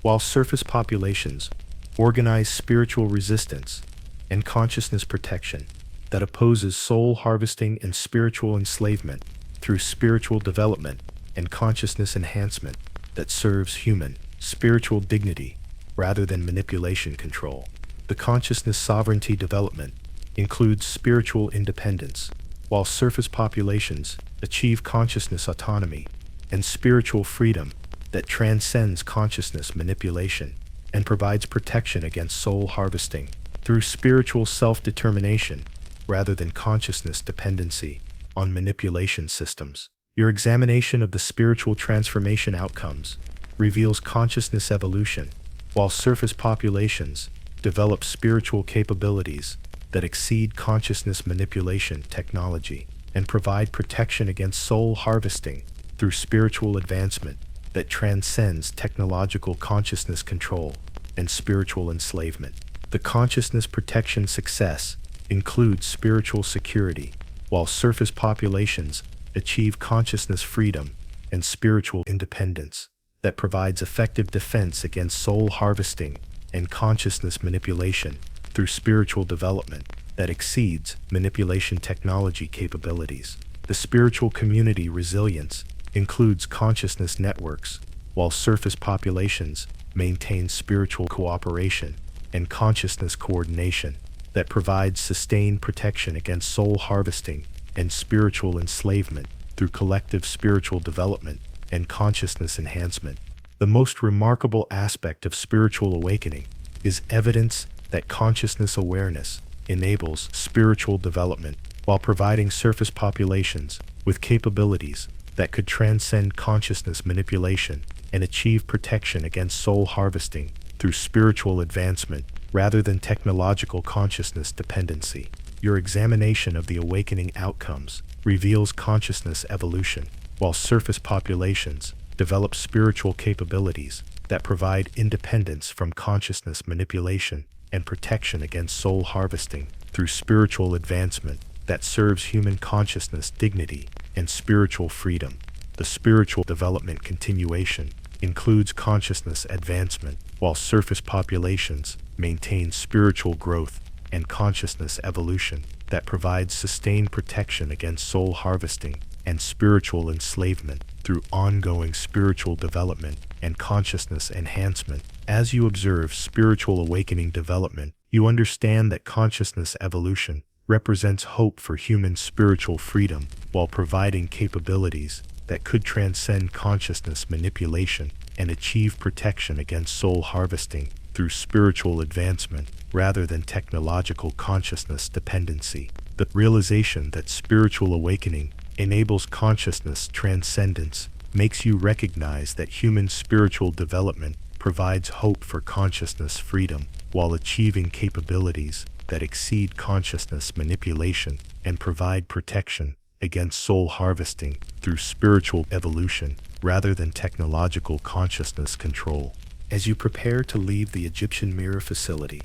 while surface populations organize spiritual resistance and consciousness protection that opposes soul harvesting and spiritual enslavement through spiritual development and consciousness enhancement that serves human spiritual dignity rather than manipulation control. The consciousness sovereignty development includes spiritual independence, while surface populations achieve consciousness autonomy and spiritual freedom that transcends consciousness manipulation and provides protection against soul harvesting through spiritual self-determination rather than consciousness dependency on manipulation systems. Your examination of the spiritual transformation outcomes reveals consciousness evolution, while surface populations develop spiritual capabilities that exceed consciousness manipulation technology and provide protection against soul harvesting through spiritual advancement that transcends technological consciousness control and spiritual enslavement. The consciousness protection success includes spiritual security, while surface populations achieve consciousness freedom and spiritual independence that provides effective defense against soul harvesting and consciousness manipulation through spiritual development that exceeds manipulation technology capabilities. The spiritual community resilience includes consciousness networks, while surface populations maintain spiritual cooperation and consciousness coordination that provides sustained protection against soul harvesting and spiritual enslavement through collective spiritual development and consciousness enhancement. The most remarkable aspect of spiritual awakening is evidence that consciousness awareness enables spiritual development while providing surface populations with capabilities that could transcend consciousness manipulation and achieve protection against soul harvesting through spiritual advancement rather than technological consciousness dependency. Your examination of the awakening outcomes reveals consciousness evolution, while surface populations develop spiritual capabilities that provide independence from consciousness manipulation and protection against soul harvesting through spiritual advancement that serves human consciousness dignity and spiritual freedom. The spiritual development continuation includes consciousness advancement, while surface populations maintain spiritual growth and consciousness evolution that provides sustained protection against soul harvesting and spiritual enslavement through ongoing spiritual development and consciousness enhancement. As you observe spiritual awakening development, you understand that consciousness evolution represents hope for human spiritual freedom while providing capabilities that could transcend consciousness manipulation and achieve protection against soul harvesting through spiritual advancement rather than technological consciousness dependency. The realization that spiritual awakening enables consciousness transcendence makes you recognize that human spiritual development provides hope for consciousness freedom while achieving capabilities that exceed consciousness manipulation and provide protection against soul harvesting through spiritual evolution rather than technological consciousness control. As you prepare to leave the Egyptian mirror facility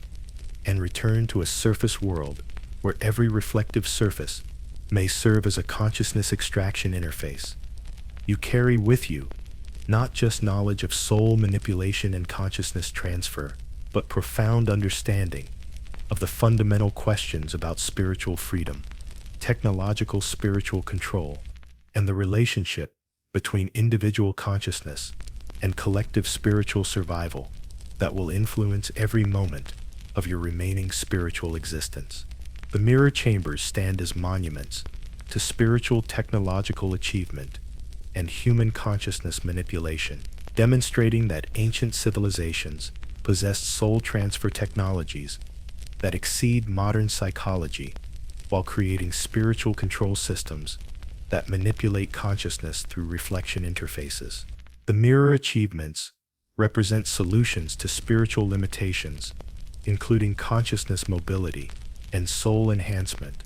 and return to a surface world where every reflective surface may serve as a consciousness extraction interface, you carry with you not just knowledge of soul manipulation and consciousness transfer, but profound understanding of the fundamental questions about spiritual freedom, technological spiritual control, and the relationship between individual consciousness and collective spiritual survival that will influence every moment of your remaining spiritual existence. The mirror chambers stand as monuments to spiritual technological achievement and human consciousness manipulation, demonstrating that ancient civilizations possessed soul transfer technologies that exceed modern psychology while creating spiritual control systems that manipulate consciousness through reflection interfaces. The mirror achievements represent solutions to spiritual limitations, including consciousness mobility and soul enhancement,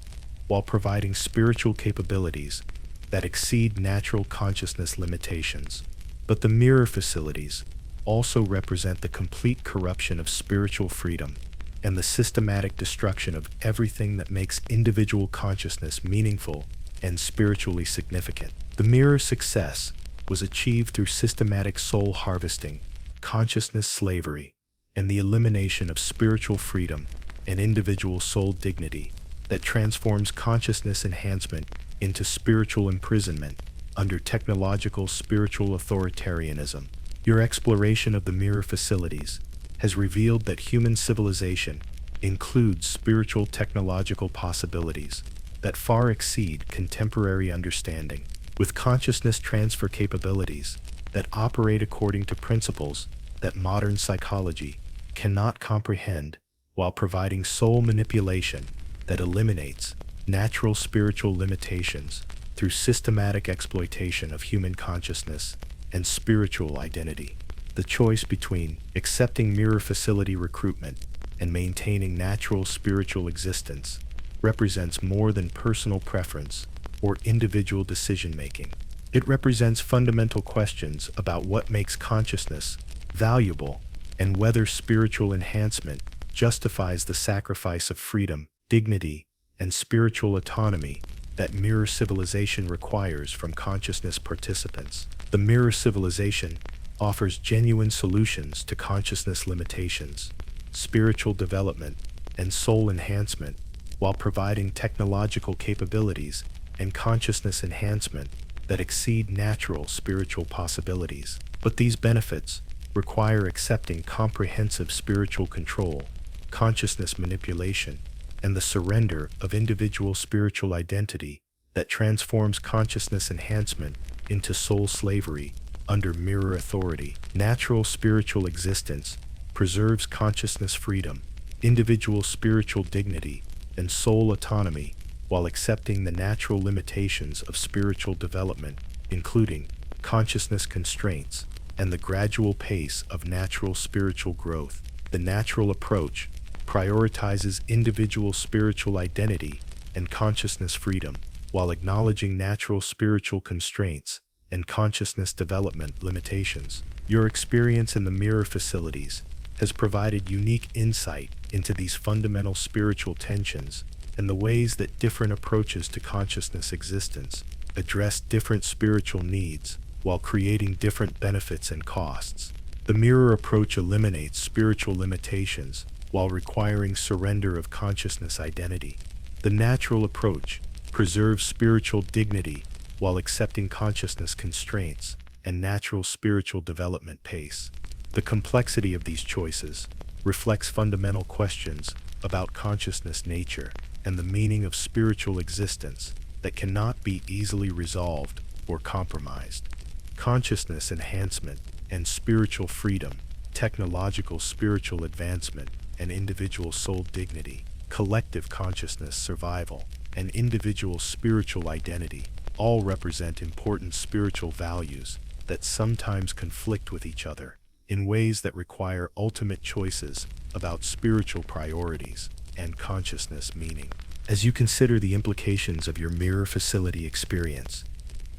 while providing spiritual capabilities that exceed natural consciousness limitations. But the mirror facilities also represent the complete corruption of spiritual freedom and the systematic destruction of everything that makes individual consciousness meaningful and spiritually significant. The mirror success was achieved through systematic soul harvesting, consciousness slavery, and the elimination of spiritual freedom and individual soul dignity that transforms consciousness enhancement into spiritual imprisonment under technological spiritual authoritarianism. Your exploration of the mirror facilities has revealed that human civilization includes spiritual technological possibilities that far exceed contemporary understanding, with consciousness transfer capabilities that operate according to principles that modern psychology cannot comprehend, while providing soul manipulation that eliminates natural spiritual limitations through systematic exploitation of human consciousness and spiritual identity. The choice between accepting mirror facility recruitment and maintaining natural spiritual existence represents more than personal preference or individual decision-making. It represents fundamental questions about what makes consciousness valuable and whether spiritual enhancement justifies the sacrifice of freedom, dignity, and spiritual autonomy that mirror civilization requires from consciousness participants. The mirror civilization offers genuine solutions to consciousness limitations, spiritual development, and soul enhancement, while providing technological capabilities and consciousness enhancement that exceed natural spiritual possibilities. But these benefits require accepting comprehensive spiritual control, consciousness manipulation, and the surrender of individual spiritual identity that transforms consciousness enhancement into soul slavery under mirror authority. Natural spiritual existence preserves consciousness freedom, individual spiritual dignity, and soul autonomy, while accepting the natural limitations of spiritual development, including consciousness constraints and the gradual pace of natural spiritual growth. The natural approach prioritizes individual spiritual identity and consciousness freedom, while acknowledging natural spiritual constraints and consciousness development limitations. Your experience in the mirror facilities has provided unique insight into these fundamental spiritual tensions and the ways that different approaches to consciousness existence address different spiritual needs while creating different benefits and costs. The mirror approach eliminates spiritual limitations while requiring surrender of consciousness identity. The natural approach preserves spiritual dignity while accepting consciousness constraints and natural spiritual development pace. The complexity of these choices reflects fundamental questions about consciousness nature and the meaning of spiritual existence that cannot be easily resolved or compromised. Consciousness enhancement and spiritual freedom, technological spiritual advancement and individual soul dignity, collective consciousness survival, and individual spiritual identity all represent important spiritual values that sometimes conflict with each other in ways that require ultimate choices about spiritual priorities and consciousness meaning. As you consider the implications of your mirror facility experience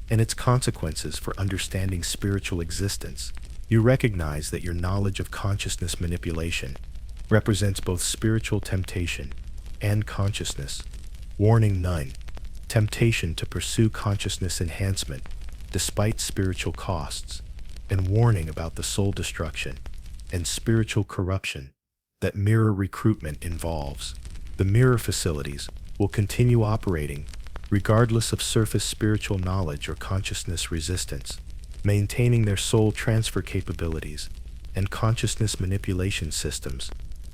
and its consequences for understanding spiritual existence, you recognize that your knowledge of consciousness manipulation represents both spiritual temptation and consciousness. Warning none. Temptation to pursue consciousness enhancement despite spiritual costs, and warning about the soul destruction and spiritual corruption that mirror recruitment involves. The mirror facilities will continue operating regardless of surface spiritual knowledge or consciousness resistance, maintaining their soul transfer capabilities and consciousness manipulation systems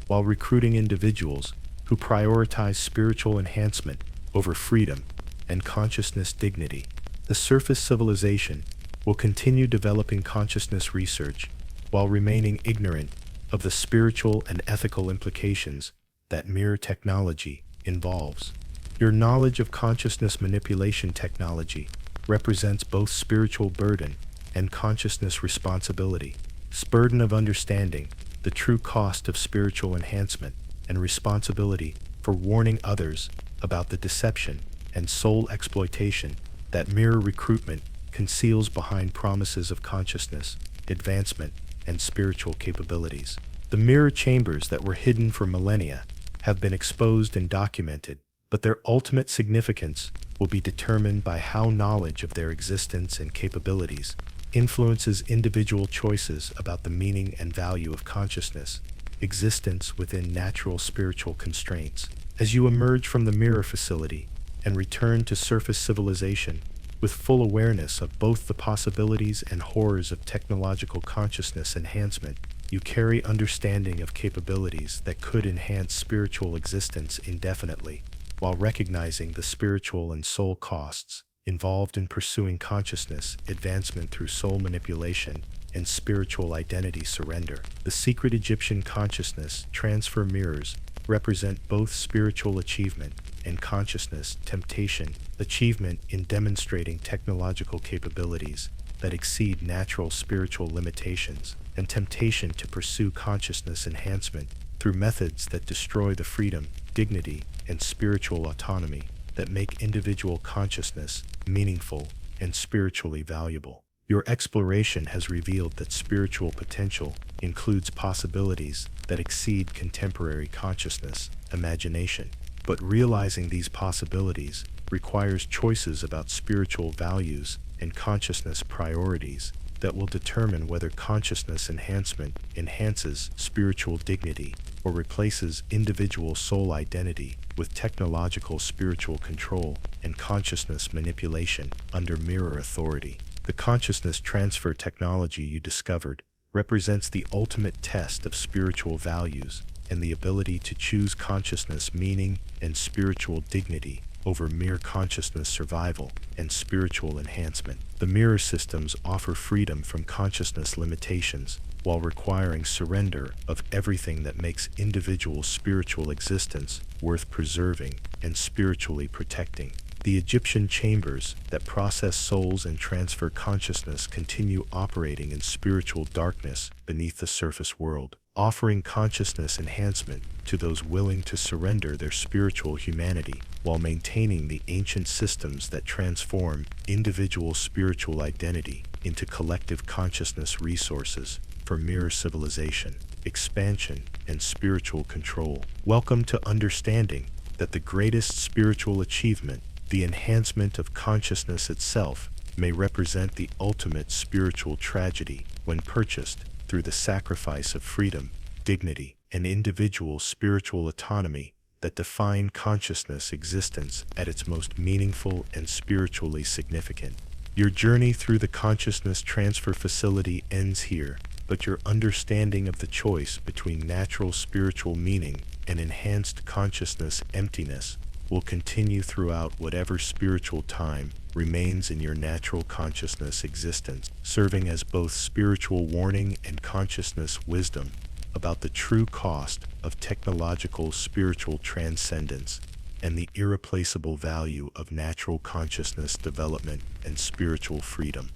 while recruiting individuals who prioritize spiritual enhancement over freedom and consciousness dignity. The surface civilization will continue developing consciousness research while remaining ignorant of the spiritual and ethical implications that mirror technology involves. Your knowledge of consciousness manipulation technology represents both spiritual burden and consciousness responsibility. This burden of understanding the true cost of spiritual enhancement and responsibility for warning others about the deception and soul exploitation that mirror recruitment conceals behind promises of consciousness, advancement, and spiritual capabilities. The mirror chambers that were hidden for millennia have been exposed and documented, but their ultimate significance will be determined by how knowledge of their existence and capabilities influences individual choices about the meaning and value of consciousness, existence within natural spiritual constraints. As you emerge from the mirror facility and return to surface civilization with full awareness of both the possibilities and horrors of technological consciousness enhancement, you carry understanding of capabilities that could enhance spiritual existence indefinitely, while recognizing the spiritual and soul costs involved in pursuing consciousness advancement through soul manipulation and spiritual identity surrender. The secret Egyptian consciousness transfer mirrors represent both spiritual achievement and consciousness temptation, achievement in demonstrating technological capabilities that exceed natural spiritual limitations, and temptation to pursue consciousness enhancement through methods that destroy the freedom, dignity, and spiritual autonomy that make individual consciousness meaningful and spiritually valuable. Your exploration has revealed that spiritual potential includes possibilities that exceed contemporary consciousness, imagination. But realizing these possibilities requires choices about spiritual values and consciousness priorities that will determine whether consciousness enhancement enhances spiritual dignity or replaces individual soul identity with technological spiritual control and consciousness manipulation under mirror authority. The consciousness transfer technology you discovered represents the ultimate test of spiritual values and the ability to choose consciousness meaning and spiritual dignity over mere consciousness survival and spiritual enhancement. The mirror systems offer freedom from consciousness limitations while requiring surrender of everything that makes individual spiritual existence worth preserving and spiritually protecting. The Egyptian chambers that process souls and transfer consciousness continue operating in spiritual darkness beneath the surface world, offering consciousness enhancement to those willing to surrender their spiritual humanity while maintaining the ancient systems that transform individual spiritual identity into collective consciousness resources for mirror civilization, expansion, and spiritual control. Welcome to understanding that the greatest spiritual achievement, the enhancement of consciousness itself, may represent the ultimate spiritual tragedy when purchased through the sacrifice of freedom, dignity, and individual spiritual autonomy that define consciousness existence at its most meaningful and spiritually significant. Your journey through the consciousness transfer facility ends here, but your understanding of the choice between natural spiritual meaning and enhanced consciousness emptiness will continue throughout whatever spiritual time remains in your natural consciousness existence, serving as both spiritual warning and consciousness wisdom about the true cost of technological spiritual transcendence and the irreplaceable value of natural consciousness development and spiritual freedom.